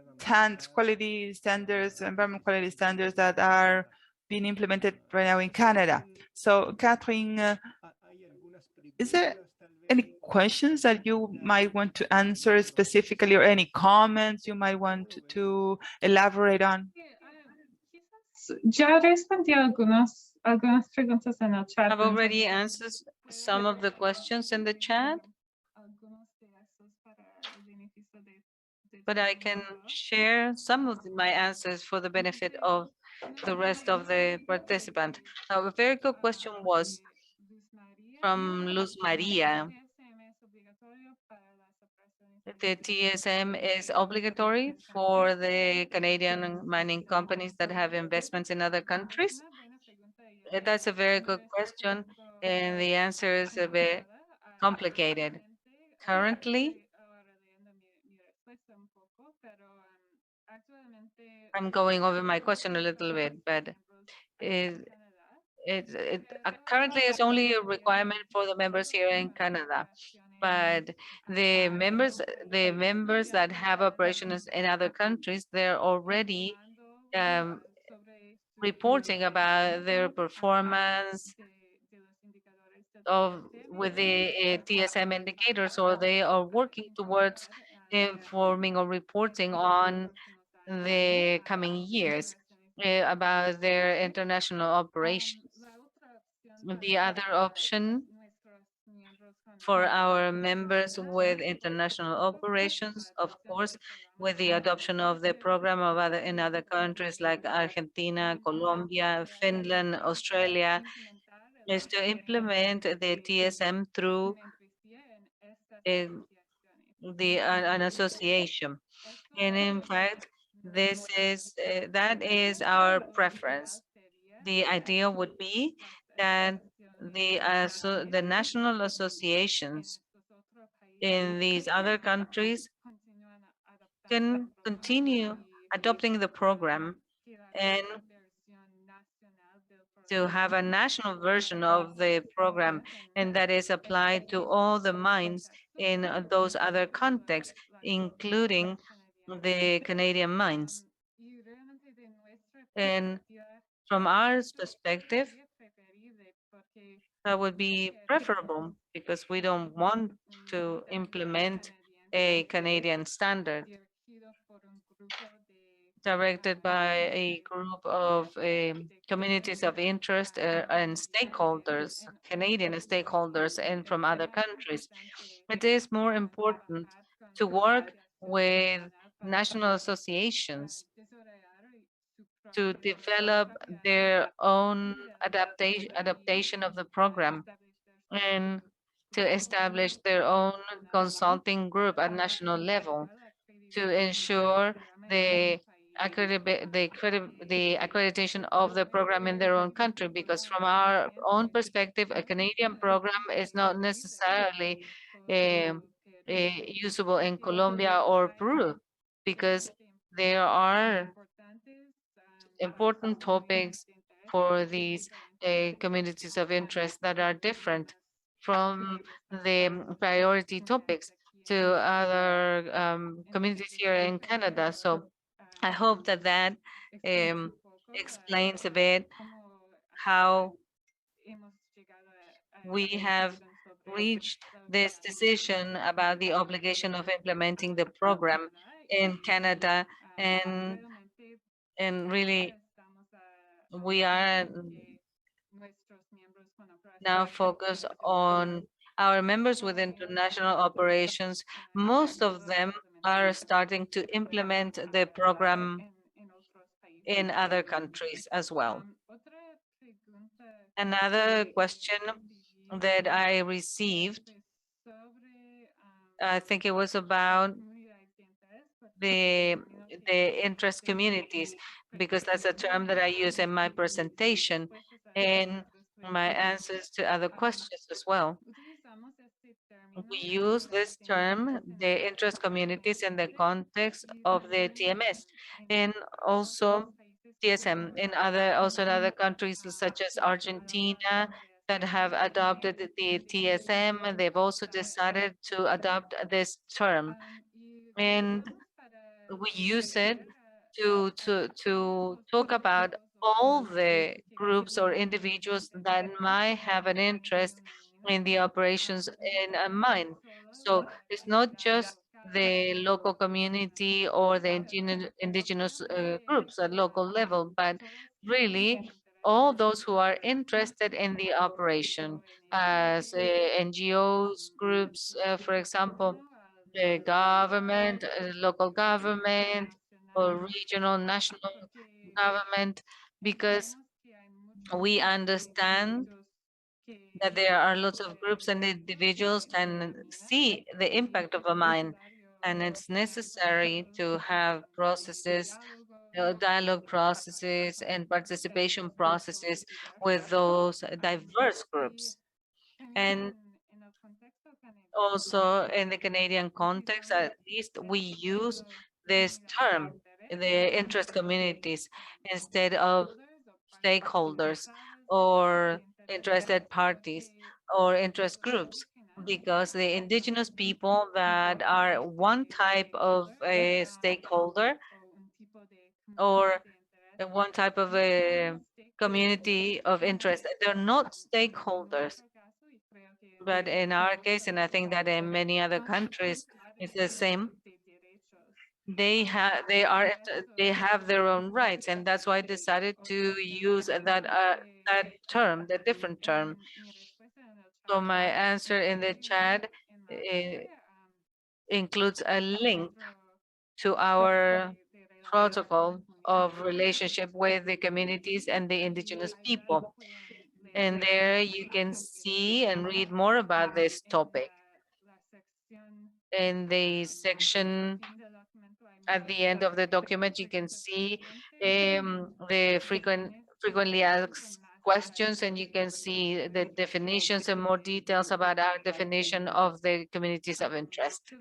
quality standards, environmental quality standards that are being implemented right now in Canada. So, Catherine, is there any questions that you might want to answer specifically, or any comments you might want to elaborate on? Ya respondí algunas preguntas en el chat. I've already answered some of the questions in the chat, but I can share some of my answers for the benefit of the rest of the participants. Now, a very good question was from Luz Maria. The TSM is obligatory for the Canadian mining companies that have investments in other countries? That's a very good question, and the answer is a bit complicated. Currently, I'm going over my question a little bit, but currently it's only a requirement for the members here in Canada. But the members that have operations in other countries, they're already reporting about their performance with the TSM indicators, or they are working towards informing or reporting on the coming years about their international operations. The other option for our members with international operations, of course, with the adoption of the program in other countries like Argentina, Colombia, Finland, Australia, is to implement the TSM through an association. And in fact, that is our preference. The idea would be that the national associations in these other countries can continue adopting the program and to have a national version of the program, and that is applied to all the mines in those other contexts, including the Canadian mines. And from our perspective, that would be preferable because we don't want to implement a Canadian standard directed by a group of communities of interest and stakeholders, Canadian stakeholders, and from other countries. It is more important to work with national associations to develop their own adaptation of the program and to establish their own consulting group at national level to ensure the accreditation of the program in their own country, because from our own perspective, a Canadian program is not necessarily usable in Colombia or Peru, because there are important topics for these communities of interest that are different from the priority topics to other communities here in Canada. So I hope that that explains a bit how we have reached this decision about the obligation of implementing the program in Canada, and really we are now focused on our members with international operations. Most of them are starting to implement the program in other countries as well. Another question that I received, I think it was about the interest communities, because that's a term that I use in my presentation and my answers to other questions as well. We use this term, the interest communities, in the context of the TMS and also TSM in other countries such as Argentina that have adopted the TSM, and they've also decided to adopt this term. And we use it to talk about all the groups or individuals that might have an interest in the operations in a mine. So it's not just the local community or the indigenous groups at local level, but really all those who are interested in the operation as NGOs, groups, for example, the government, local government, or regional, national government, because we understand that there are lots of groups and individuals can see the impact of a mine, and it's necessary to have processes, dialogue processes and participation processes with those diverse groups. And also in the Canadian context, at least we use this term, the interest communities, instead of stakeholders or interested parties or interest groups, because the indigenous people that are one type of a stakeholder or one type of a community of interest, they're not stakeholders. But in our case, and I think that in many other countries, it's the same. They have their own rights, and that's why I decided to use that term, the different term. So my answer in the chat includes a link to our protocol of relationship with the communities and the indigenous people. And there you can see and read more about this topic. In the section at the end of the document, you can see the frequently asked questions, and you can see the definitions and more details about our definition of the communities of interest.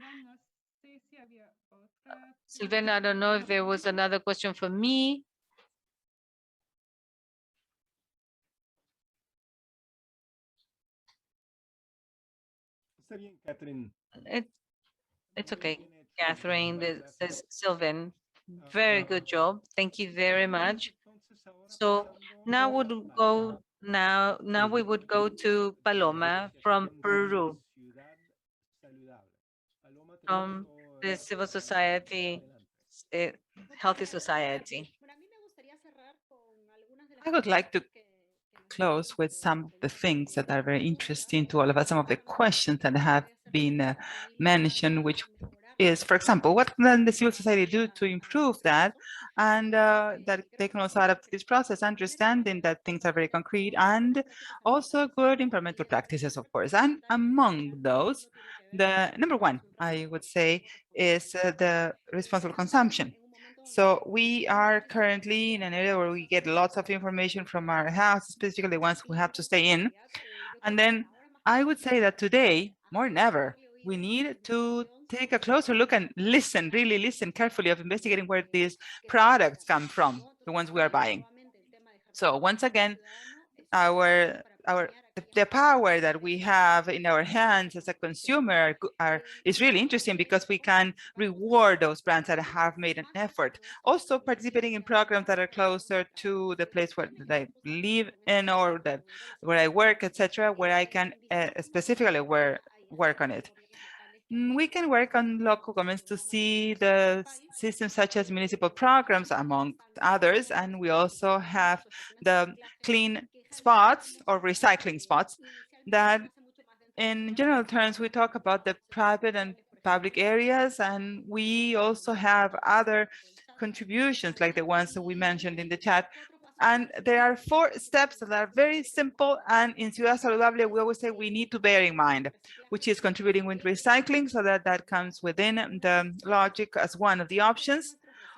Sylvain, I don't know if there was another question for me. It's okay, Catherine. This is Sylvain. Very good job. Thank you very much. So now we would go to Paloma from Peru, from the civil society, healthy society. I would like to close with some of the things that are very interesting to all of us, some of the questions that have been mentioned, which is, for example, what can the civil society do to improve that? And that they can also adapt to this process, understanding that things are very concrete and also good environmental practices, of course. And among those, the number one, I would say, is the responsible consumption. So we are currently in an area where we get lots of information from our house, specifically the ones who have to stay in. And then I would say that today, more than ever, we need to take a closer look and listen, really listen carefully of investigating where these products come from, the ones we are buying. So once again, the power that we have in our hands as a consumer is really interesting, because we can reward those brands that have made an effort. Also participating in programs that are closer to the place where I live in, or where I work, etc., where I can specifically work on it. We can work on local governments to see the systems such as municipal programs, among others. And we also have the clean spots or recycling spots that, in general terms, we talk about the private and public areas. And we also have other contributions like the ones that we mentioned in the chat. And there are 4 steps that are very simple, and in Ciudad Saludable, we always say we need to bear in mind, which is contributing with recycling, so that comes within the logic as one of the options.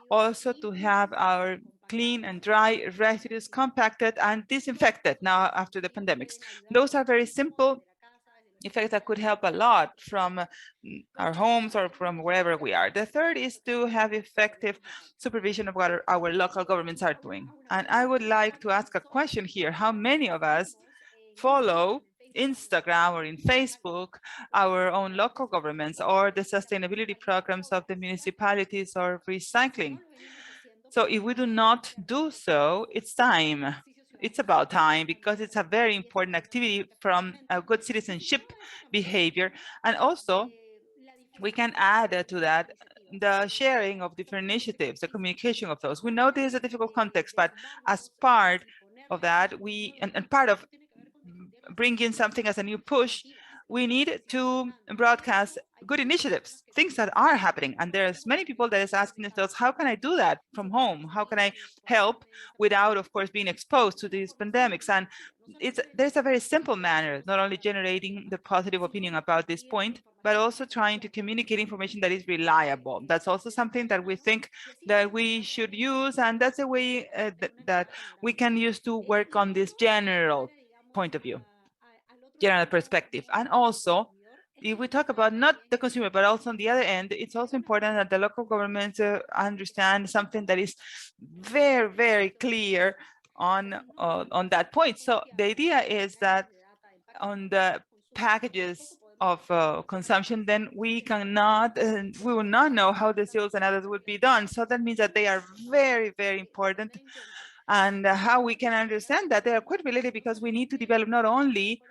Also to have our clean and dry residues compacted and disinfected now after the pandemics. Those are very simple effects that could help a lot from our homes or from wherever we are. The third is to have effective supervision of what our local governments are doing. And I would like to ask a question here. How many of us follow Instagram or in Facebook our own local governments or the sustainability programs of the municipalities or recycling? So if we do not do so, it's time. It's about time, because it's a very important activity from a good citizenship behavior. And also, we can add to that the sharing of different initiatives, the communication of those. We know this is a difficult context, but as part of that, and part of bringing something as a new push, we need to broadcast good initiatives, things that are happening. And there's many people that is asking themselves, how can I do that from home? How can I help without, of course, being exposed to these pandemics? And there's a very simple manner, not only generating the positive opinion about this point, but also trying to communicate information that is reliable. That's also something that we think that we should use. And that's a way that we can use to work on this general point of view, general perspective. And also, if we talk about not the consumer, but also on the other end, it's also important that the local governments understand something that is very, very clear on that point. So the idea is that on the packages of consumption, then we will not know how the sales and others would be done. So that means that they are very, very important. And how we can understand that they are quite related, because we need to develop not only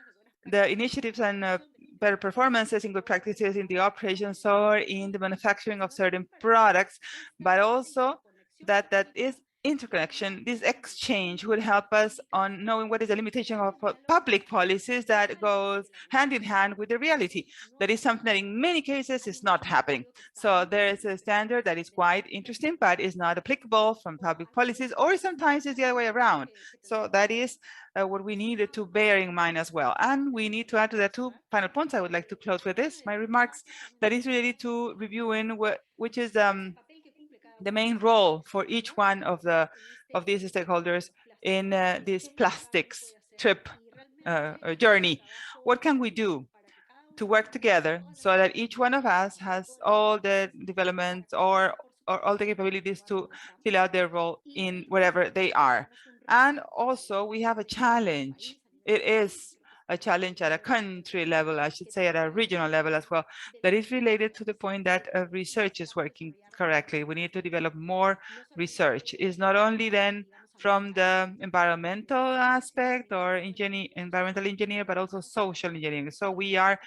the initiatives and better performances in good practices in the operations or in the manufacturing of certain products, but also that is interconnection, this exchange would help us on knowing what is the limitation of public policies that goes hand in hand with the reality. That is something that in many cases is not happening. So there is a standard that is quite interesting, but is not applicable from public policies, or sometimes it's the other way around. So that is what we needed to bear in mind as well. And we need to add to the 2 final points. I would like to close with this, my remarks, that is related to reviewing which is the main role for each one of these stakeholders in this plastics trip journey. What can we do to work together so that each one of us has all the developments or all the capabilities to fill out their role in wherever they are? And also, we have a challenge. It is a challenge at a country level, I should say at a regional level as well, that is related to the point that research is working correctly. We need to develop more research. It's not only then from the environmental aspect or environmental engineer, but also social engineering. So we are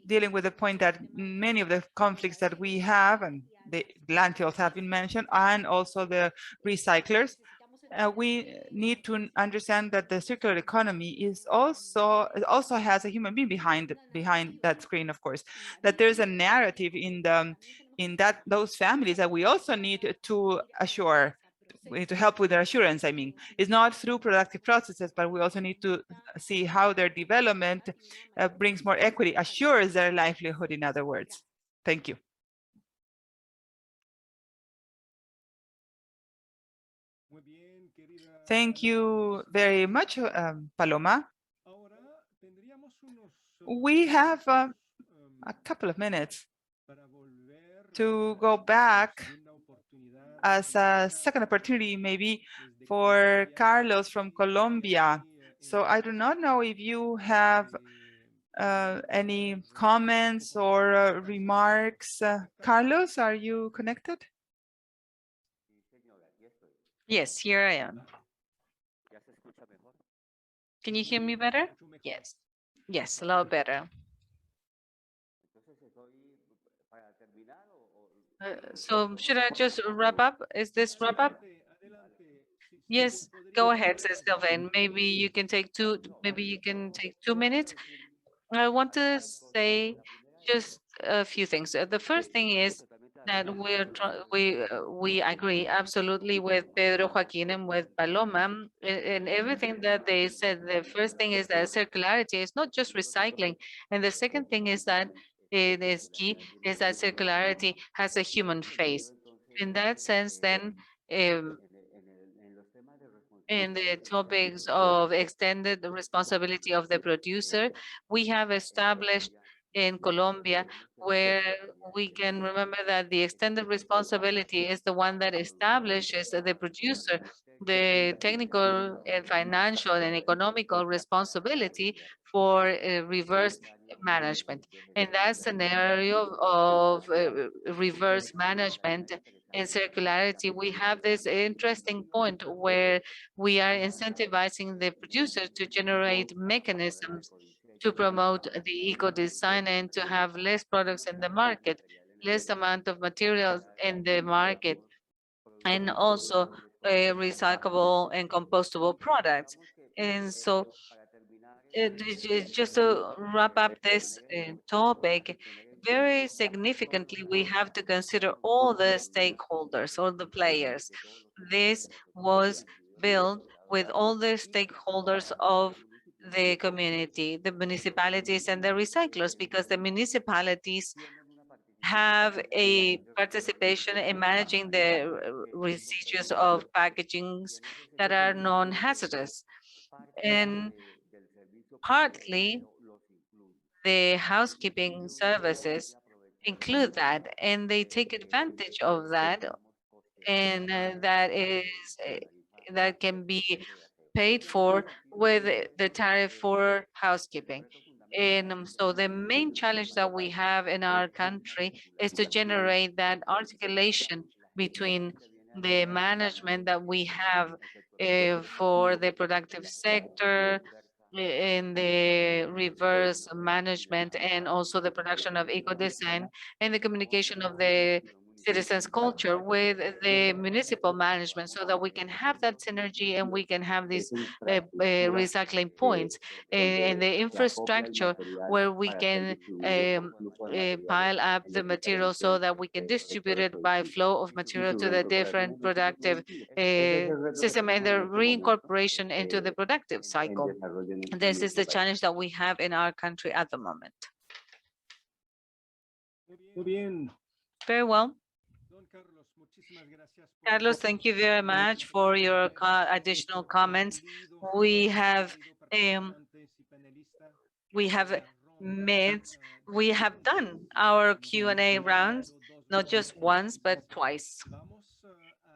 dealing with the point that many of the conflicts that we have, and the landfills have been mentioned, and also the recyclers, we need to understand that the circular economy is also has a human being behind that screen, of course, that there's a narrative in those families that we also need to assure. We need to help with their assurance. I mean, it's not through productive processes, but we also need to see how their development brings more equity, assures their livelihood, in other words. Thank you. Thank you very much, Paloma. We have a couple of minutes to go back as a second opportunity, maybe for Carlos from Colombia. So I do not know if you have any comments or remarks. Carlos, are you connected? Yes, here I am. Can you hear me better? Yes. Yes, a lot better. So should I just wrap up? Is this wrap up? Yes, go ahead, says Sylvain. Maybe you can take 2 minutes. I want to say just a few things. The first thing is that we agree absolutely with Pedro, Joaquin, and with Paloma in everything that they said. The first thing is that circularity is not just recycling, and the second thing is that it is key is that circularity has a human face. In that sense, then. Um, in the topics of extended responsibility of the producer, we have established in Colombia, where we can remember that the extended responsibility is the one that establishes the producer the technical and financial and economical responsibility for reverse management. In that scenario of reverse management and circularity, we have this interesting point where we are incentivizing the producer to generate mechanisms to promote the eco design and to have less products in the market, less amount of materials in the market, and also recyclable and compostable products. And so just to wrap up this topic, very significantly, we have to consider all the stakeholders, all the players. This was built with all the stakeholders of the community, the municipalities and the recyclers, because the municipalities have a participation in managing the residues of packagings that are non-hazardous. And partly the housekeeping services include that, and they take advantage of that, and that can be paid for with the tariff for housekeeping. And so the main challenge that we have in our country is to generate that articulation between the management that we have for the productive sector, in the reverse management, and also the production of eco-design, and the communication of the citizens' culture with the municipal management, so that we can have that synergy and we can have these recycling points and the infrastructure where we can pile up the material so that we can distribute it by flow of material to the different productive system and the reincorporation into the productive cycle. This is the challenge that we have in our country at the moment. Very well. Carlos, thank you very much for your additional comments. We have done our Q&A rounds, not just once, but twice.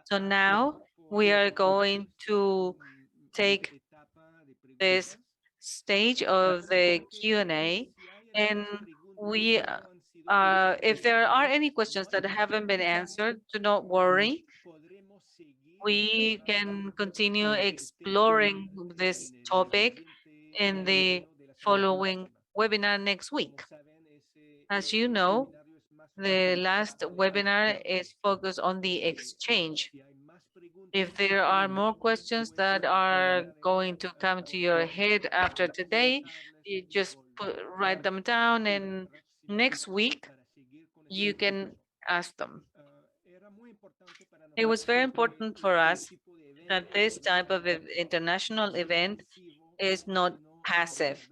So now we are going to take this stage of the Q&A, and if there are any questions that haven't been answered, do not worry. We can continue exploring this topic in the following webinar next week. As you know, the last webinar is focused on the exchange. If there are more questions that are going to come to your head after today, you just write them down, and next week you can ask them. It was very important for us that this type of international event is not passive,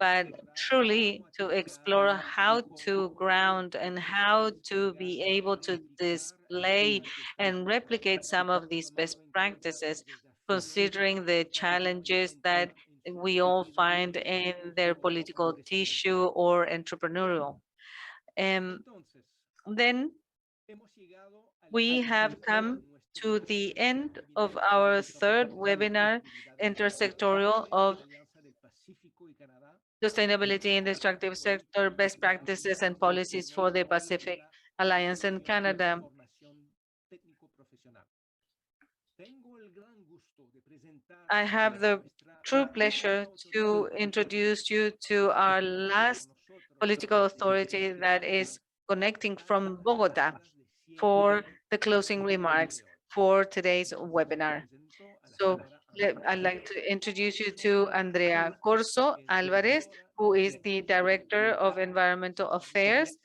but truly to explore how to ground and how to be able to display and replicate some of these best practices, considering the challenges that we all find in their political tissue or entrepreneurial. Then we have come to the end of our third webinar, Intersectoral of Sustainability in the Extractive Sector, Best Practices and Policies for the Pacific Alliance in Canada. I have the true pleasure to introduce you to our last political authority that is connecting from Bogota for the closing remarks for today's webinar. So I'd like to introduce you to Andrea Corso Alvarez, who is the Director of Environmental Affairs,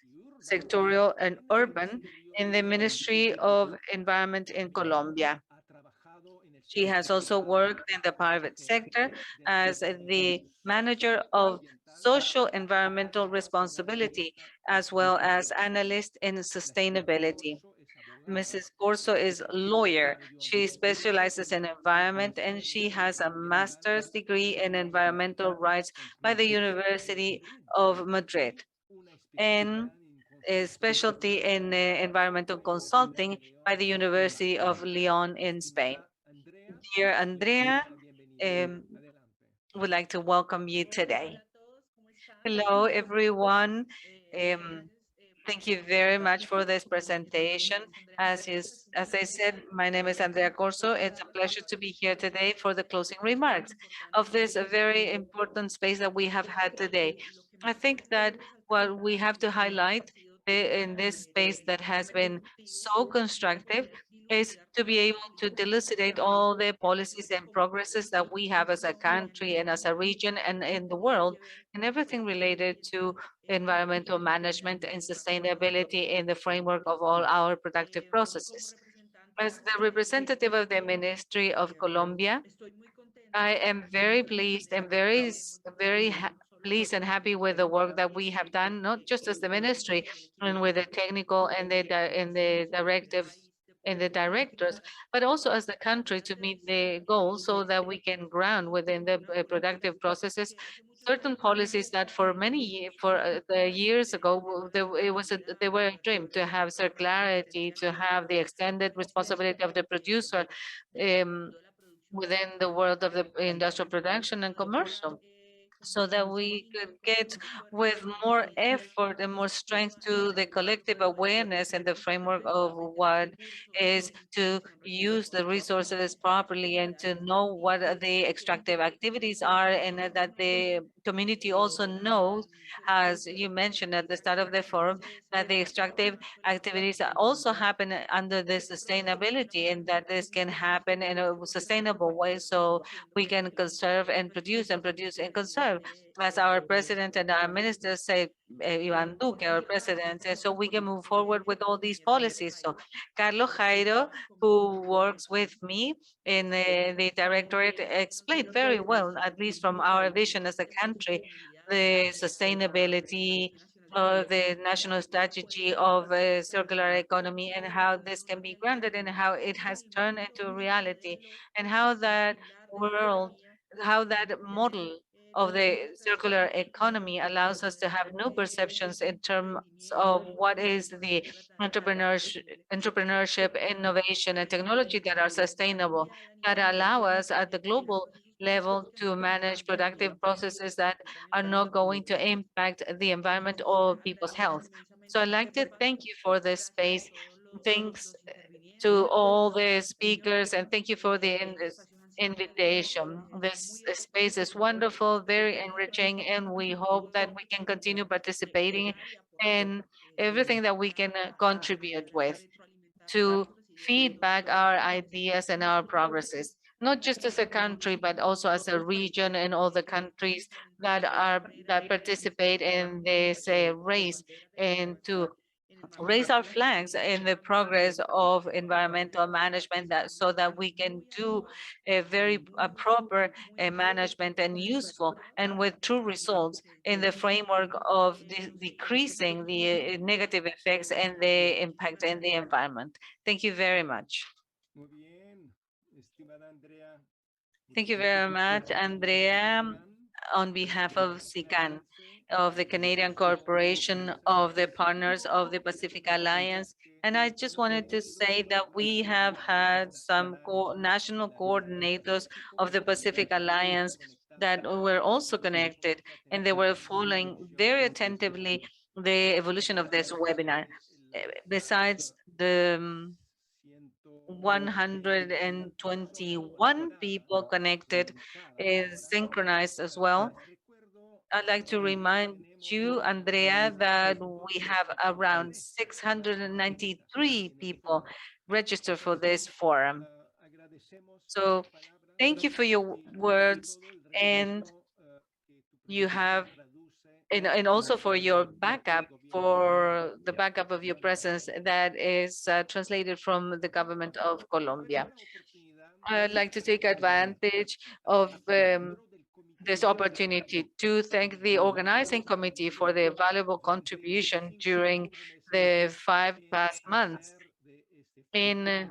Sectorial and Urban in the Ministry of Environment in Colombia. She has also worked in the private sector as the manager of social environmental responsibility, as well as analyst in sustainability. Mrs. Corso is a lawyer. She specializes in environment and she has a master's degree in environmental rights by the University of Madrid and a specialty in environmental consulting by the University of Lyon in Spain. Dear Andrea, um, would like to welcome you today. Hello, everyone. Thank you very much for this presentation. As I said, my name is Andrea Corso. It's a pleasure to be here today for the closing remarks of this very important space that we have had today. I think that what we have to highlight in this space that has been so constructive is to be able to elucidate all the policies and progresses that we have as a country and as a region and in the world, and everything related to environmental management and sustainability in the framework of all our productive processes. As the representative of the Ministry of Colombia, I am very pleased and very pleased and happy with the work that we have done, not just as the ministry and with the technical and the directive and the directors, but also as the country to meet the goals so that we can ground within the productive processes certain policies that for the years ago they were a dream to have circularity, to have the extended responsibility of the producer within the world of the industrial production and commercial, so that we could get with more effort and more strength to the collective awareness and the framework of what is to use the resources properly and to know what the extractive activities are, and that the community also knows, as you mentioned at the start of the forum, that the extractive activities also happen under the sustainability and that this can happen in a sustainable way so we can conserve and produce and conserve, as our president and our ministers say, Ivan Duque, our president, and so we can move forward with all these policies. So Carlos Jairo, who works with me in the directorate, explained very well, at least from our vision as a country, the sustainability of the national strategy of a circular economy and how this can be grounded and how it has turned into reality, and how that world, how that model of the circular economy allows us to have new perceptions in terms of what is the entrepreneurship, innovation, and technology that are sustainable, that allow us at the global level to manage productive processes that are not going to impact the environment or people's health. So I'd like to thank you for this space. Thanks to all the speakers, and thank you for the invitation. This space is wonderful, very enriching, and we hope that we can continue participating in everything that we can contribute with to feedback our ideas and our progresses, not just as a country, but also as a region and all the countries that participate in this race, and to raise our flags in the progress of environmental management, so that we can do a very proper management and useful and with true results in the framework of decreasing the negative effects and the impact in the environment. Thank you very much. Thank you very much, Andrea, on behalf of SICAN, of the Canadian Corporation of the Partners of the Pacific Alliance. And I just wanted to say that we have had some national coordinators of the Pacific Alliance that were also connected, and they were following very attentively the evolution of this webinar. Besides the 121 people connected is synchronized as well. I'd like to remind you, Andrea, that we have around 693 people registered for this forum. So thank you for your words, and you have, and also for your backup for the backup of your presence that is translated from the government of Colombia. I'd like to take advantage of this opportunity to thank the organizing committee for their valuable contribution during the 5 past months in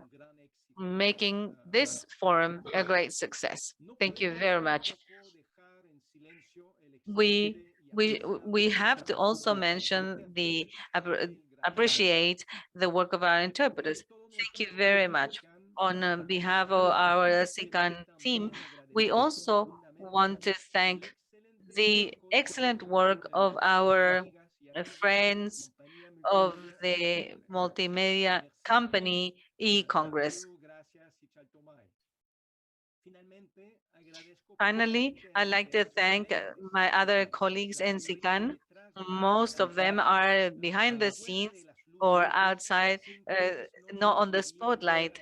making this forum a great success. Thank you very much. We have to also mention the appreciate the work of our interpreters. Thank you very much. On behalf of our SICAN team, we also want to thank the excellent work of our friends of the multimedia company e-Congress. Finally, I'd like to thank my other colleagues in SICAN. Most of them are behind the scenes or outside, not on the spotlight.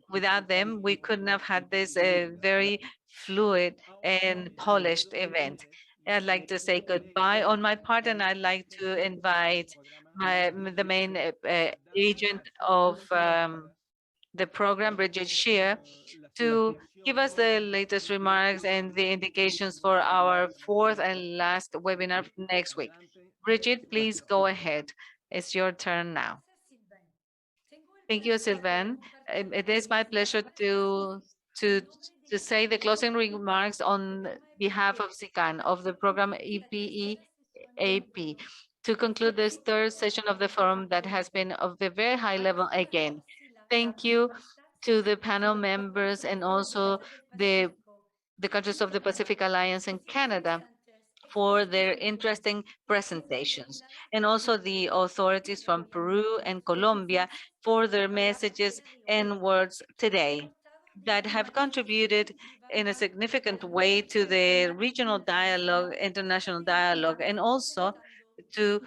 Without them, we couldn't have had this very fluid and polished event. I'd like to say goodbye on my part, and I'd like to invite the main agent of the program, Bridget Shear, to give us the latest remarks and the indications for our fourth and last webinar next week. Bridget, please go ahead. It's your turn now. Thank you, Sylvain. It is my pleasure to say the closing remarks on behalf of SICAN of the program EPEAP to conclude this third session of the forum that has been of the very high level again. Thank you to the panel members and also the countries of the Pacific Alliance and Canada for their interesting presentations, and also the authorities from Peru and Colombia for their messages and words today that have contributed in a significant way to the regional dialogue, international dialogue, and also to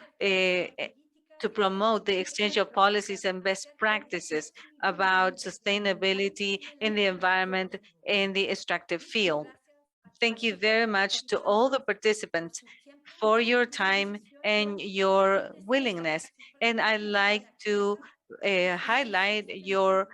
promote the exchange of policies and best practices about sustainability in the environment in the extractive field. Thank you very much to all the participants for your time and your willingness. And I'd like to highlight your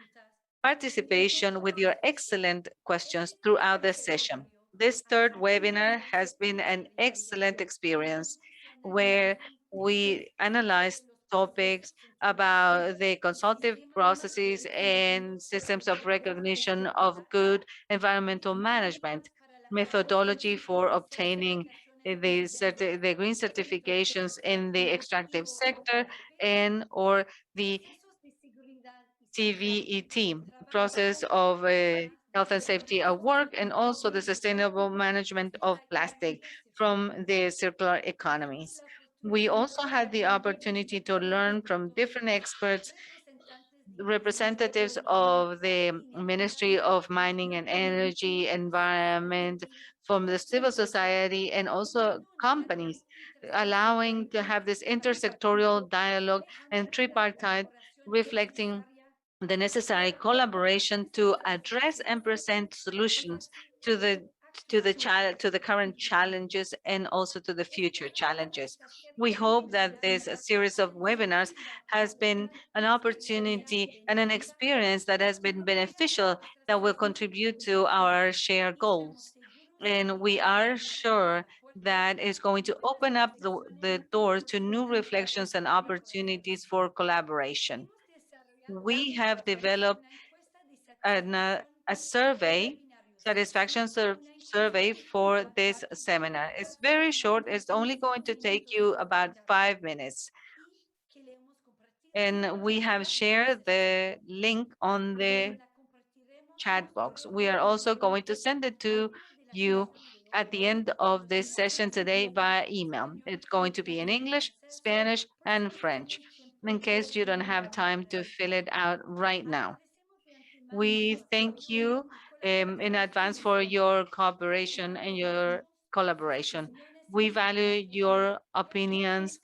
participation with your excellent questions throughout the session. This third webinar has been an excellent experience where we analyzed topics about the consultative processes and systems of recognition of good environmental management, methodology for obtaining the green certifications in the extractive sector, and or the CVET, process of health and safety at work, and also the sustainable management of plastic from the circular economies. We also had the opportunity to learn from different experts, representatives of the Ministry of Mining and Energy, Environment, from the civil society, and also companies, allowing to have this intersectoral dialogue and tripartite reflecting the necessary collaboration to address and present solutions to the current challenges and also to the future challenges. We hope that this series of webinars has been an opportunity and an experience that has been beneficial, that will contribute to our shared goals. And we are sure that it's going to open up the doors to new reflections and opportunities for collaboration. We have developed a survey, satisfaction survey for this seminar. It's very short. It's only going to take you about 5 minutes. And we have shared the link on the chat box. We are also going to send it to you at the end of this session today via email. It's going to be in English, Spanish, and French, in case you don't have time to fill it out right now. We thank you in advance for your cooperation and your collaboration. We value your opinions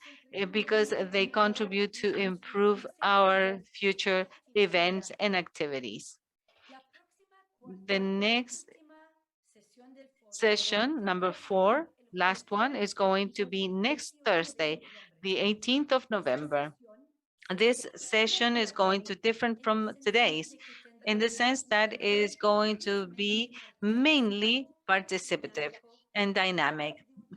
because they contribute to improve our future events and activities. The next session, number 4, last one, is going to be next Thursday, the 18th of November. This session is going to different from today's in the sense that it is going to be mainly participative and dynamic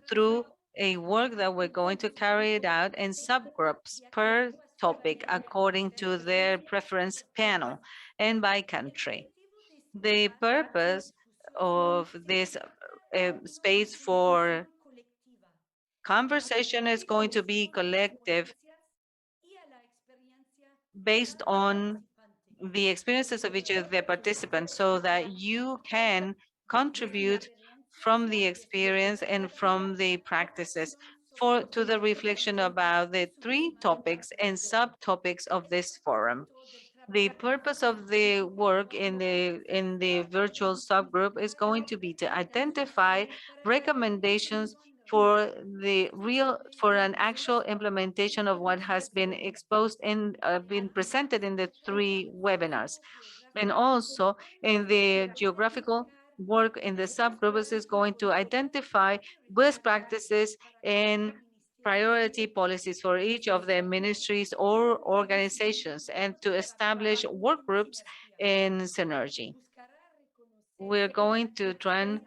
through a work that we're going to carry it out in subgroups per topic according to their preference panel and by country. The purpose of this space for conversation is going to be collective based on the experiences of each of the participants so that you can contribute from the experience and from the practices to the reflection about the three topics and subtopics of this forum. The purpose of the work in the virtual subgroup is going to be to identify recommendations for an actual implementation of what has been exposed and been presented in the three webinars. And also in the geographical work in the subgroups is going to identify best practices and priority policies for each of the ministries or organizations and to establish work groups in synergy. We're going to try and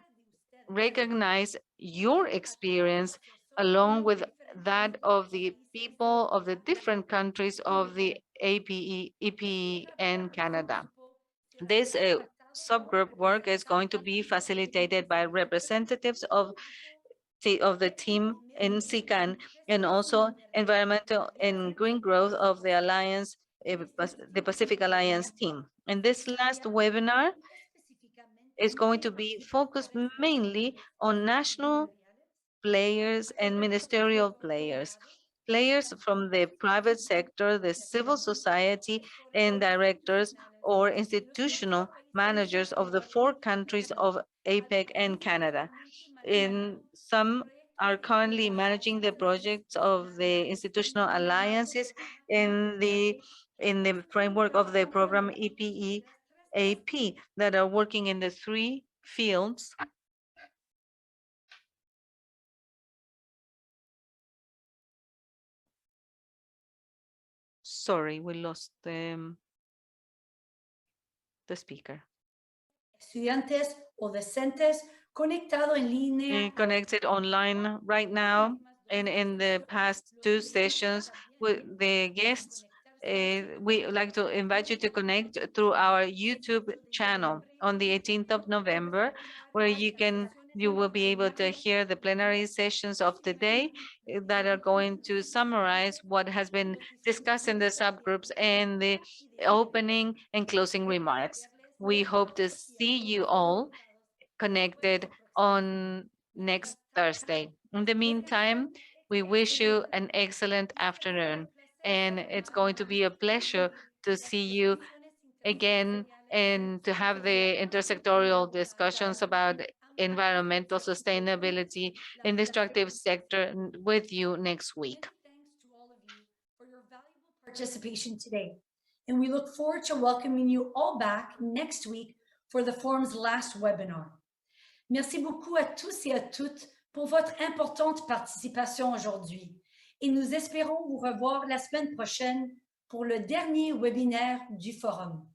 recognize your experience along with that of the people of the different countries of the EPE and Canada. This subgroup work is going to be facilitated by representatives of the team in SICAN and also environmental and green growth of the Alliance, the Pacific Alliance team. And this last webinar is going to be focused mainly on national players and ministerial players, players from the private sector, the civil society, and directors or institutional managers of the 4 countries of APEC and Canada. Some are currently managing the projects of the institutional alliances in the framework of the program EPE-AP that are working in the 3 fields. Sorry, we lost the speaker. Estudiantes o docentes conectado en línea. Connected online right now, and in the past 2 sessions with the guests, we would like to invite you to connect through our YouTube channel on the 18th of November, where you will be able to hear the plenary sessions of today that are going to summarize what has been discussed in the subgroups and the opening and closing remarks. We hope to see you all connected on next Thursday. In the meantime, we wish you an excellent afternoon, and it's going to be a pleasure to see you again and to have the intersectoral discussions about environmental sustainability in the extractive sector with you next week. Thanks to all of you for your valuable participation today. And we look forward to welcoming you all back next week for the forum's last webinar. Merci beaucoup à tous et à toutes pour votre importante participation aujourd'hui. Et nous espérons vous revoir la semaine prochaine pour le dernier webinaire du forum.